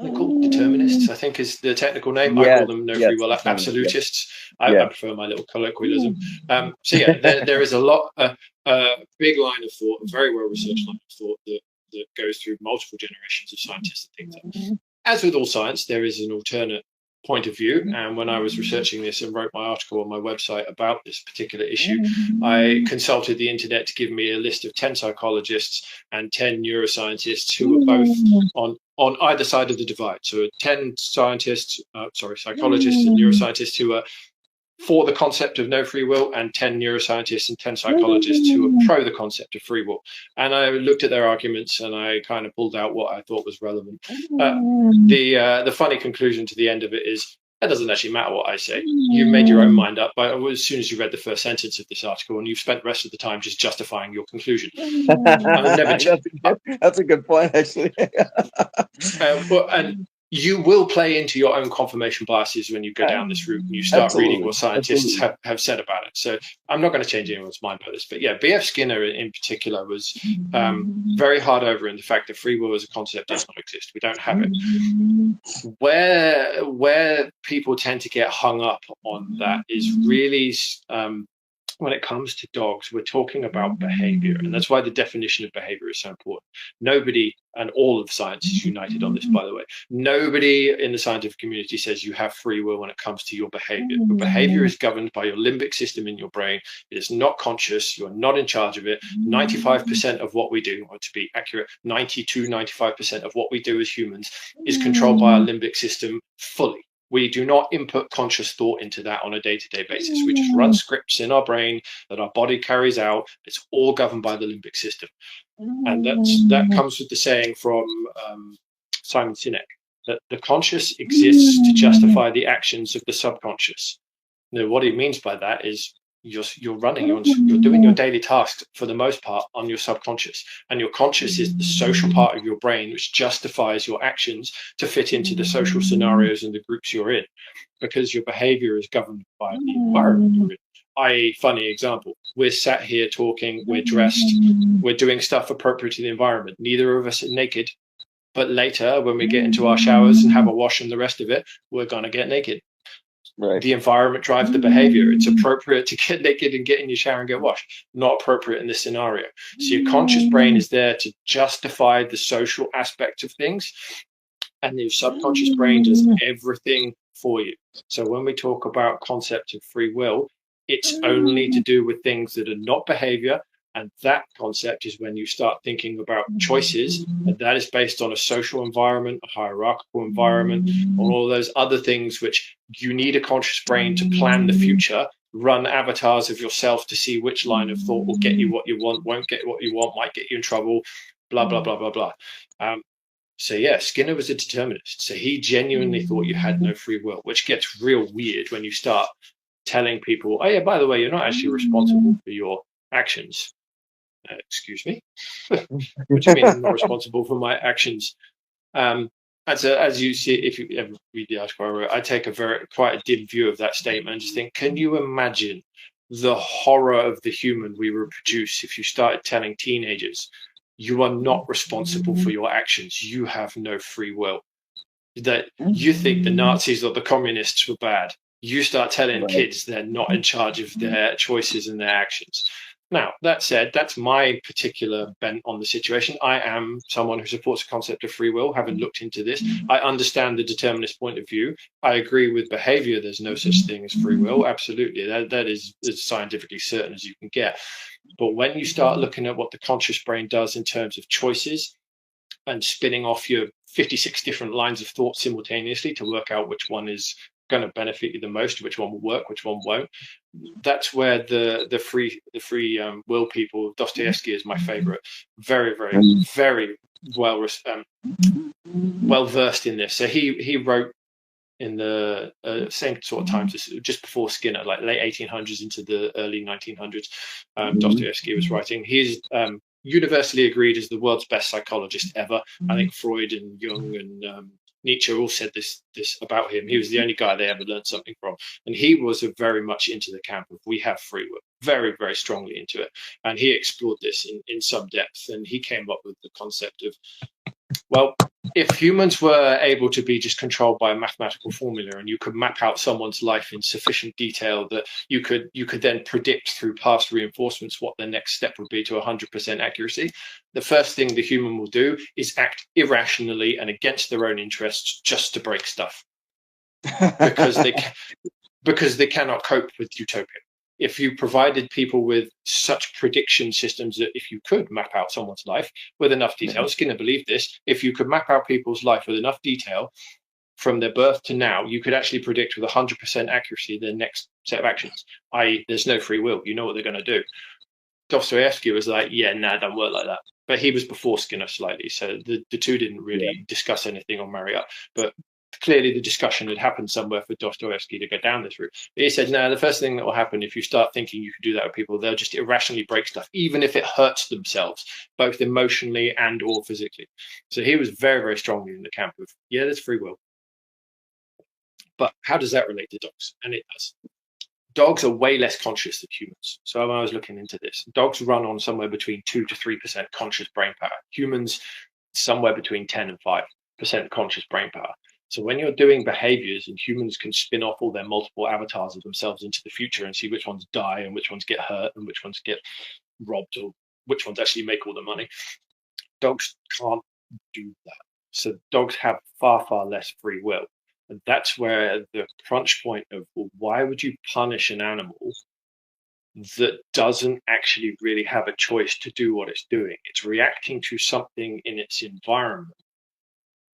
they're called determinists, I think is the technical name. I call them no free will absolutists. I prefer my little colloquialism. So yeah, there is a lot, a big line of thought, a very well-researched line of thought that goes through multiple generations of scientists and things. As with all science, there is an alternate point of view, and when I was researching this and wrote my article on my website about this particular issue, I consulted the internet to give me a list of 10 psychologists and 10 neuroscientists who were both on either side of the divide. So 10 psychologists and neuroscientists who are for the concept of no free will, and 10 neuroscientists and 10 psychologists who are pro the concept of free will. And I looked at their arguments and I kind of pulled out what I thought was relevant. The funny conclusion to the end of it is, it doesn't actually matter what I say. You made your own mind up as soon as you read the first sentence of this article, and you've spent the rest of the time just justifying your conclusion. That's a good point, actually. And you will play into your own confirmation biases when you go down this route and you start reading what scientists have said about it. So I'm not going to change anyone's mind about this. But yeah, B.F. Skinner in particular was very hard over in the fact that free will as a concept does not exist. We don't have it. Where people tend to get hung up on that is really when it comes to dogs, we're talking about behavior. And that's why the definition of behavior is so important. Nobody, and all of science is united on this, by the way, nobody in the scientific community says you have free will when it comes to your behavior. Your behavior is governed by your limbic system in your brain. It is not conscious. You're not in charge of it. 95% of what we do, or to be accurate, 95% of what we do as humans is controlled by our limbic system fully. We do not input conscious thought into that on a day-to-day basis. We just run scripts in our brain that our body carries out. It's all governed by the limbic system. And that comes with the saying from Simon Sinek, that the conscious exists to justify the actions of the subconscious. Now, what he means by that is you're doing your daily tasks for the most part on your subconscious, and your conscious is the social part of your brain which justifies your actions to fit into the social scenarios and the groups you're in, because your behavior is governed by the environment you're in. Funny example, we're sat here talking, we're dressed, we're doing stuff appropriate to the environment. Neither of us are naked, but later when we get into our showers and have a wash and the rest of it, we're going to get naked. Right. The environment drives the behavior. It's appropriate to get naked and get in your shower and get washed. Not appropriate in this scenario. So your conscious brain is there to justify the social aspect of things, and your subconscious brain does everything for you. So when we talk about concept of free will, it's only to do with things that are not behavior. And that concept is when you start thinking about choices, and that is based on a social environment, a hierarchical environment, on all those other things which you need a conscious brain to plan the future, run avatars of yourself to see which line of thought will get you what you want, won't get what you want, might get you in trouble, blah, blah, blah, blah, blah. So yeah, Skinner was a determinist. So he genuinely thought you had no free will, which gets real weird when you start telling people, oh yeah, by the way, you're not actually responsible for your actions. Excuse me? What do you mean I'm not responsible for my actions? As you see, if you ever read the article I wrote, I take quite a dim view of that statement and just think, can you imagine the horror of the human we reproduce if you started telling teenagers, you are not responsible for your actions, you have no free will, that you think the Nazis or the communists were bad, you start telling kids they're not in charge of their choices and their actions. Now, that said, that's my particular bent on the situation. I am someone who supports the concept of free will, having looked into this. I understand the determinist point of view. I agree with behavior. There's no such thing as free will. Absolutely. That is as scientifically certain as you can get. But when you start looking at what the conscious brain does in terms of choices and spinning off your 56 different lines of thought simultaneously to work out which one is going to benefit you the most, which one will work, which one won't. That's where the free will people. Dostoevsky is my favorite. Very, very, very well versed in this. So he wrote in the same sort of times, just before Skinner, like late 1800s into the early 1900s. Dostoevsky was writing. He's universally agreed as the world's best psychologist ever. I think Freud and Jung and Nietzsche all said this about him. He was the only guy they ever learned something from. And he was very much into the camp of we have free will, very, very strongly into it. And he explored this in some depth. And he came up with the concept of, well, if humans were able to be just controlled by a mathematical formula and you could map out someone's life in sufficient detail that you could then predict through past reinforcements what the next step would be to 100% accuracy, the first thing the human will do is act irrationally and against their own interests just to break stuff because they cannot cope with utopia. If you provided people with such prediction systems that if you could map out someone's life with enough detail, Skinner believed this, if you could map out people's life with enough detail from their birth to now, you could actually predict with 100% accuracy their next set of actions, i.e. there's no free will. You know what they're going to do. Dostoevsky was like, yeah, it don't work like that. But he was before Skinner slightly, so the two didn't really discuss anything or marry up. But clearly the discussion had happened somewhere for Dostoevsky to go down this route. But he said, no, the first thing that will happen if you start thinking you can do that with people, they'll just irrationally break stuff, even if it hurts themselves, both emotionally and or physically. So he was very, very strongly in the camp of, yeah, there's free will. But how does that relate to dogs? And it does. Dogs are way less conscious than humans. So when I was looking into this, dogs run on somewhere between 2 to 3% conscious brain power. Humans, somewhere between 10 and 5% conscious brain power. So when you're doing behaviors and humans can spin off all their multiple avatars of themselves into the future and see which ones die and which ones get hurt and which ones get robbed or which ones actually make all the money, dogs can't do that. So dogs have far, far less free will. And that's where the crunch point of, well, why would you punish an animal that doesn't actually really have a choice to do what it's doing? It's reacting to something in its environment.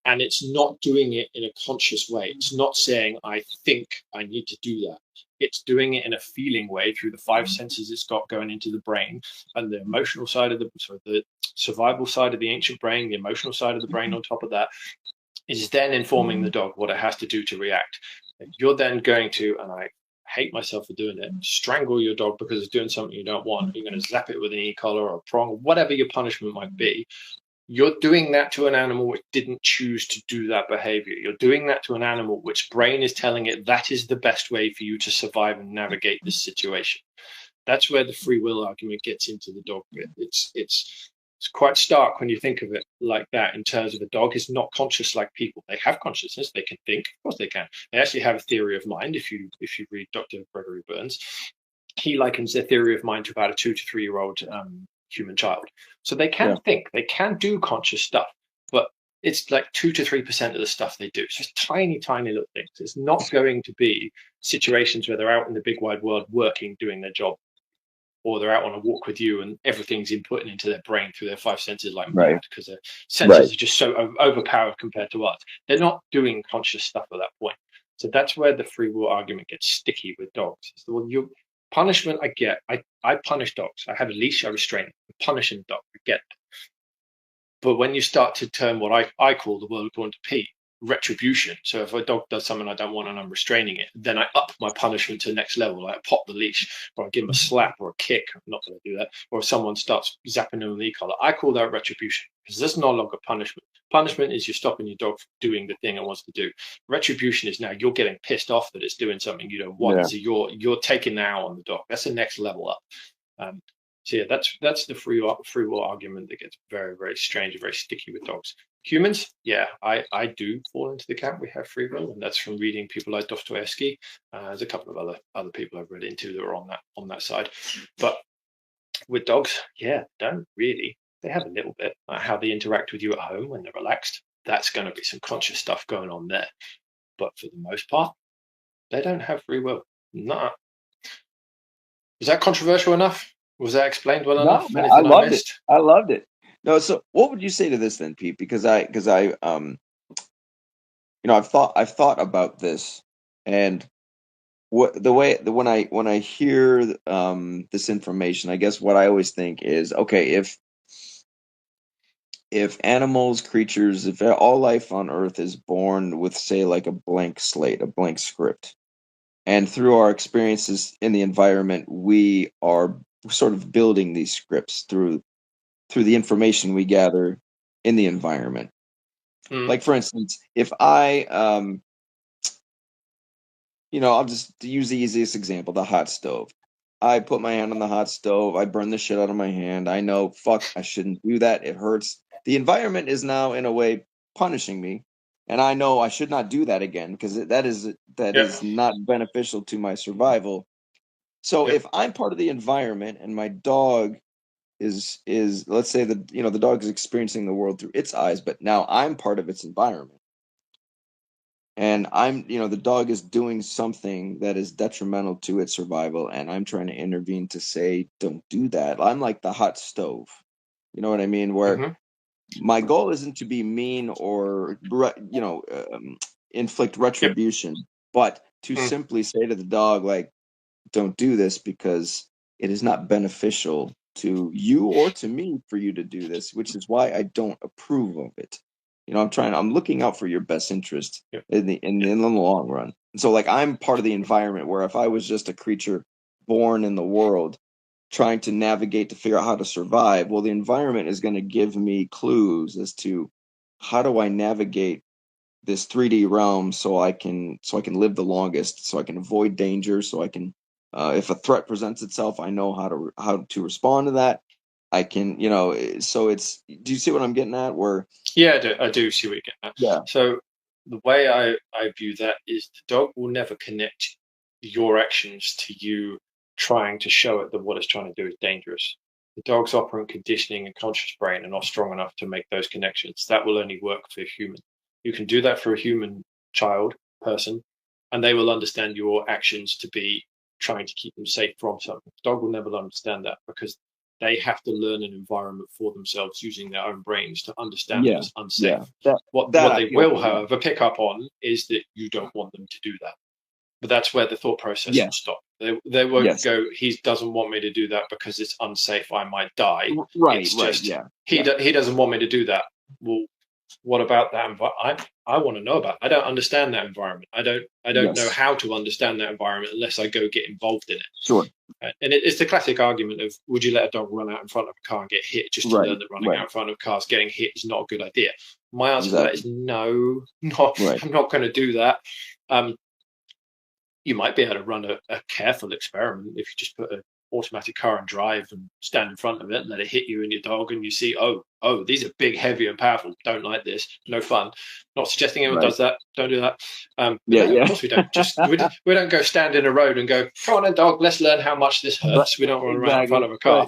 And it's not doing it in a conscious way. It's not saying, I think I need to do that. It's doing it in a feeling way through the 5 senses it's got going into the brain, and the emotional side of the survival side of the ancient brain, the emotional side of the brain on top of that, is then informing the dog what it has to do to react. And you're then going to, and I hate myself for doing it, strangle your dog because it's doing something you don't want. You're going to zap it with an e-collar or a prong, or whatever your punishment might be. You're doing that to an animal which didn't choose to do that behavior. You're doing that to an animal which brain is telling it that is the best way for you to survive and navigate this situation. That's where the free will argument gets into the dog bit. It's quite stark when you think of it like that, in terms of a dog is not conscious like people. They have consciousness, they can think, of course they can. They actually have a theory of mind. If you read Dr. Gregory Burns, he likens their theory of mind to about a 2 to 3 year old human child. So they can think, they can do conscious stuff, but it's like 2 to 3% of the stuff they do. It's just tiny, tiny little things. It's not going to be situations where they're out in the big wide world working, doing their job, or they're out on a walk with you and everything's inputting into their brain through their 5 senses like mad, because their senses are just so overpowered compared to us. They're not doing conscious stuff at that point. So that's where the free will argument gets sticky with dogs. So, well, your punishment I get. I punish dogs. I have a leash, I restrain it. I'm punishing the dog. I get it. But when you start to turn what I call the world according to P, retribution. So if a dog does something I don't want and I'm restraining it, then I up my punishment to the next level. I pop the leash, or I give them a slap or a kick. I'm not going to do that. Or if someone starts zapping them with an e-collar, I call that retribution, because that's no longer punishment. Punishment is you're stopping your dog from doing the thing it wants to do. Retribution is now you're getting pissed off that it's doing something you don't want. So you're taking now on the dog. That's the next level up. So yeah, that's the free will argument that gets very, very strange and very sticky with dogs. Humans, yeah, I do fall into the camp. We have free will, and that's from reading people like Dostoevsky. There's a couple of other people I've read into that are on that side. But with dogs, yeah, don't really. They have a little bit, like how they interact with you at home when they're relaxed. That's going to be some conscious stuff going on there. But for the most part, they don't have free will. Nah. Was that controversial enough? Was that explained well enough? Man, I loved it. I loved it. No, so what would you say to this then, Pete? Because I I've thought about this, and when I hear this information, I guess what I always think is, okay, if animals, creatures, if all life on Earth is born with, say, like a blank slate, a blank script, and through our experiences in the environment, we are sort of building these scripts through the information we gather in the environment. Like, for instance, if I, I'll just use the easiest example, the hot stove. I put my hand on the hot stove. I burn the shit out of my hand. I know, fuck, I shouldn't do that. It hurts. The environment is now, in a way, punishing me. And I know I should not do that again, because that is not beneficial to my survival. So if I'm part of the environment and my dog is let's say that the dog is experiencing the world through its eyes, but now I'm part of its environment, and I'm the dog is doing something that is detrimental to its survival, and I'm trying to intervene to say, don't do that. I'm like the hot stove, you know what I mean, where my goal isn't to be mean or inflict retribution, but to simply say to the dog, like, don't do this because it is not beneficial to you or to me for you to do this, which is why I don't approve of it. I'm looking out for your best interest in the long run. And so, like, I'm part of the environment, where if I was just a creature born in the world trying to navigate to figure out how to survive, well, the environment is going to give me clues as to how do I navigate this 3D realm so I can live the longest, so I can avoid danger, so I can if a threat presents itself, I know how to respond to that. I can, so it's, do you see what I'm getting at? Where I do see what you're getting at. Yeah. So the way I view that is the dog will never connect your actions to you trying to show it that what it's trying to do is dangerous. The dog's operant conditioning and conscious brain are not strong enough to make those connections. That will only work for a human. You can do that for a human person, and they will understand your actions to be trying to keep them safe from something. The dog will never understand that, because they have to learn an environment for themselves using their own brains to understand that it's unsafe. What they will, however, pick up on is that you don't want them to do that. But that's where the thought process will stop. They won't go, he doesn't want me to do that because it's unsafe, I might die. Right, it's just, he doesn't want me to do that. Well, what about that environment? I want to know about it. I don't understand that environment. I don't know how to understand that environment unless I go get involved in it. Sure. And it's the classic argument of, would you let a dog run out in front of a car and get hit just to learn that running out in front of cars, getting hit is not a good idea? My answer to that is no, I'm not going to do that. You might be able to run a careful experiment if you just put an automatic car and drive and stand in front of it and let it hit you and your dog, and you see, oh, these are big, heavy, and powerful. Don't like this. No fun. Not suggesting anyone does that. Don't do that. Of course we don't. Just we don't go stand in a road and go, come on, dog, let's learn how much this hurts. We don't want to run in front of a car.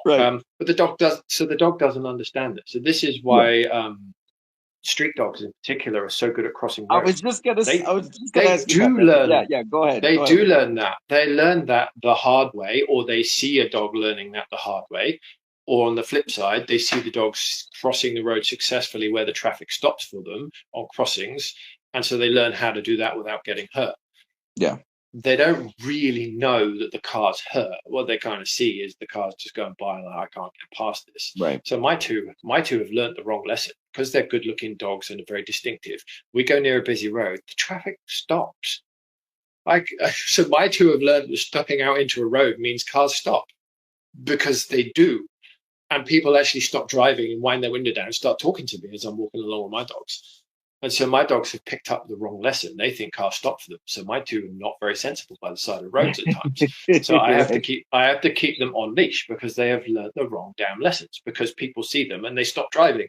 Right. But the dog does. So the dog doesn't understand it. So this is why street dogs in particular are so good at crossing roads. I was just gonna learn. Yeah, go ahead. They do learn that. They learn that the hard way, or they see a dog learning that the hard way, or on the flip side, they see the dogs crossing the road successfully where the traffic stops for them on crossings, and so they learn how to do that without getting hurt. Yeah. They don't really know that the car's hurt. What they kind of see is the car's just going by, like, I can't get past this. Right. So my two have learned the wrong lesson, because they're good-looking dogs and are very distinctive. We go near a busy road, the traffic stops. So my two have learned that stepping out into a road means cars stop, because they do. And people actually stop driving and wind their window down and start talking to me as I'm walking along with my dogs. And so my dogs have picked up the wrong lesson. They think cars stop for them. So my two are not very sensible by the side of roads at times. So I have to keep them on leash because they have learned the wrong damn lessons, because people see them and they stop driving.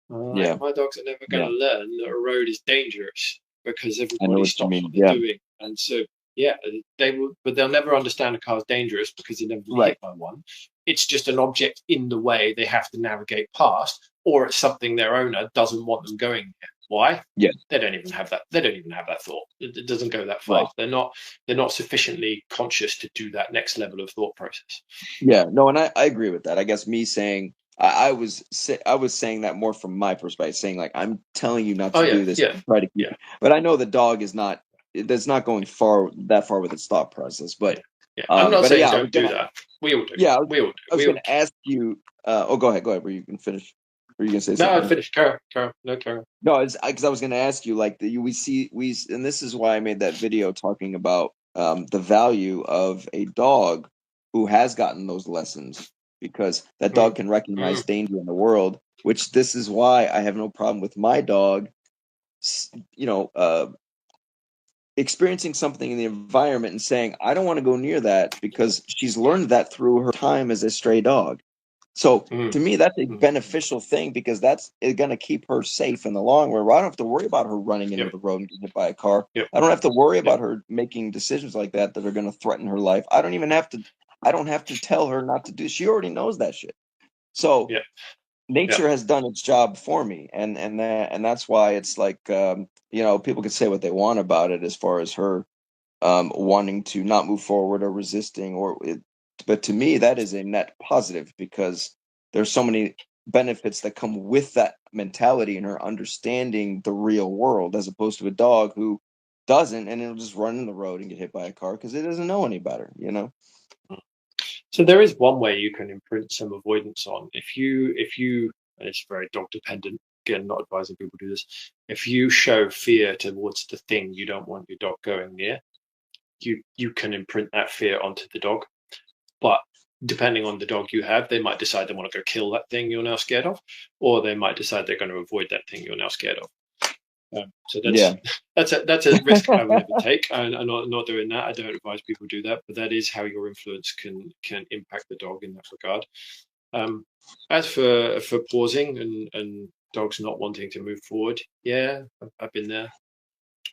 My dogs are never going to learn that a road is dangerous because everybody stops what they're doing. And so they will, but they'll never understand a car's dangerous because they've never been hit by one. It's just an object in the way they have to navigate past, or it's something their owner doesn't want them going there. Why? Yeah, they don't even have that. They don't even have that thought. It doesn't go that far. Right. They're not sufficiently conscious to do that next level of thought process. Yeah, no, and I agree with that. I guess me saying I was saying that more from my perspective, saying like I'm telling you not to do this. Try to keep. But I know the dog is not. That's not going that far with its thought process. But I'm not saying don't do that. We all do. Yeah, we all do. I was going to ask you. Go ahead. Were you going to finish? Were you going to say something? No, I'd finish. Carol. No, it's because I was going to ask you, like, and this is why I made that video talking about the value of a dog who has gotten those lessons, because that dog can recognize danger in the world, which this is why I have no problem with my dog, experiencing something in the environment and saying, I don't want to go near that, because she's learned that through her time as a stray dog. So to me, that's a beneficial thing, because that's going to keep her safe in the long run. I don't have to worry about her running into the road and getting hit by a car. I don't have to worry about her making decisions like that are going to threaten her life. I don't have to tell her not to do. She already knows that shit. So nature has done its job for me, and that's why it's like people can say what they want about it as far as her wanting to not move forward or resisting but to me, that is a net positive, because there's so many benefits that come with that mentality and her understanding the real world, as opposed to a dog who doesn't, and it'll just run in the road and get hit by a car because it doesn't know any better, So there is one way you can imprint some avoidance on. If you, and it's very dog dependent, again, not advising people do this. If you show fear towards the thing you don't want your dog going near, you can imprint that fear onto the dog. But depending on the dog you have, they might decide they want to go kill that thing you're now scared of, or they might decide they're going to avoid that thing you're now scared of. So that's a risk I would never take. I'm not doing that. I don't advise people do that, but that is how your influence can impact the dog in that regard. As for pausing and dogs not wanting to move forward, I've been there.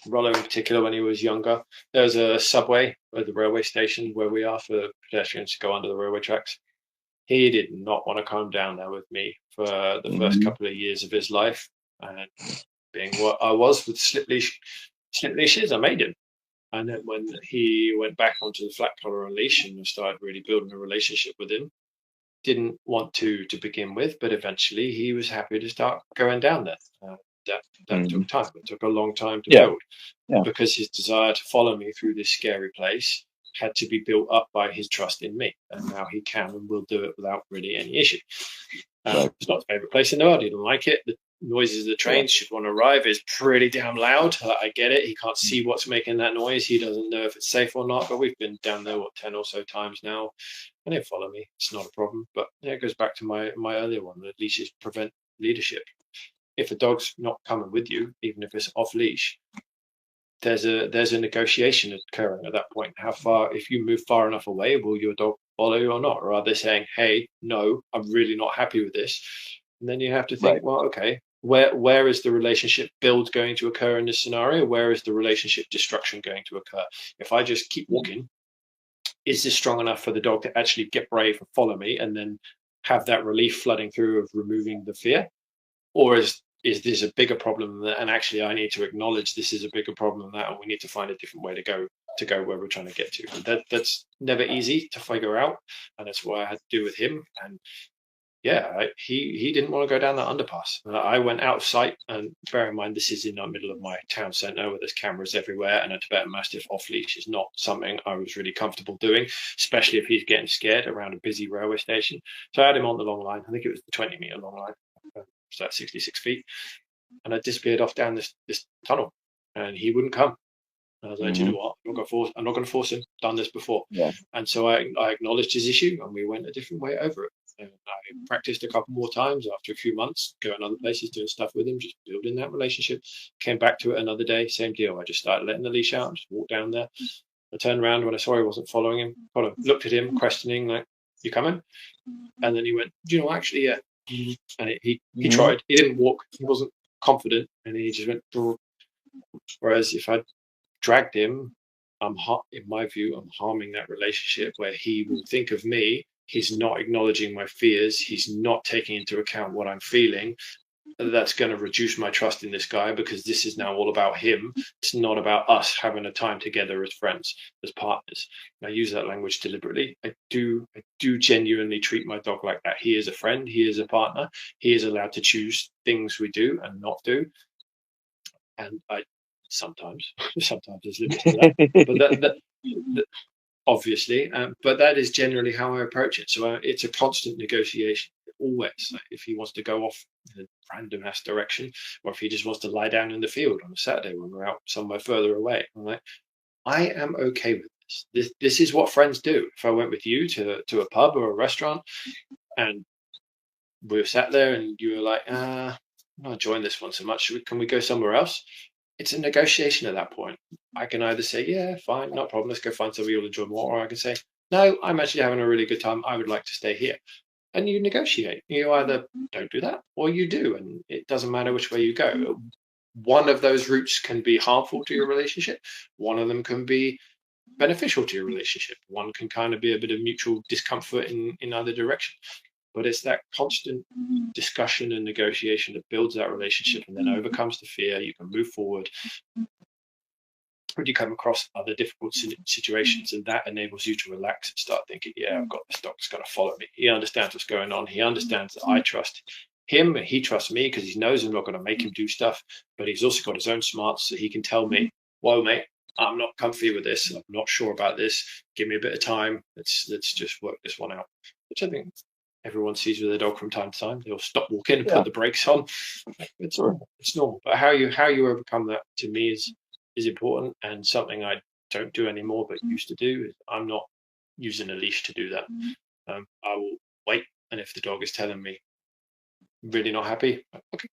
Rollo in particular, when he was younger, there was a subway at the railway station where we are for pedestrians to go under the railway tracks. He did not want to come down there with me for the first couple of years of his life, and being what I was with slip leashes, I made him. And then when he went back onto the flat collar and leash and I started really building a relationship with him, didn't want to begin with, but eventually he was happy to start going down there. That took time. It took a long time to build, because his desire to follow me through this scary place had to be built up by his trust in me, and now he can and will do it without really any issue. It's not his favorite place in the world. He doesn't like it. The noises of the trains should want to arrive is pretty damn loud. I get it. He can't see what's making that noise. He doesn't know if it's safe or not. But we've been down there 10 or so times now, and they follow me. It's not a problem. But it goes back to my earlier one. The leashes prevent leadership. If a dog's not coming with you, even if it's off leash, there's a negotiation occurring at that point. How far, if you move far enough away, will your dog follow you or not? Or are they saying, hey, no, I'm really not happy with this? And then you have to think, well, okay, where is the relationship build going to occur in this scenario? Where is the relationship destruction going to occur? If I just keep walking, is this strong enough for the dog to actually get brave and follow me and then have that relief flooding through of removing the fear? Or is this a bigger problem than that, and actually I need to acknowledge this is a bigger problem than that, and we need to find a different way to go where we're trying to get to? And that's never easy to figure out, and that's what I had to do with him. And he didn't want to go down that underpass. I went out of sight, and bear in mind this is in the middle of my town centre where there's cameras everywhere, and a Tibetan Mastiff off leash is not something I was really comfortable doing, especially if he's getting scared around a busy railway station. So I had him on the long line. I think it was the 20-metre long line. So that's 66 feet, and I disappeared off down this tunnel, and he wouldn't come. And I was like, you know what? I'm not going to force him. Done this before, and so I acknowledged his issue, and we went a different way over it. And I practiced a couple more times after a few months, going other places, doing stuff with him, just building that relationship. Came back to it another day, same deal. I just started letting the leash out, just walked down there. I turned around when I saw he wasn't following him, kind of looked at him, questioning, like, "You coming?" And then he went, "Do you know, actually, yeah." And he tried. He didn't walk. He wasn't confident, and he just went. Brr. Whereas if I dragged him, in my view, I'm harming that relationship where he will think of me. He's not acknowledging my fears. He's not taking into account what I'm feeling. That's going to reduce my trust in this guy, because this is now all about him. It's not about us having a time together as friends, as partners. And I use that language deliberately. I do genuinely treat my dog like that. He is a friend. He is a partner. He is allowed to choose things we do and not do. And I sometimes there's limits to that. But obviously, but that is generally how I approach it. So it's a constant negotiation, always. Like, if he wants to go off in a random ass direction, or if he just wants to lie down in the field on a Saturday when we're out somewhere further away, I'm like, I am okay with this. This is what friends do. If I went with you to a pub or a restaurant, and we were sat there, and you were like, I'm not enjoying this one so much. Can we go somewhere else? It's a negotiation at that point. I can either say, yeah, fine, no problem, let's go find somewhere you'll enjoy more, or I can say, no, I'm actually having a really good time, I would like to stay here. And you negotiate. You either don't do that, or you do, and it doesn't matter which way you go. One of those routes can be harmful to your relationship. One of them can be beneficial to your relationship. One can kind of be a bit of mutual discomfort in either direction. But it's that constant discussion and negotiation that builds that relationship and then overcomes the fear. You can move forward. When you come across other difficult situations, and that enables you to relax and start thinking, yeah, I've got this dog that's going to follow me. He understands what's going on. He understands that I trust him, and he trusts me because he knows I'm not going to make him do stuff. But he's also got his own smarts, so he can tell me, whoa, mate, I'm not comfy with this. I'm not sure about this. Give me a bit of time. Let's just work this one out. Which I think everyone sees with their dog from time to time. They'll stop walking and put the brakes on. It's normal. But how you overcome that, to me, is important, and something I don't do anymore but used to do. Is I'm not using a leash to do that. I will wait, and if the dog is telling me really not happy, okay,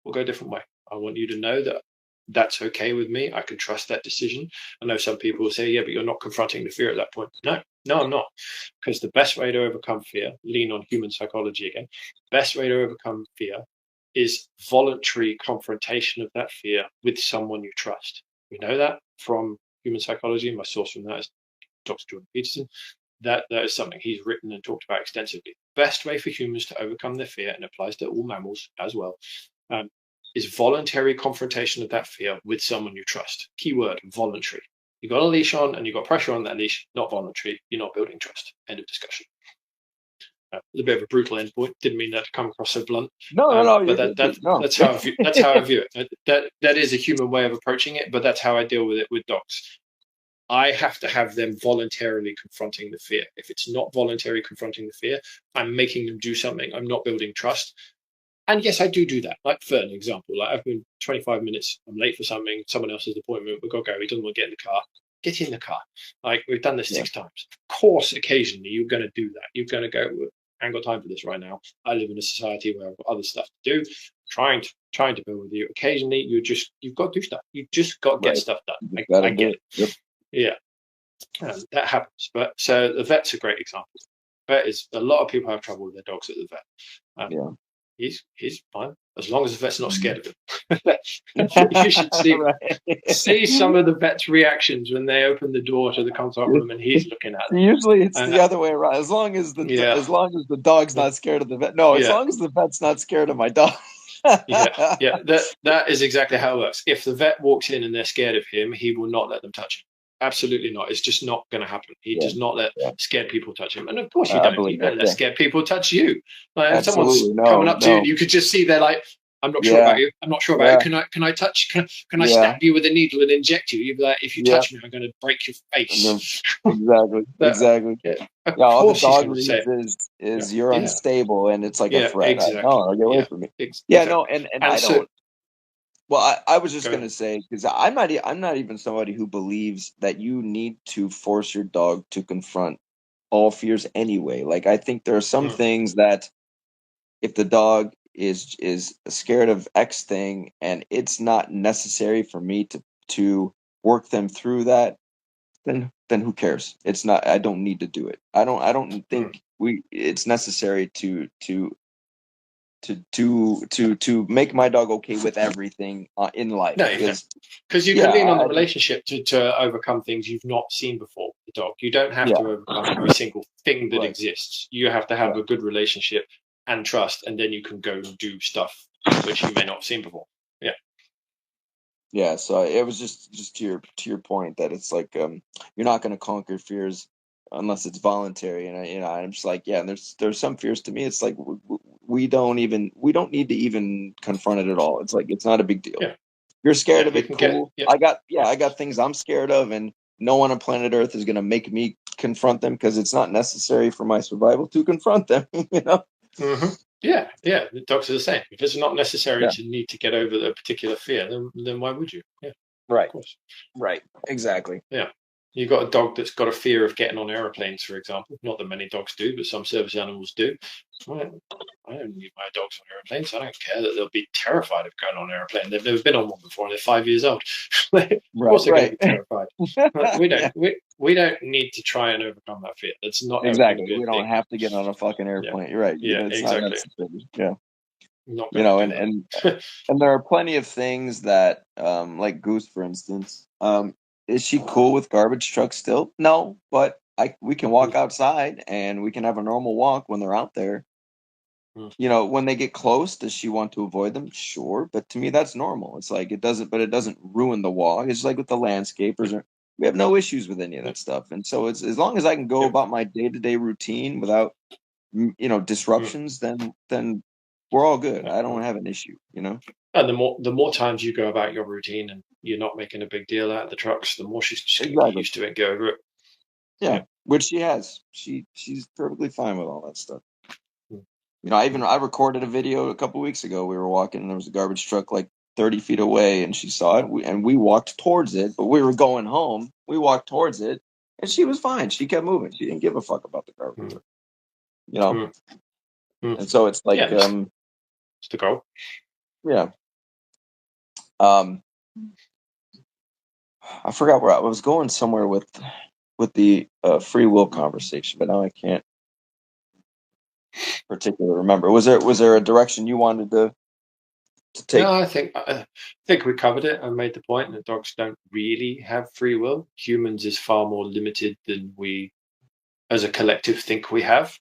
we'll go a different way. I want you to know that that's okay with me. I can trust that decision. I know some people will say, yeah, but you're not confronting the fear at that point. No, I'm not. Because the best way to overcome fear, lean on human psychology again, best way to overcome fear is voluntary confrontation of that fear with someone you trust. We know that from human psychology. My source from that is Dr. Jordan Peterson. That is something he's written and talked about extensively. Best way for humans to overcome their fear, and applies to all mammals as well, is voluntary confrontation of that fear with someone you trust. Keyword, voluntary. You got a leash on and you got pressure on that leash, not voluntary. You're not building trust. End of discussion. A bit of a brutal end point. Didn't mean that to come across so blunt. No. But that's how I view it. That is a human way of approaching it, but that's how I deal with it with dogs. I have to have them voluntarily confronting the fear. If it's not voluntarily confronting the fear, I'm making them do something. I'm not building trust. And yes, I do that. Like, for an example, like, I've been 25 minutes, I'm late for something, someone else's appointment, we've got to go, he doesn't want to get in the car. Get in the car. Like, we've done this 6 times. Of course, occasionally, you're going to do that. You're going to go, I ain't got time for this right now. I live in a society where I've got other stuff to do. Trying to build with you. Occasionally, you've got to do stuff. You just got to get stuff done. I get it. Yep. Yeah. That happens. But so the vet's a great example. Vet is, a lot of people have trouble with their dogs at the vet. He's fine as long as the vet's not scared of him. You should see some of the vet's reactions when they open the door to the consult room and he's looking at them. Usually it's the other way around. As long as the dog's not scared of the vet. No, as long as the vet's not scared of my dog. That is exactly how it works. If the vet walks in and they're scared of him, he will not let them touch him. Absolutely not. It's just not going to happen. He does not let scared people touch him. And of course you don't. You don't let scared people touch you. Like, if someone's coming up to you, you could just see they're like, I'm not sure about you. I'm not sure about you. Can I touch? Can I stab you with a needle and inject you? You'd be like, if you touch me, I'm going to break your face. Exactly. All the dog reads is you're unstable, and it's like a threat. Exactly. Get away from me. And I don't. Well, I was just going to say, because I'm not even somebody who believes that you need to force your dog to confront all fears anyway. Like, I think there are some things that if the dog is scared of X thing and it's not necessary for me to work them through that, then who cares? It's not. I don't need to do it. I don't think it's necessary to make my dog okay with everything in life. No, because you can lean on the relationship to overcome things you've not seen before with the dog. You don't have to overcome every single thing that exists. You have to have a good relationship and trust, and then you can go and do stuff which you may not have seen before. Yeah, so it was just to your point that it's like you're not going to conquer fears unless it's voluntary, and I'm just like, yeah, and there's some fears to me. It's like we don't need to even confront it at all. It's like it's not a big deal. Yeah. You're scared of it, cool. I got things I'm scared of, and no one on planet Earth is going to make me confront them because it's not necessary for my survival to confront them. You know. Mm-hmm. Yeah, the dogs are the same. If it's not necessary to need to get over the particular fear, then why would you? Yeah, right. Of course. Right, exactly. Yeah. You've got a dog that's got a fear of getting on aeroplanes, for example. Not that many dogs do, but some service animals do. I don't need my dogs on aeroplanes. I don't care that they'll be terrified of going on an airplane. They've never been on one before, and they're 5 years old. Of course, they're going to be terrified. We don't need to try and overcome that fear. That's not exactly. We don't have to get on a fucking airplane. You're right. Yeah, exactly. Yeah. Not and there are plenty of things that, like Goose, for instance. Is she cool with garbage trucks still? No, but we can walk outside and we can have a normal walk when they're out there. You know, when they get close, does she want to avoid them? Sure, but to me that's normal. It's like it doesn't ruin the walk. It's like with the landscapers. We have no issues with any of that stuff, and so it's as long as I can go about my day-to-day routine without disruptions, then we're all good. I don't have an issue, you know. And the more times you go about your routine and you're not making a big deal out of the trucks, the more she's just going to get used to it and go over it. Yeah, which she has. She's perfectly fine with all that stuff. You know, I recorded a video a couple weeks ago. We were walking and there was a garbage truck like 30 feet away, and she saw it, and we walked towards it, but we were going home. We walked towards it, and she was fine. She kept moving. She didn't give a fuck about the garbage truck. You know? And so it's like... it's the goal. Yeah. I forgot where I was going somewhere with the free will conversation, but now I can't particularly remember. Was there a direction you wanted to take? No, I think we covered it. I made the point that dogs don't really have free will. Humans is far more limited than we, as a collective, think we have.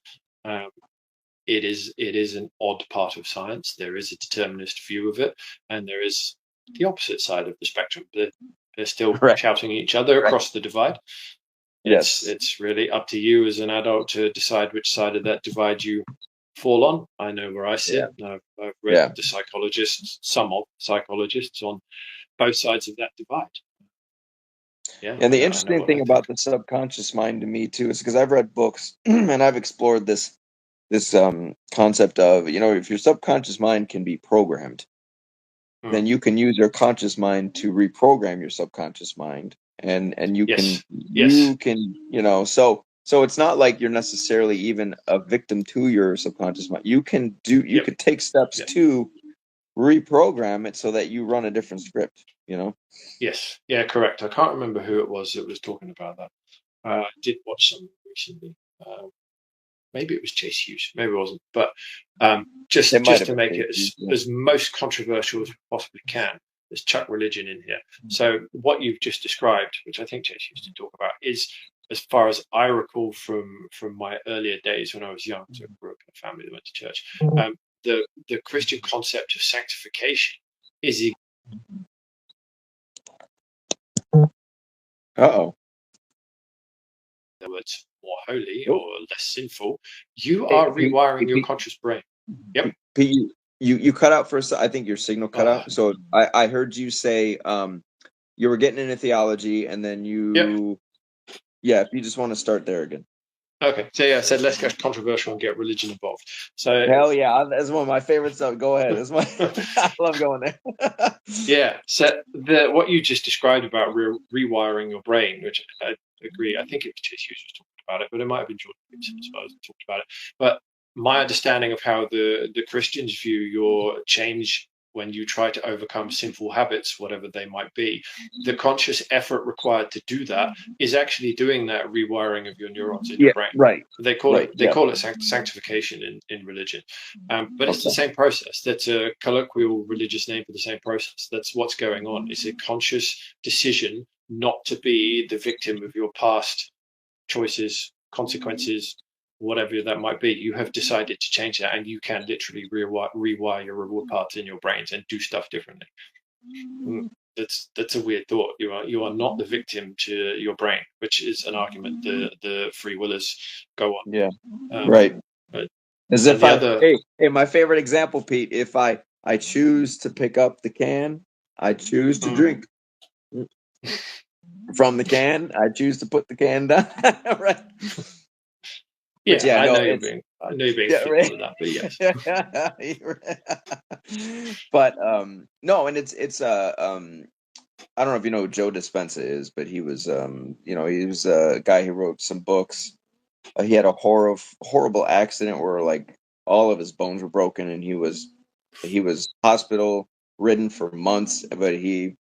It is an odd part of science. There is a determinist view of it, and there is the opposite side of the spectrum. They're still shouting at each other across the divide. It's really up to you as an adult to decide which side of that divide you fall on. I know where I sit. I've read some psychologists on both sides of that divide. Yeah. And the interesting thing about the subconscious mind to me too is because I've read books and I've explored this concept of, if your subconscious mind can be programmed, then you can use your conscious mind to reprogram your subconscious mind, and you can so it's not like you're necessarily even a victim to your subconscious mind. You can could take steps to reprogram it so that you run a different script, Yes. Yeah, correct. I can't remember who it was that was talking about that. I did watch some recently. Maybe it was Chase Hughes, maybe it wasn't, but just to make it as most controversial as we possibly can, let's chuck religion in here. So what you've just described, which I think Chase used to talk about, is, as far as I recall from my earlier days when I was young, so I grew up in a family that went to church, the Christian concept of sanctification is the words more holy or less sinful. You are rewiring your conscious brain. Yep. You cut out for a second. I think your signal cut out. So I heard you say you were getting into theology, and then you if you just want to start there again. Okay, so I said let's get controversial and get religion involved. So hell yeah, that's one of my favorite stuff. Go ahead. I love going there. So what you just described about rewiring your brain, which I agree. I think it was Chase Hughes was talking about it, but it might have been Jordan Peterson as well that talked about it. But my understanding of how the Christians view your change when you try to overcome sinful habits, whatever they might be, the conscious effort required to do that is actually doing that rewiring of your neurons in your brain. Right. They call it sanctification in religion, but it's the same process. That's a colloquial religious name for the same process. That's what's going on. It's a conscious decision not to be the victim of your past choices, consequences, whatever that might be. You have decided to change that, and you can literally rewire your reward paths in your brains and do stuff differently. That's a weird thought. You are not the victim to your brain, which is an argument the free willers go on. Yeah, right. As if hey, my favorite example, Pete. If I choose to pick up the can, I choose to drink from the can. I choose to put the can down. Right. Yeah, I know you're being right. With that, but yes. But no, and it's I don't know if you know who Joe Dispenza is, but he was he was a guy who wrote some books. He had a horrible accident where like all of his bones were broken, and he was hospital ridden for months, but he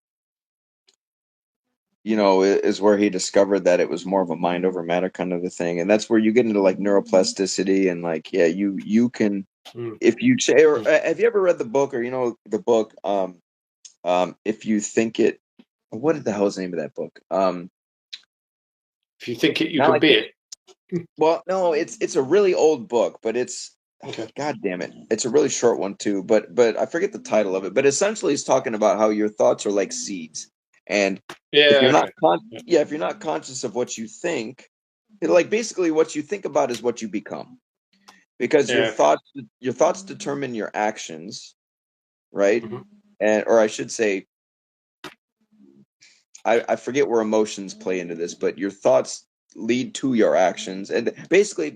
is where he discovered that it was more of a mind over matter kind of a thing. And that's where you get into like neuroplasticity and like, yeah, you can, if you say, or have you ever read the book or, the book, if you think it, what the hell is the name of that book? If you think it, you can be it. Well, no, it's a really old book, but it's, God damn it. It's a really short one too, but I forget the title of it, but essentially he's talking about how your thoughts are like seeds. And if you're not if you're not conscious of what you think, like basically what you think about is what you become, because your thoughts determine your actions, right? And or I should say, I forget where emotions play into this, but your thoughts lead to your actions, and basically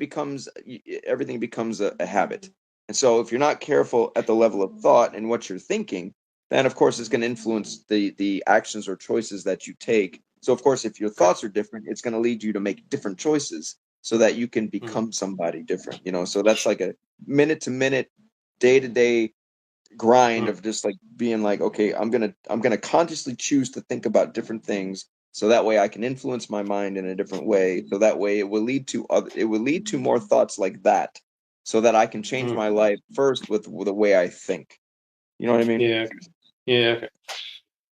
everything becomes a habit. And so if you're not careful at the level of thought and what you're thinking, then of course it's going to influence the actions or choices that you take. So of course, if your thoughts are different, it's going to lead you to make different choices so that you can become somebody different, so that's like a minute to minute, day to day grind of just like being like, okay, I'm gonna consciously choose to think about different things, so that way I can influence my mind in a different way, so that way it will lead to more thoughts like that, so that I can change my life first with the way I think. You know what I mean? Yeah. Okay.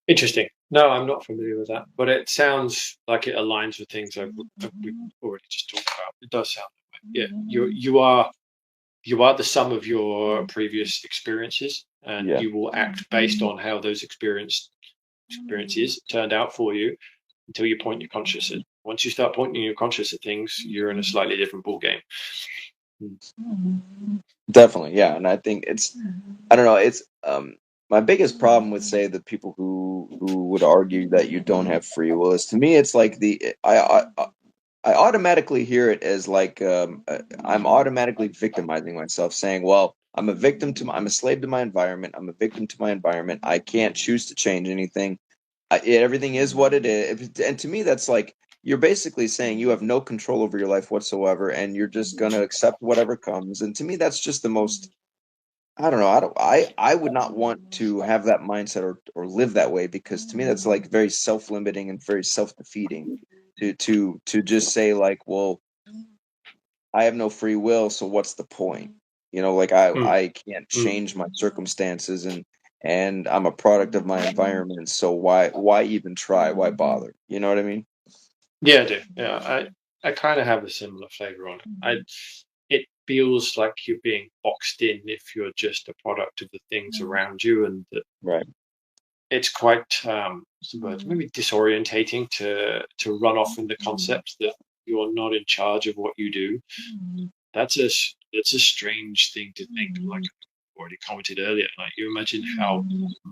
Interesting. No, I'm not familiar with that, but it sounds like it aligns with things we've already just talked about. It does sound that way. Yeah, you are the sum of your previous experiences, and you will act based on how those experiences turned out for you until you point your conscious at. Once you start pointing your conscious at things, you're in a slightly different ball game. Definitely, yeah. And I think I don't know, it's my biggest problem with, say, the people who would argue that you don't have free will is, to me, it's like I automatically hear it as like I'm automatically victimizing myself, saying, well, I'm a slave to my environment. I'm a victim to my environment. I can't choose to change anything. Everything is what it is. And to me, that's like, you're basically saying you have no control over your life whatsoever, and you're just going to accept whatever comes. And to me, that's just the most, I don't know. I would not want to have that mindset or live that way, because to me, that's like very self-limiting and very self-defeating to just say like, well, I have no free will, so what's the point? Like I can't change my circumstances, and I'm a product of my environment. So why even try? Why bother? You know what I mean? Yeah, I do. Yeah, I kind of have a similar flavor on it. It feels like you're being boxed in if you're just a product of the things around you, and that it's quite maybe disorientating to run off in the concept that you're not in charge of what you do. That's a strange thing to think. Like I already commented earlier, like you imagine how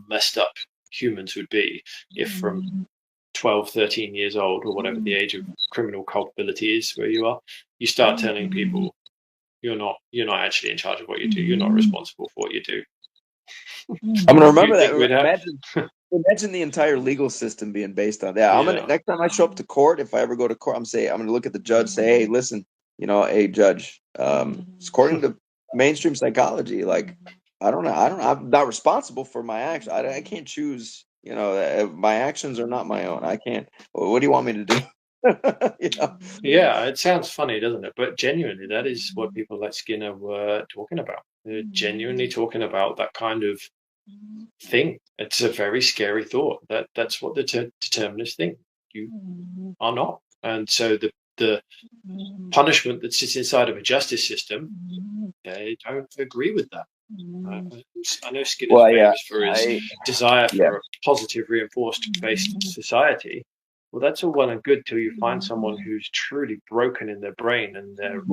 messed up humans would be if from 12, 13 years old, or whatever the age of criminal culpability is where you are, you start telling people you're not actually in charge of what you do. You're not responsible for what you do. I'm gonna remember that. Imagine the entire legal system being based on that. I'm gonna next time I show up to court, if I ever go to court, I'm gonna look at the judge, say, hey, listen, hey, judge, according to mainstream psychology, like I don't know, I'm not responsible for my actions. I can't choose. My actions are not my own. I can't. What do you want me to do? Yeah, it sounds funny, doesn't it? But genuinely, that is what people like Skinner were talking about. They're genuinely talking about that kind of thing. It's a very scary thought. That's what the determinists think. You are not, and so the punishment that sits inside of a justice system, they don't agree with that. I know Skinner's famous for his desire for a positive, reinforced-based society. Well, that's all well and good till you find someone who's truly broken in their brain and they're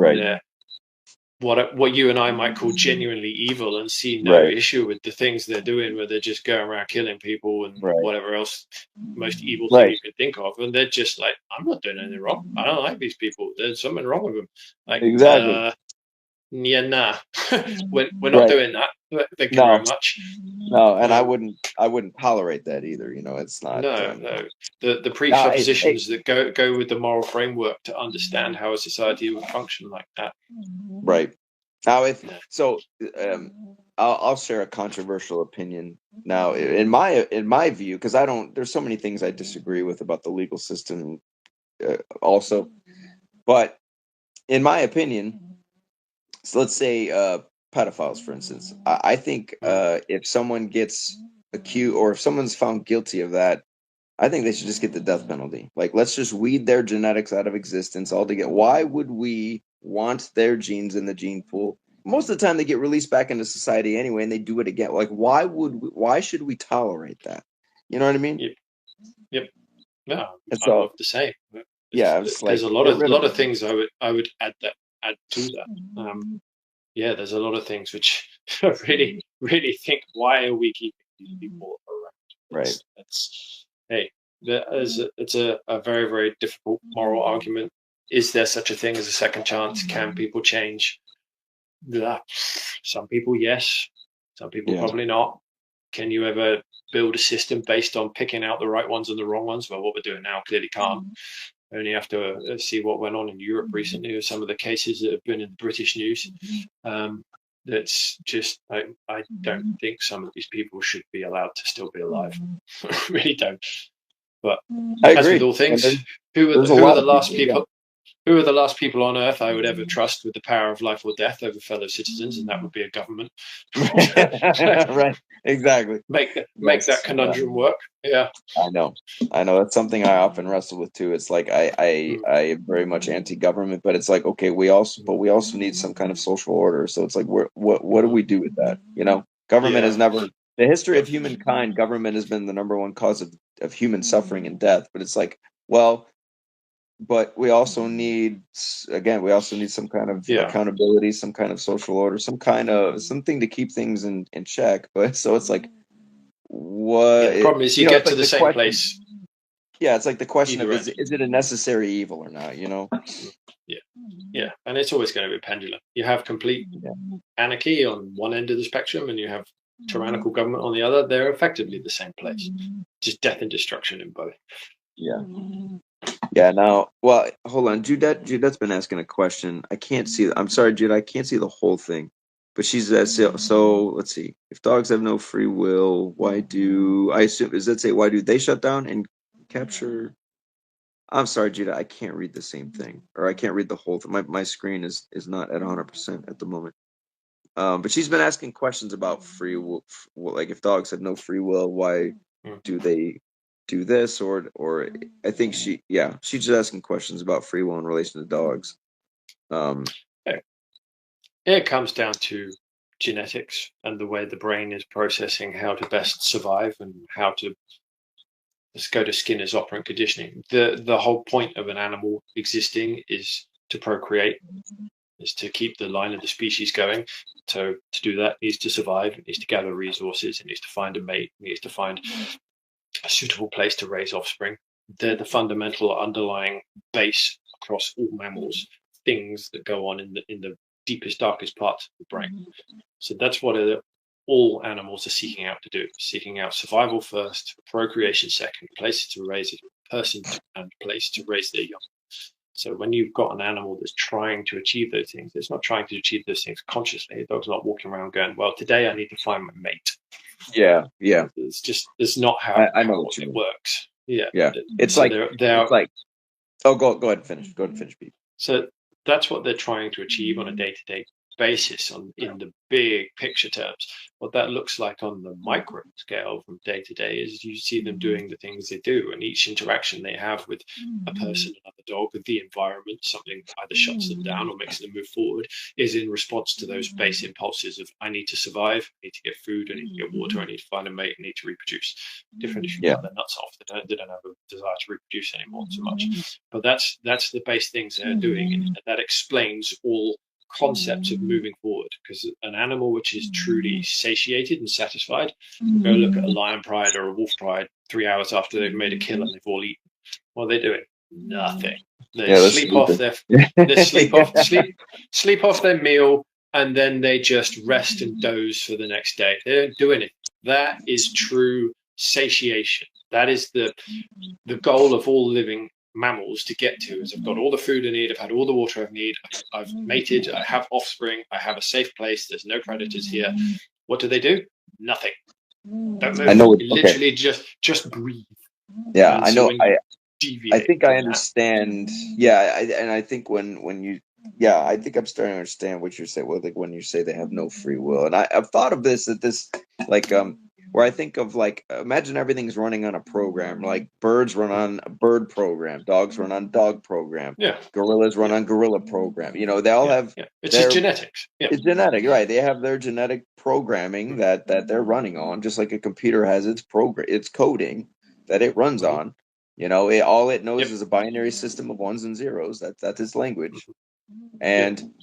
what you and I might call genuinely evil and see no issue with the things they're doing, where they're just going around killing people and whatever else most evil thing you can think of, and they're just like, I'm not doing anything wrong. I don't like these people. There's something wrong with them. Like, exactly. Yeah, nah. we're not doing that. Thank you very much. No, and I wouldn't tolerate that either. It's not. No. The presuppositions that go with the moral framework to understand how a society would function like that. Right. Now, I'll share a controversial opinion. Now, in my view, because there's so many things I disagree with about the legal system, also, but in my opinion. So let's say pedophiles, for instance. I think if someone gets accused or if someone's found guilty of that, I think they should just get the death penalty. Like, let's just weed their genetics out of existence altogether. Why would we want their genes in the gene pool? Most of the time, they get released back into society anyway, and they do it again. Like, why should we tolerate that? You know what I mean? Yep. No, I love the same. There's a lot of things I would add to that. There's a lot of things which I really, really think, why are we keeping these people around? It's a very, very difficult moral argument. Is there such a thing as a second chance? Can people change? Some people, yes. Some people, probably not. Can you ever build a system based on picking out the right ones and the wrong ones? Well, what we're doing now clearly can't. Only have to see what went on in Europe recently, or some of the cases that have been in the British news. That's just, I don't think some of these people should be allowed to still be alive. I really don't. But as with all things, who are the last people? Who are the last people on Earth I would ever trust with the power of life or death over fellow citizens? And that would be a government. Right. Exactly. Make that conundrum work. Yeah. I know. That's something I often wrestle with too. It's like I am very much anti-government, but it's like, okay, we also need some kind of social order. So it's like, what do we do with that? Government has never, the history of humankind, government has been the number one cause of human suffering and death. But it's like, well, but we also need some kind of accountability, some kind of social order, something to keep things in check. But so it's like, what? The problem is you get to the same place. Yeah, it's like the question of is it a necessary evil or not? Yeah, and it's always going to be a pendulum. You have complete anarchy on one end of the spectrum, and you have tyrannical government on the other. They're effectively the same place, just death and destruction in both. Yeah. Yeah. Now, well, hold on. Judette's been asking a question. I can't see. I'm sorry, Jude. I can't see the whole thing. But she's so. Let's see. If dogs have no free will, why do they shut down and capture? I'm sorry, Judah. I can't read the same thing, or I can't read the whole thing. My screen is not at 100% at the moment. But she's been asking questions about free will, like if dogs have no free will, why do they do this? Or I think she's just asking questions about free will in relation to dogs. It comes down to genetics and the way the brain is processing how to best survive and how to. Let's go to Skinner's operant conditioning. The whole point of an animal existing is to procreate, is to keep the line of the species going. So to do that, it needs to survive, it needs to gather resources, it needs to find a mate, it needs to find a suitable place to raise offspring. They're the fundamental underlying base across all mammals, things that go on in the deepest, darkest parts of the brain. So that's what all animals are seeking out to do, seeking out survival first, procreation second, place to raise a person, and place to raise their young. So when you've got an animal that's trying to achieve those things, it's not trying to achieve those things consciously. The dog's not walking around going, well, today I need to find my mate. Yeah. It's not how I know what it works. Yeah. It's so like they're it's like. Oh, go ahead and finish. Go ahead and finish, Pete. So that's what they're trying to achieve on a day-to-day basis in the big picture terms. What that looks like on the micro scale from day to day is you see them doing the things they do, and each interaction they have with a person, another dog, with the environment, something either shuts them down or makes them move forward, is in response to those base impulses of I need to survive, I need to get food, I need to get water, I need to find a mate, I need to reproduce. Different if you cut their nuts off, they don't have a desire to reproduce anymore so much. But that's the base things they're doing, and that explains all concepts of moving forward, because an animal which is truly satiated and satisfied, go look at a lion pride or a wolf pride 3 hours after they've made a kill and they've all eaten. What are they doing? Nothing. They sleep off their sleep off their meal, and then they just rest and doze for the next day. They don't do anything. That is true satiation. That is the goal of all living mammals to get to, is I've got all the food I need, I've had all the water I need, I've mated, I have offspring, I have a safe place, there's no predators here. What do? Nothing. Don't move. I know. Literally just breathe. Yeah, and I know. I think I understand. That. Yeah, I think when you. Yeah, I think I'm starting to understand what you're saying. Well, like when you say they have no free will, and I've thought of this like where I think of like, imagine everything's running on a program. Like birds run on a bird program, dogs run on dog program, gorillas run on gorilla program. You know, they all have. It's just genetics. It's genetic, right? They have their genetic programming that they're running on, just like a computer has its program, its coding that it runs on. You know, all it knows is a binary system of ones and zeros. That's its language. And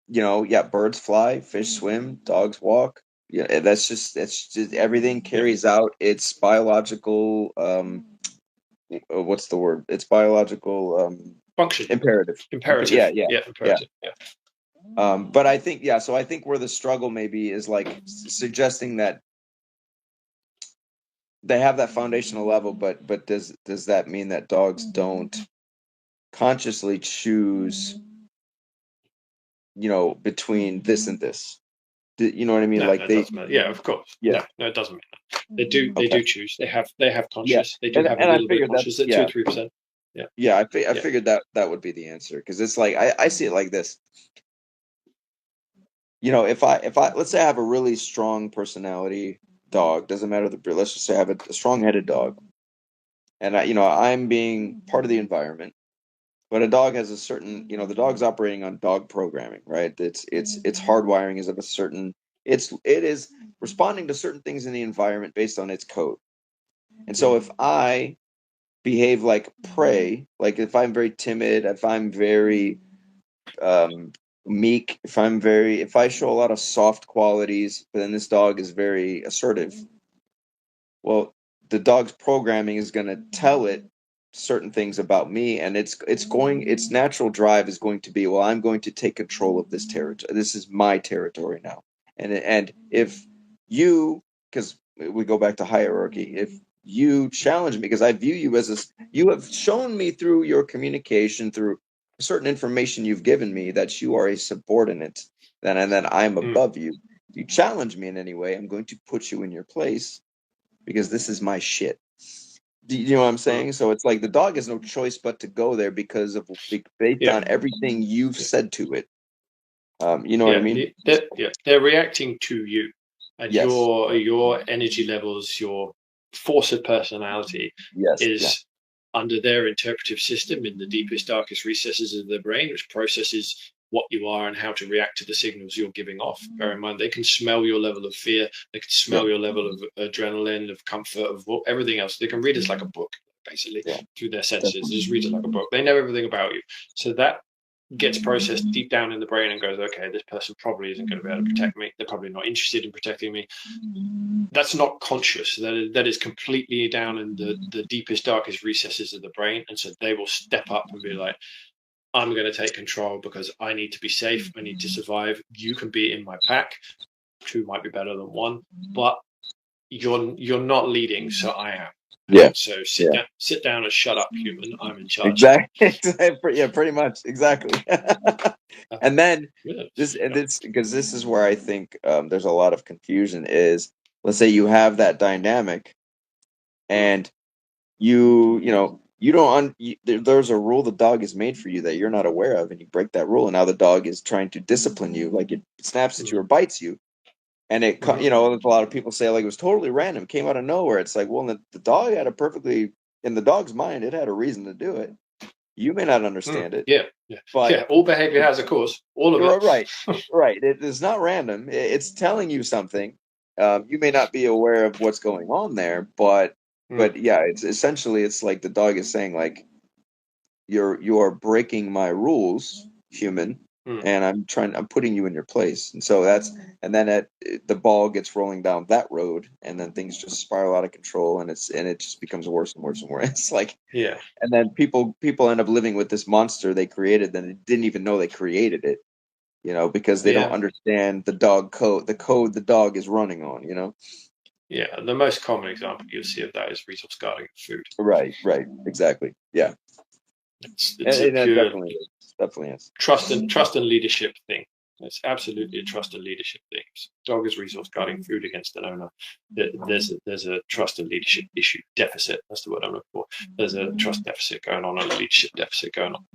you know, birds fly, fish swim, dogs walk. Yeah, that's just everything carries out its biological what's the word? It's biological function. Imperative. Imperative. Imperative. But I think so I think where the struggle maybe is like suggesting that they have that foundational level, but does that mean that dogs don't consciously choose, you know, between this and this? You know what I mean? No, like it doesn't matter. Yeah, of course. Yeah. No, it doesn't matter. They do choose. They have conscious. They do have a little bit of conscious at 2 or 3%. I figured that would be the answer, because it's like I see it like this. You know, if I let's say I have a really strong personality dog, doesn't matter the breed. Let's just say I have a strong-headed dog, and I'm being part of the environment. But a dog has a certain, the dog's operating on dog programming, right? Its hardwiring is of a certain, it is responding to certain things in the environment based on its code. And so if I behave like prey, like if I'm very timid, if I'm very meek, if I show a lot of soft qualities, but then this dog is very assertive, well, the dog's programming is going to tell it certain things about me, and its natural drive is going to be, well, I'm going to take control of this territory. This is my territory now. And if you, because we go back to hierarchy, if you challenge me, because I view you as you have shown me through your communication, through certain information you've given me, that you are a subordinate, and then I'm above you. If you challenge me in any way, I'm going to put you in your place, because this is my shit. Do you know what I'm saying? So it's like the dog has no choice but to go there based on everything you've said to it. You know what I mean? They're reacting to you, and your energy levels, your force of personality is under their interpretive system in the deepest, darkest recesses of the brain, which processes what you are and how to react to the signals you're giving off. Bear in mind, they can smell your level of fear, they can smell your level of adrenaline, of comfort, of everything else. They can read us like a book, basically, through their senses. They just read it like a book. They know everything about you. So that gets processed deep down in the brain and goes, okay, this person probably isn't going to be able to protect me. They're probably not interested in protecting me. That's not conscious. That is completely down in the deepest, darkest recesses of the brain. And so they will step up and be like, I'm going to take control because I need to be safe. I need to survive. You can be in my pack. two might be better than one, but you're not leading, so I am. Yeah. So sit down and shut up, human. I'm in charge. Exactly. Yeah, pretty much. Exactly. And then this because this is where I think there's a lot of confusion is, let's say you have that dynamic and you don't there's a rule the dog is made for you that you're not aware of, and you break that rule, and now the dog is trying to discipline you, like it snaps at you or bites you. And it, a lot of people say like it was totally random, came out of nowhere. It's like, well, the dog had in the dog's mind, it had a reason to do it. You may not understand it. Yeah. But all behavior has a cause. All of it. Right. It is not random. It's telling you something. You may not be aware of what's going on there, but yeah, it's essentially, it's like the dog is saying like, you are breaking my rules, human. And I'm putting you in your place. And so and then the ball gets rolling down that road, and then things just spiral out of control, and it just becomes worse and worse and worse. It's like, and then people end up living with this monster they created, then they didn't even know they created it, because they don't understand the dog code, the code the dog is running on, Yeah, the most common example you'll see of that is resource guarding of food. Right, exactly. Yeah. It's a pure, definitely is. Trust and leadership thing. It's absolutely a trust and leadership thing. Dog is resource guarding food against an owner. There's a trust and leadership issue deficit. That's the word I'm looking for. There's a trust deficit going on and a leadership deficit going on.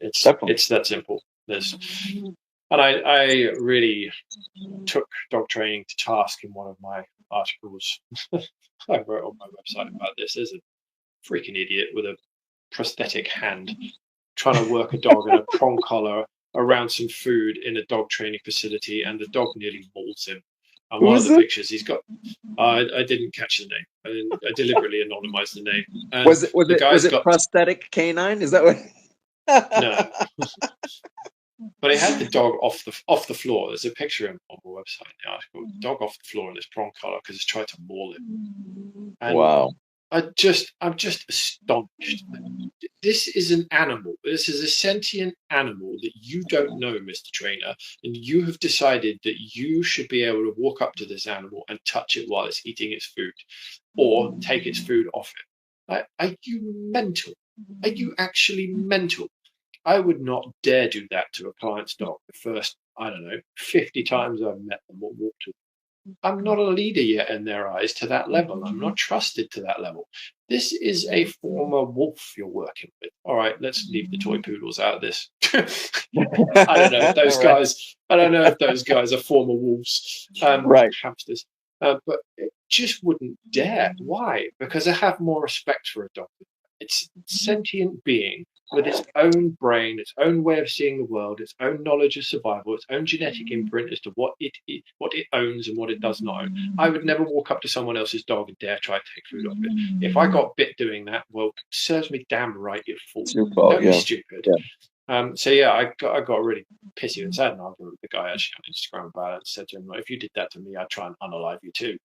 It's that simple. And I really took dog training to task in one of my articles. I wrote on my website about this. There's a freaking idiot with a prosthetic hand trying to work a dog in a prong collar around some food in a dog training facility, and the dog nearly mauls him. And one of the pictures he's got, I didn't catch the name. I deliberately anonymized the name. And was it prosthetic canine? Is that what? No. But he had the dog off the floor. There's a picture on my website in the article. The dog off the floor in this prong collar because he's tried to maul him. And wow. I'm just astonished. This is an animal. This is a sentient animal that you don't know, Mr. Trainer, and you have decided that you should be able to walk up to this animal and touch it while it's eating its food, or take its food off it. Are you mental? Are you actually mental? I would not dare do that to a client's dog the first, 50 times I've met them or walked to them. I'm not a leader yet in their eyes to that level. I'm not trusted to that level. This is a former wolf you're working with. All right, let's leave the toy poodles out of this. I don't know if those guys. I don't know if those guys are former wolves, hamsters. But it just wouldn't dare. Why? Because I have more respect for a dog. It's a sentient being with its own brain, its own way of seeing the world, its own knowledge of survival, its own genetic imprint as to what it owns and what it does not own. I would never walk up to someone else's dog and dare try to take food off it. If I got bit doing that, well, serves me damn right, you fool. Don't be stupid. Yeah. I got really pissy and sad and argued with the guy actually on Instagram about it and said to him, if you did that to me, I'd try and unalive you too.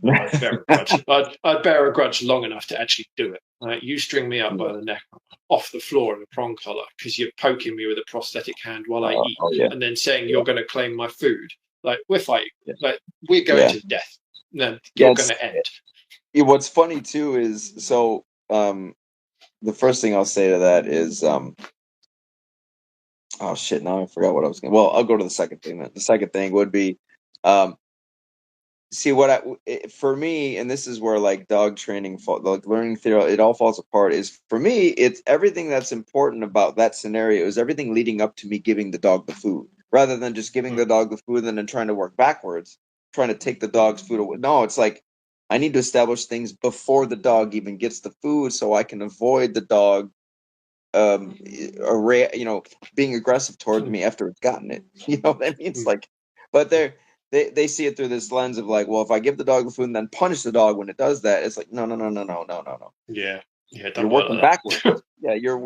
I'd bear a grudge long enough to actually do it. You string me up by the neck off the floor in a prong collar because you're poking me with a prosthetic hand while I eat, and then saying you're going to claim my food. Like, we're fighting. Like, we're going to death. No, you're going to end. What's funny too is the first thing I'll say to that is oh shit! Now I forgot what I was going. Well, I'll go to the second thing. Then the second thing would be see for me, and this is where like dog training, like learning theory, it all falls apart. Is for me, it's everything that's important about that scenario is everything leading up to me giving the dog the food, rather than just giving the dog the food and then trying to work backwards, trying to take the dog's food away. No, it's like I need to establish things before the dog even gets the food, so I can avoid the dog, being aggressive toward me after it's gotten it. You know what I mean? It's like, but they see it through this lens of like, well, if I give the dog the food and then punish the dog when it does that, it's like, no. Yeah. You're working backwards. Yeah, you're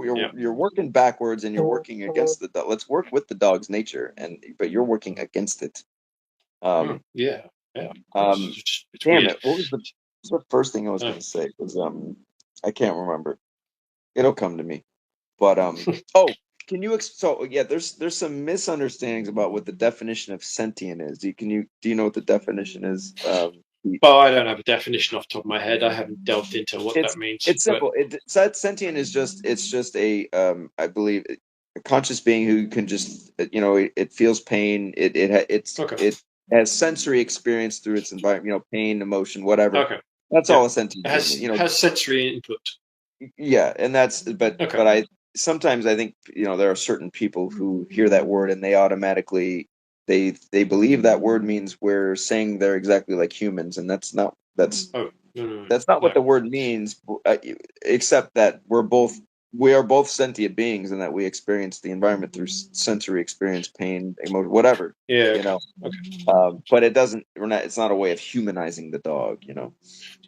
working backwards, and you're working against the dog. Let's work with the dog's nature, but you're working against it. Yeah. Damn it! What was the first thing I was going to say? Was I can't remember. It'll come to me. But Can you so yeah? There's some misunderstandings about what the definition of sentient is. Do you know what the definition is? Well, I don't have a definition off the top of my head. I haven't delved into what that means. It's simple. Sentient is just a I believe a conscious being who can just it feels pain. It has sensory experience through its environment. Pain, emotion, whatever. Okay. That's all a sentient being. Has sensory input. Yeah, and but I sometimes I think there are certain people who hear that word and they automatically they believe that word means we're saying they're exactly like humans, and that's not what the word means, except that we are both sentient beings and that we experience the environment through sensory experience, pain, emotion, whatever. Yeah. But it's not a way of humanizing the dog. No,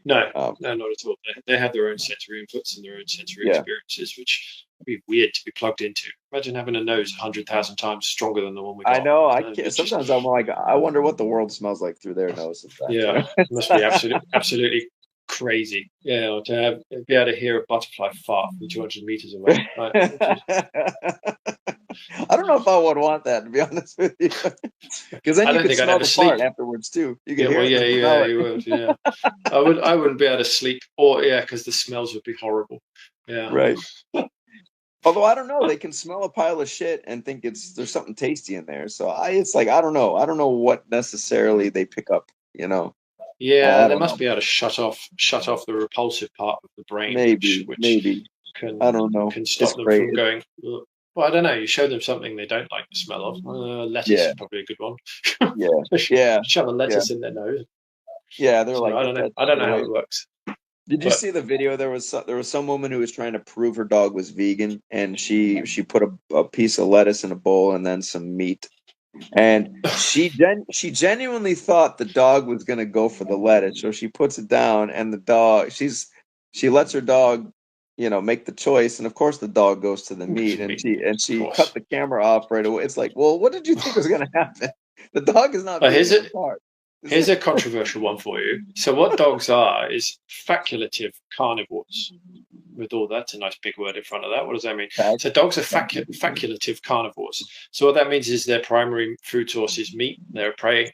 not at all. They have their own sensory inputs and their own sensory experiences, which would be weird to be plugged into. Imagine having a nose 100,000 times stronger than the one we got. I know. Sometimes I'm like, I wonder what the world smells like through their nose. It must be absolutely crazy. Yeah, or to be able to hear a butterfly fart from 200 meters away. I don't know if I would want that, to be honest with you, because then you could smell the fart afterwards too. You could hear it. You would. Yeah, I wouldn't be able to sleep, or because the smells would be horrible. Yeah, right. Although I don't know, they can smell a pile of shit and think there's something tasty in there. So it's like I don't know what necessarily they pick up. Yeah, they must be able to shut off the repulsive part of the brain, maybe. I don't know. Can stop them from going. Well, I don't know. You show them something they don't like the smell of. Lettuce is probably a good one. Shove a lettuce in their nose. Yeah, they're like. I don't know how it works. Did you see the video? There was some woman who was trying to prove her dog was vegan, and she put a piece of lettuce in a bowl and then some meat, and she genuinely thought the dog was going to go for the lettuce, so she puts it down, and the dog she lets her dog make the choice, and of course the dog goes to the meat, and she cut the camera off right away. It's like, well, what did you think was going to happen? The dog is not. Here's a controversial one for you. So what dogs are is facultative carnivores. With all that's a nice big word in front of that. What does that mean? So dogs are facultative carnivores. So what that means is their primary food source is meat. They're prey.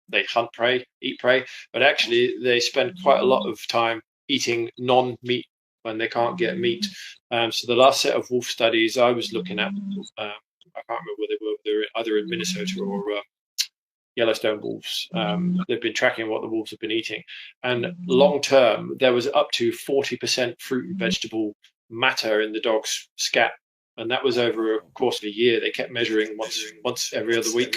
They hunt prey, eat prey, but actually they spend quite a lot of time eating non-meat when they can't get meat. So the last set of wolf studies I was looking at, I can't remember where they were. They were either in Minnesota or Yellowstone wolves. They've been tracking what the wolves have been eating, and long term there was up to 40% fruit and vegetable matter in the dog's scat, and that was over a course of a year. They kept measuring once every other week,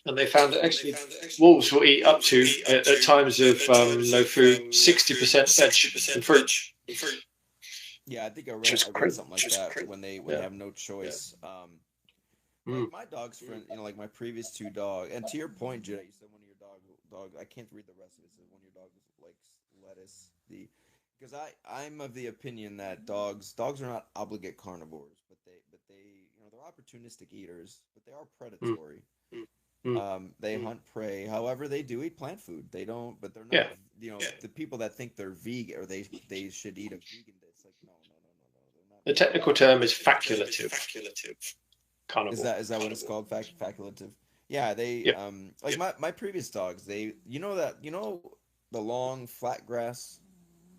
and they found that actually wolves will eat up to at times of no food 60% veg and fruit. Yeah, I think I read something like that when they have no choice. Like my dog's friend, like my previous two dogs, and to your point, Judah, you said one of your dog. I can't read the rest of it. Said one of your dogs likes lettuce. Because I'm of the opinion that dogs are not obligate carnivores, but they they're opportunistic eaters, but they are predatory. They hunt prey. However, they do eat plant food. They don't, but they're not. The people that think they're vegan or they should eat a vegan. It's like no. They're not. The technical term is facultative. Carnivore. Is that what it's called? Facultative. Yeah, they like my previous dogs. They the long flat grass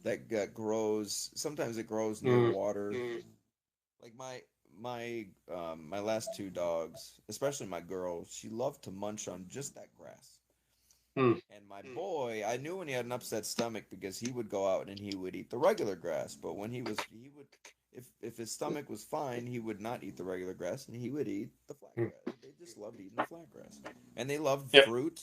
that grows. Sometimes it grows near water. Like my last two dogs, especially my girl, she loved to munch on just that grass. And my boy, I knew when he had an upset stomach because he would go out and he would eat the regular grass. But when he would. If his stomach was fine, he would not eat the regular grass, and he would eat the flat grass. They just loved eating the flat grass, and they loved fruit.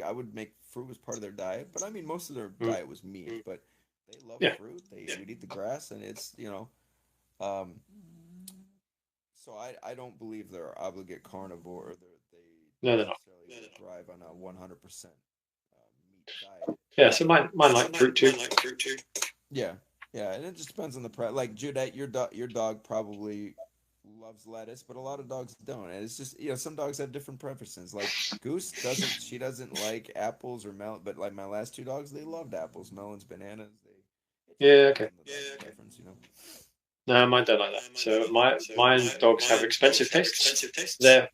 I would make fruit as part of their diet, but I mean most of their diet was meat. But they loved fruit. They would eat the grass, and it's So I don't believe they're obligate carnivore. They're not. Thrive on a 100% meat diet. Yeah, so mine like fruit too. Yeah. Yeah, and it just depends on the price. Like Judette, your dog probably loves lettuce, but a lot of dogs don't. And it's just some dogs have different preferences. Like Goose doesn't like apples or melon, but like my last two dogs, they loved apples, melons, bananas. Okay. Preference, No, mine don't like that. So mine dogs have expensive tastes. Their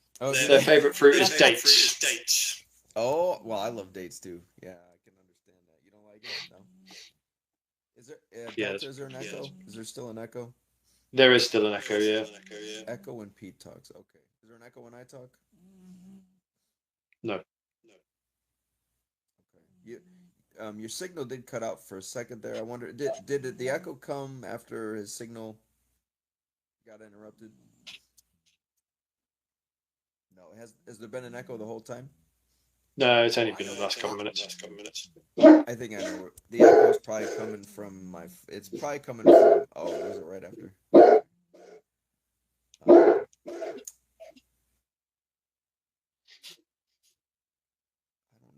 favorite fruit is dates. Oh, well, I love dates too. Yeah, I can understand that. You don't like it? No. Is there Delta? Is there an echo? Is there still an echo? There is still an echo, yeah. Echo when Pete talks. Okay. Is there an echo when I talk? No. Okay. Your signal did cut out for a second there. I wonder, did the echo come after his signal got interrupted? No. Has there been an echo the whole time? No, it's only been the last couple of minutes. I think I know. The echo is probably coming from my. It's probably coming from. Oh, was it right after? I don't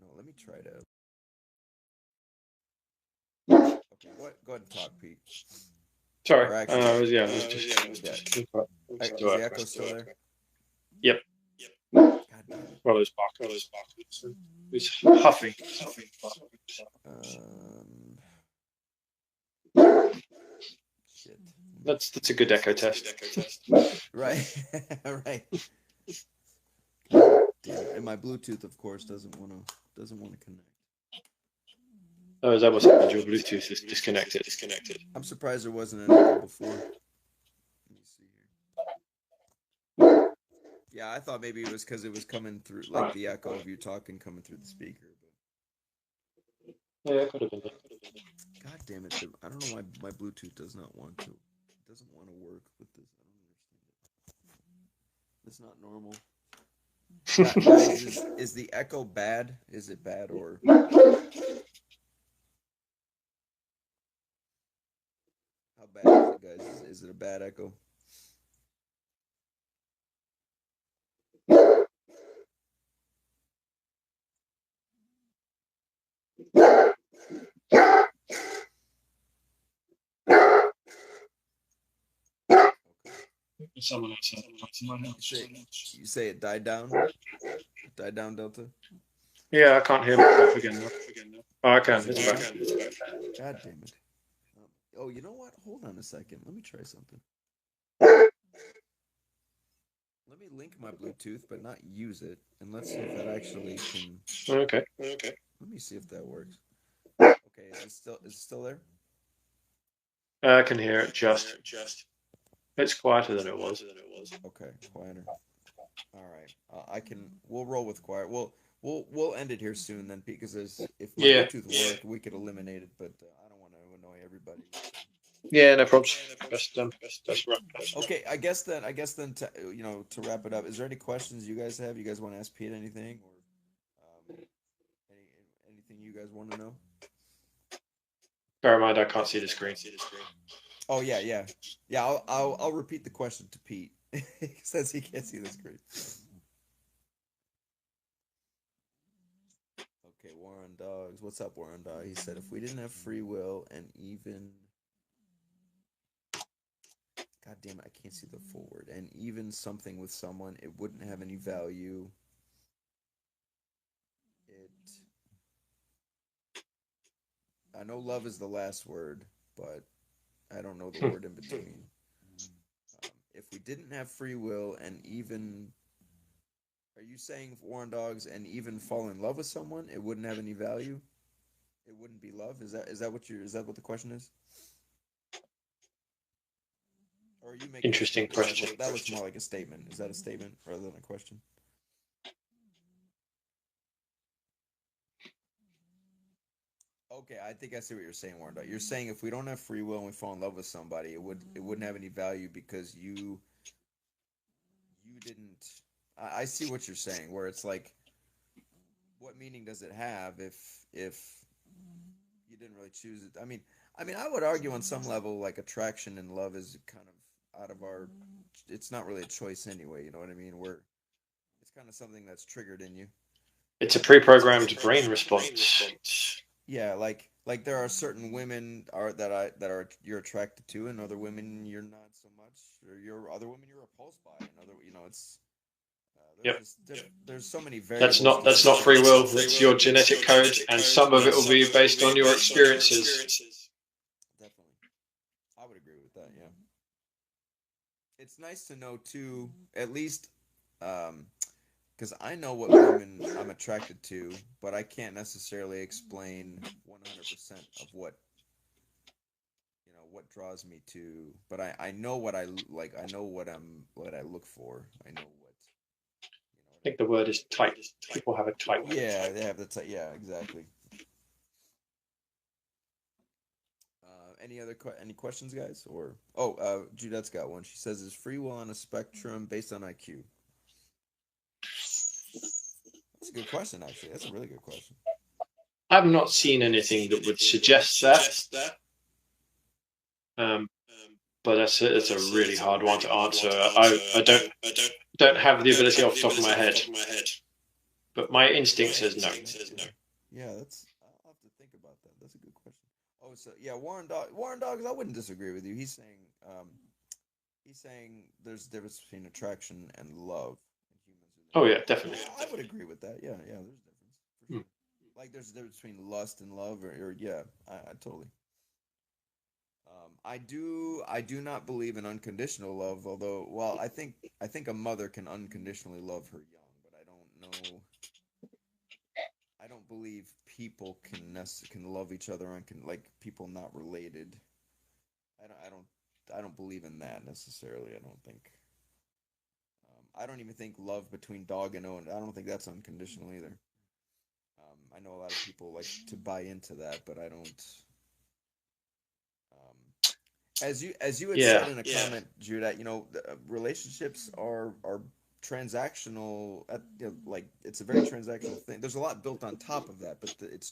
know. Let me try to. Okay, go ahead and talk, Pete. Sorry. Actually, is the echo still there? Yep. God damn it. Well, it's barking. It's huffing. Shit. That's a good echo test. Right. Right. Damn. And my Bluetooth, of course, doesn't want to connect. Oh, is that what's happened? Your Bluetooth is disconnected. I'm surprised there wasn't an echo before. Let me see here. Yeah, I thought maybe it was because it was coming through, like the echo of you talking coming through the speaker. But... Yeah, it could have been that. God damn it! I don't know why my Bluetooth does not want to. It doesn't want to work with this. I don't understand it. It's not normal. Guys, is the echo bad? Is it bad or? How bad is it, guys? Is it a bad echo? Someone else. You say it died down? Died down, Delta? Yeah, I can't hear myself again now. Oh, I can. It's back. God damn it. Oh, you know what? Hold on a second. Let me try something. Let me link my Bluetooth, but not use it. And let's see if that actually can... Okay. Let me see if that works. Okay, is it still there? I can hear it just. It's quieter than it was. Okay, quieter. All right. We'll roll with quiet. We'll end it here soon then, because if my Bluetooth worked, we could eliminate it, but I don't want to annoy everybody. Yeah, no problems. Best right. Okay, I guess then to wrap it up, is there any questions you guys have? You guys want to ask Pete anything, or anything you guys want to know? Bear in mind, I can't see the screen. Oh yeah. I'll repeat the question to Pete. He says he can't see the screen. Okay, War on Dogs. What's up, War on Dog? He said, if we didn't have free will and even... God damn it, I can't see the full word. And even something with someone, it wouldn't have any value. I know love is the last word, but I don't know the word in between. If we didn't have free will and even... Are you saying War on Dogs and even fall in love with someone, it wouldn't have any value? It wouldn't be love? Is that what the question is? Or are you making interesting question? That was more like a statement. Is that a statement rather than a question? Okay, I think I see what you're saying, Warren. You're saying if we don't have free will and we fall in love with somebody, it wouldn't have any value because you didn't. I see what you're saying, where it's like, what meaning does it have if you didn't really choose it? I mean, I would argue on some level, like attraction and love is kind of out of our. It's not really a choice anyway. You know what I mean? It's kind of something that's triggered in you. It's a pre-programmed brain response. Yeah, like there are certain women that you're attracted to, and other women you're not so much, or other women you're repulsed by, and other it's. There's so many variables. That's not free will. It's your genetic code, and some of it will be based on your experiences. Definitely, I would agree with that. Yeah. it's nice to know too, at least, because I know what women I'm attracted to, but I can't necessarily explain 100% of what what draws me to. But I know what I like. I know what I look for. I know what I think the word is type. People have a type. Yeah, they have the type. Yeah, exactly. Any questions, guys? Or Judette's got one. She says, "Is free will on a spectrum based on IQ?" That's a good question, actually. That's a really good question. I've not seen anything that would suggest that. But it's a really hard one to answer. I don't have the ability off the top of my head, but my instinct says no. Yeah, I'll have to think about that. That's a good question. Oh, so yeah, Warren Dogs. I wouldn't disagree with you. He's saying there's a difference between attraction and love in humans. Oh yeah, definitely. I would agree with that. Yeah, there's a difference for sure. Like there's a difference between lust and love, or yeah, I totally. I do not believe in unconditional love. Although, well, I think a mother can unconditionally love her young, but I don't know. I don't believe people can love each other like people not related. I don't believe in that necessarily. I don't think. I don't even think love between dog and owner. I don't think that's unconditional either. I know a lot of people like to buy into that, but I don't. As you had said in a comment, Judah, relationships are transactional. Like it's a very transactional thing. There's a lot built on top of that, but it's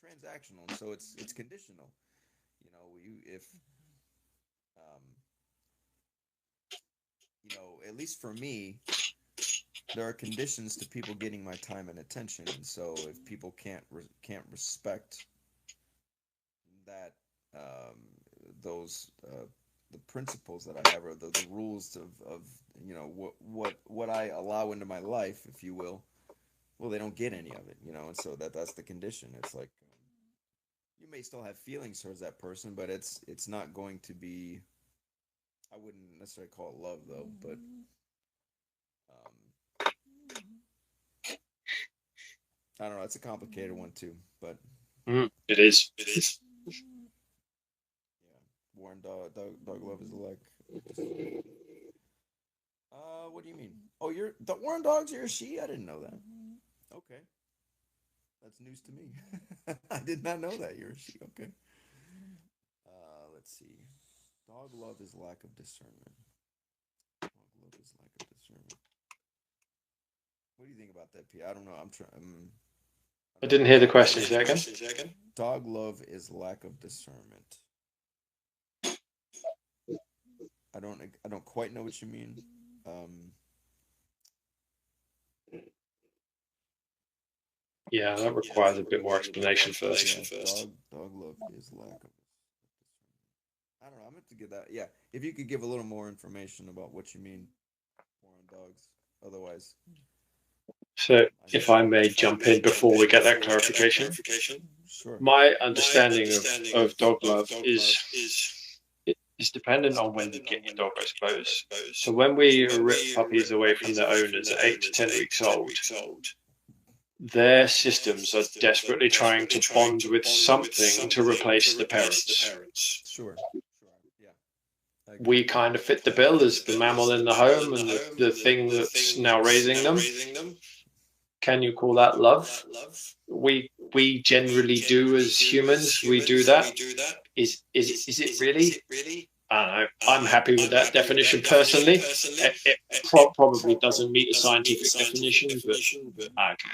transactional, and so it's conditional. If at least for me, there are conditions to people getting my time and attention, and so if people can't respect that, those the principles that I have, or the rules of what I allow into my life, if you will, well, they don't get any of it, and so that's the condition. It's like you may still have feelings towards that person, but it's not going to be. I wouldn't necessarily call it love though, but I don't know. It's a complicated one too, but it is. Yeah, Warren dog love is like. What do you mean? Oh, you're the Warren dogs. You're a she. I didn't know that. Okay, that's news to me. I did not know that you're a she. Okay. Let's see. Dog love is lack of discernment. Dog love is lack of discernment. What do you think about that, P? I don't know. I'm trying. I didn't hear the question. Say again. Dog love is lack of discernment. I don't quite know what you mean. Yeah, that requires a bit more explanation first. Dog love is lack of. I don't know. I'm going to get that. Yeah, if you could give a little more information about what you mean, more on dogs. Otherwise. So, if I may jump in before we get that clarification, sure. My understanding of dog love is dependent on when you get your dog, I suppose. So when we rip puppies away from their owners at 8 to 10 weeks old, their systems are desperately trying to bond with something to replace the parents. Sure. Yeah. We kind of fit the bill as the mammal in the home and the thing that's now raising them. Can you call that love? We generally do as humans. We do that. Is it really? I don't know. I'm happy with that definition personally. It probably doesn't meet a scientific definition, but okay.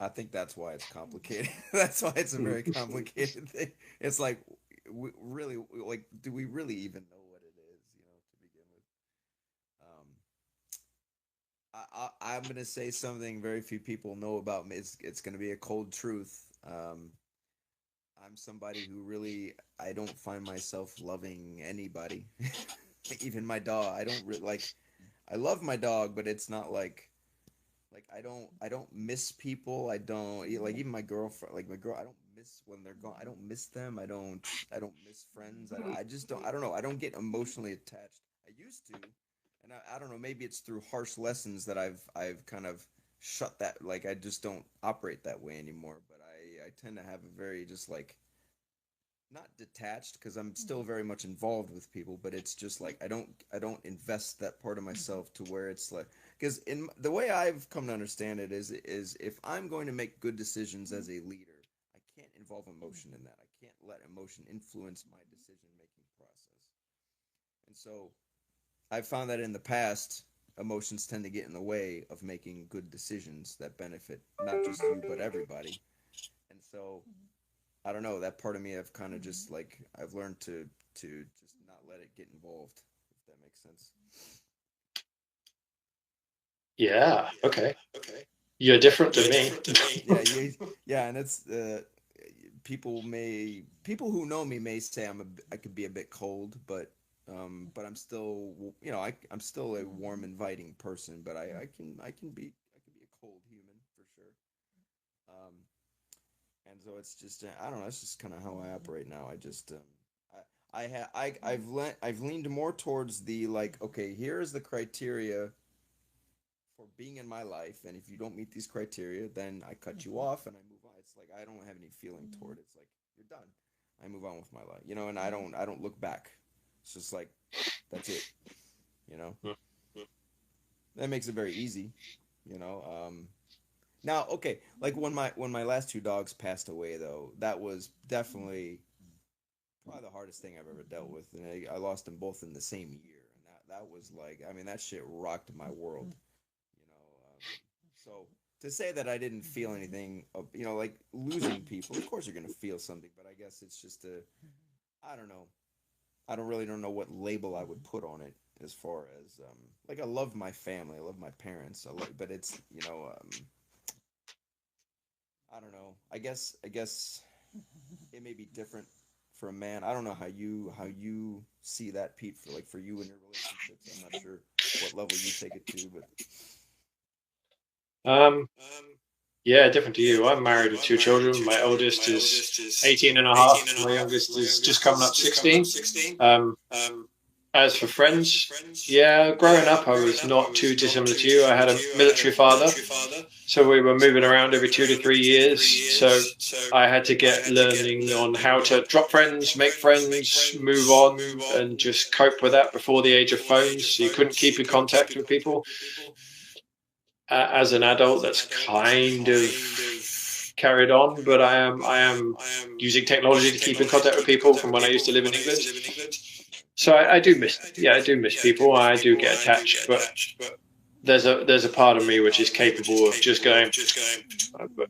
I think that's why it's complicated. That's why it's a very complicated thing. It's like, really, like, do we really even know what it is? To begin with. I'm gonna say something very few people know about me. It's gonna be a cold truth. I'm somebody who really, I don't find myself loving anybody, even my dog. I don't I love my dog, but it's not like I don't miss people. I don't like even my girlfriend, like my girl. I don't miss when they're gone. I don't miss them. I don't miss friends. I just don't. I don't know. I don't get emotionally attached. I used to, and I don't know, maybe it's through harsh lessons that I've kind of shut that, like I just don't operate that way anymore. But I tend to have a very just like not detached because I'm still very much involved with people, but it's just like I don't invest that part of myself to where it's like because in the way I've come to understand it is if I'm going to make good decisions as a leader, I can't involve emotion in that. I can't let emotion influence my decision making process. And so I've found that in the past, emotions tend to get in the way of making good decisions that benefit not just you but everybody. And so I don't know, that part of me I've kind of just like I've learned to just not let it get involved, if that makes sense. Yeah. Okay. You're different to me. Yeah, and it's people who know me may say I could be a bit cold, but I'm still I'm still a warm, inviting person, but I can be a cold human for sure. Um, and so it's just I don't know. It's just kind of how I operate now. I just I've leaned more towards the like, okay, here is the criteria for being in my life, and if you don't meet these criteria, then I cut you off and I move on. It's like I don't have any feeling toward it. It's like you're done. I move on with my life, and I don't look back. It's just like that's it, you know. That makes it very easy, you know. Now, okay, like when my last two dogs passed away, though, that was definitely probably the hardest thing I've ever dealt with, and I lost them both in the same year, and that was like, I mean, that shit rocked my world, you know. So to say that I didn't feel anything, like losing people, of course you're gonna feel something, but I guess it's just I don't know, I don't know what label I would put on it as far as like I love my family, I love my parents, but it's I don't know. I guess it may be different for a man. I don't know how you see that, Pete, for you and your relationships. I'm not sure what level you take it to, but Um, yeah, different to you. I'm married with two children. My oldest is 18 and a half. My youngest is just coming up 16. Um, as for friends, yeah, growing up, I was not too dissimilar to you. I had a military father, so we were moving around every 2 to 3 years. So I had to get learning on how to drop friends, make friends, move on, and just cope with that before the age of phones. So you couldn't keep in contact with people. As an adult, that's kind of carried on, but I am using technology to keep in contact with people from when I used to live in England. So I do miss, yeah, I do miss people. I do get attached, but there's a part of me which is capable of just going. But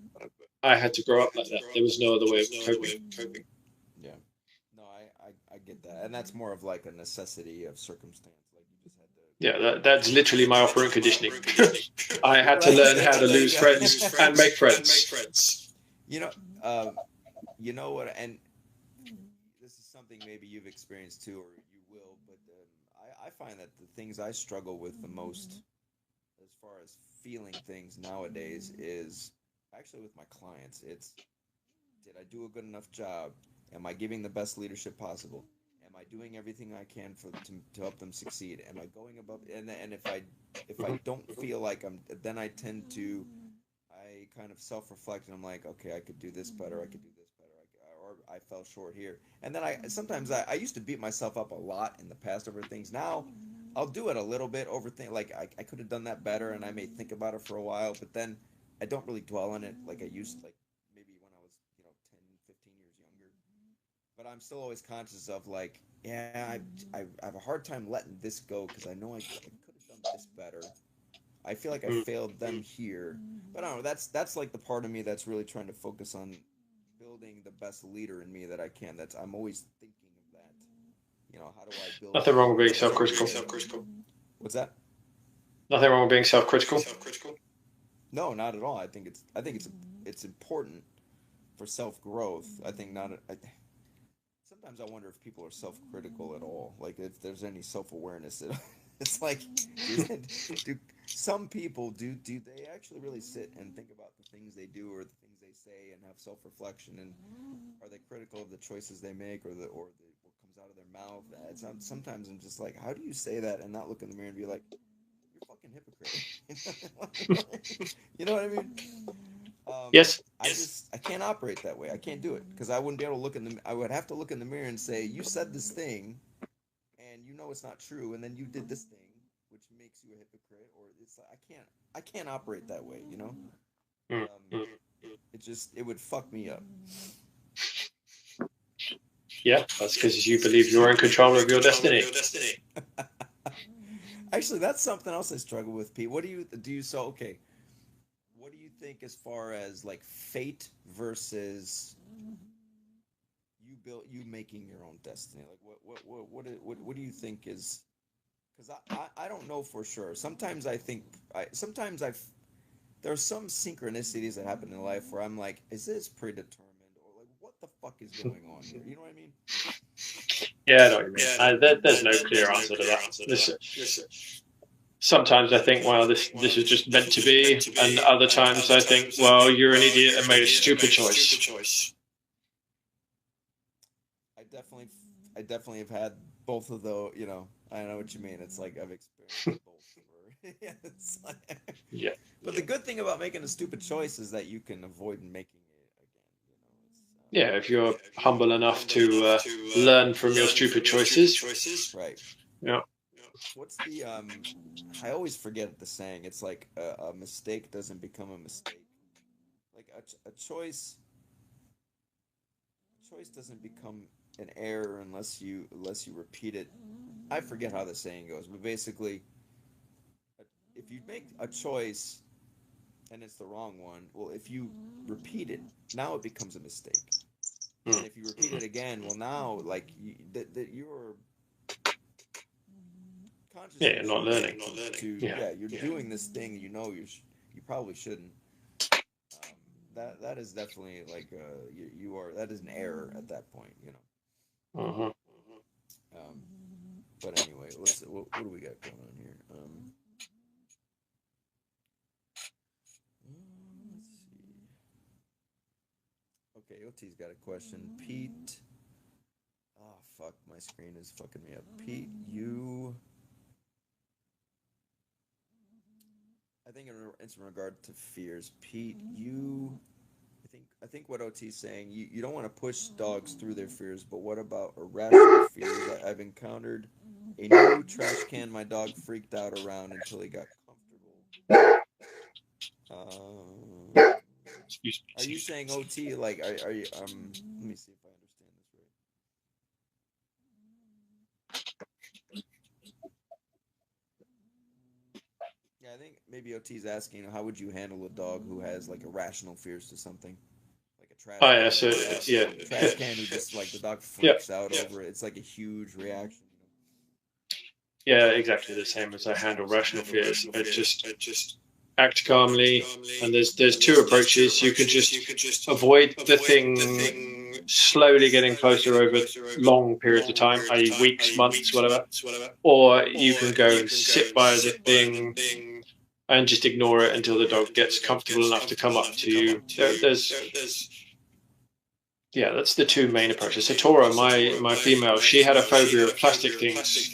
I had to grow up like that. There was no other way of coping. yeah. No, I get that, and that's more of like a necessity of circumstance. Like you just had to. Yeah, that's literally my operant conditioning. I had to Right. learn how to lose friends and make friends. You know, um, you know what, and this is something maybe you've experienced too, or you will, but I find that the things I struggle with the most, as far as feeling things nowadays, is actually with my clients. It's did I do a good enough job? Am I giving the best leadership possible? Am I doing everything I can to help them succeed? Am I going above? And if I don't feel like then I tend to I kind of self reflect and I'm like, okay, I could do this better. I could do this better. Or I fell short here. And then I used to beat myself up a lot in the past over things. Now I'll do it a little bit, overthink, like I could have done that better, and I may think about it for a while, but then I don't really dwell on it like I used to, like maybe when I was 10, 15 years younger. But I'm still always conscious of like, yeah, I have a hard time letting this go because I know I could have done this better. I feel like I failed them here, but I don't know. That's like the part of me that's really trying to focus on building the best leader in me that I can. I'm always thinking of that. How do I build? Nothing wrong with being self-critical. What's that? Nothing wrong with being self-critical. No, not at all. I think it's important for self growth. I think not. Sometimes I wonder if people are self critical at all. Like if there's any self awareness. It's like, do some people do they actually really sit and think about the things they do or the things they say and have self reflection, and are they critical of the choices they make or what comes comes out of their mouth. Sometimes I'm just like, how do you say that and not look in the mirror and be like, you're a fucking hypocrite? You know what I mean? Yes. I can't operate that way. I can't do it because I wouldn't be able to look in the. I would have to look in the mirror and say, you said this thing, and you know it's not true, and then you did this thing, which makes you a hypocrite. Or it's like I can't operate that way. You know. It would fuck me up. Yeah, that's because you believe you're in control of your destiny. Actually, that's something else I struggle with, Pete. What do you okay? What do you think as far as like fate versus you making your own destiny? Like what do you think is? Because I don't know for sure. Sometimes I think there's some synchronicities that happen in life where I'm like, is this predetermined or like what the fuck is going on here? You know what I mean? Yeah, I know what you mean. There's no clear answer to that. Sometimes I think, well, this is just meant to be, and other times I think, well, you're an idiot and made a stupid choice. I definitely have had both of those. You know, I know what you mean. It's like I've experienced both. Yeah. But the good thing about making a stupid choice is that you can avoid making it again. You know, if you're humble enough to learn from your stupid choices. Right. Yeah. What's the I always forget the saying. It's like a mistake doesn't become a mistake. Like a choice doesn't become an error unless you repeat it. I forget how the saying goes, but basically, if you make a choice and it's the wrong one, well, if you repeat it, now it becomes a mistake. And if you repeat it again, well, now like you're consciously you're not learning. You're doing this thing you know you probably shouldn't. That is definitely like you are, that is an error at that point, you know. But anyway, what do we got going on here? Let's see. Okay, OT's got a question. Pete. Oh fuck, my screen is fucking me up. Pete, I think it's in regard to fears. Pete, I think what OT's saying, you don't want to push dogs through their fears, but what about irrational fears? I've encountered a new trash can my dog freaked out around until he got comfortable. Are you saying OT, like, are you, let me see if I understand this right. Yeah, I think maybe OT's asking, how would you handle a dog who has, like, irrational fears to something? Like a trash can. Trash can who just, like, the dog freaks out over it. It's like a huge reaction. Yeah, exactly the same as I handle rational fears. I just act calmly, and there's two approaches. You can just avoid the thing slowly getting closer over long periods of time, i.e. weeks, months, whatever, or you can go and sit by the thing and just ignore it until the dog gets comfortable enough to come up to you. That's the two main approaches. So Tora, my female, she had a phobia of plastic things.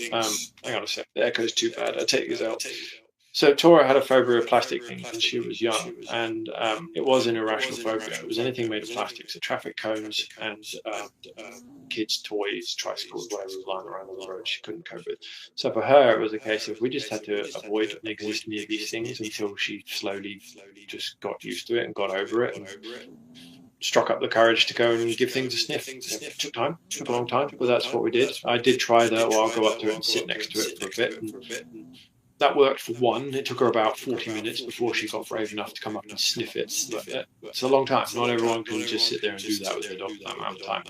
Hang on a sec, the echo's too bad. I'll take these out. So Tora had a phobia of plastic things when she was young, and it was an irrational phobia. It was anything made of plastic, so traffic cones and kids' toys, tricycles, whatever was lying around on the road, she couldn't cope with. So for her, it was a case of we just had to avoid and exist near these things until she slowly just got used to it and got over it and struck up the courage to go and give things a sniff. It took time, took a long time, but that's what we did. I did try that, I'll go up to it and sit next to it for a bit. And that worked for one. It took her about 40 minutes before she got brave enough to come up and sniff it. But it's a long time. Not everyone can just sit there and do that with their dog for that amount of time.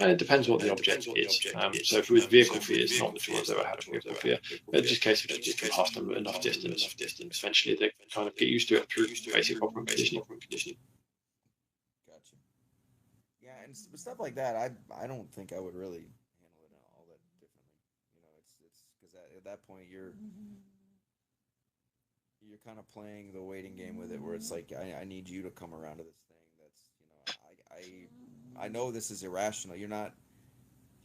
And it depends what the object is. So if it was vehicle fears, not that Tora's ever had a vehicle fear, it's just a case of just past them enough distance. Eventually they kind of get used to it through basic operant conditioning. Gotcha. Yeah, and stuff like that, I don't think I would really handle it all that differently. You know, it's because at that point you're kind of playing the waiting game with it, where it's like I need you to come around to this thing that's, you know, I know this is irrational. You're not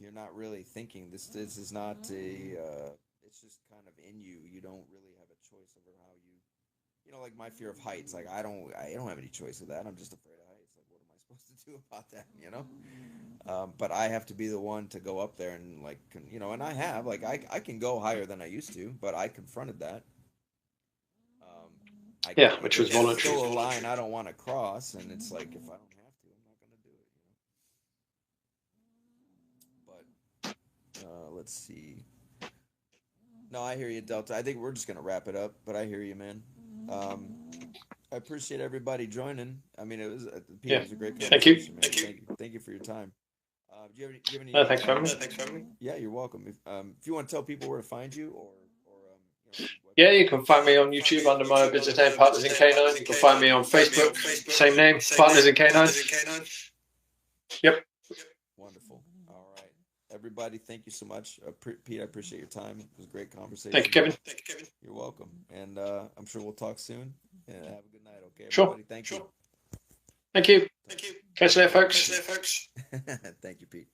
you're not really thinking. This is not a. It's just kind of in you. You don't really have a choice over how you know, like my fear of heights. Like I don't have any choice of that. I'm just afraid of heights. Like what am I supposed to do about that? You know. But I have to be the one to go up there and like, you know, and I have like I can go higher than I used to, but I confronted that. Which was voluntary. Still a line I don't want to cross, and it's like if I don't have to, I'm not going to do it. You know. But let's see. No, I hear you, Delta. I think we're just going to wrap it up, but I hear you, man. I appreciate everybody joining. I mean, it was a great conversation. Thank you. Thank you for your time. Do you have any? Thanks for having me. Yeah, you're welcome. If you want to tell people where to find you, or you know, yeah, you can find me on YouTube under my business name, Partners in K9. You can find me on Facebook, same name, Partners in K9. Yep. Wonderful. All right, everybody. Thank you so much, Pete. I appreciate your time. It was a great conversation. Thank you, Kevin. You're welcome, and I'm sure we'll talk soon. And have a good night. Okay, Sure. everybody. Thank you. Thank you. Catch you later, folks. Thank you, Pete.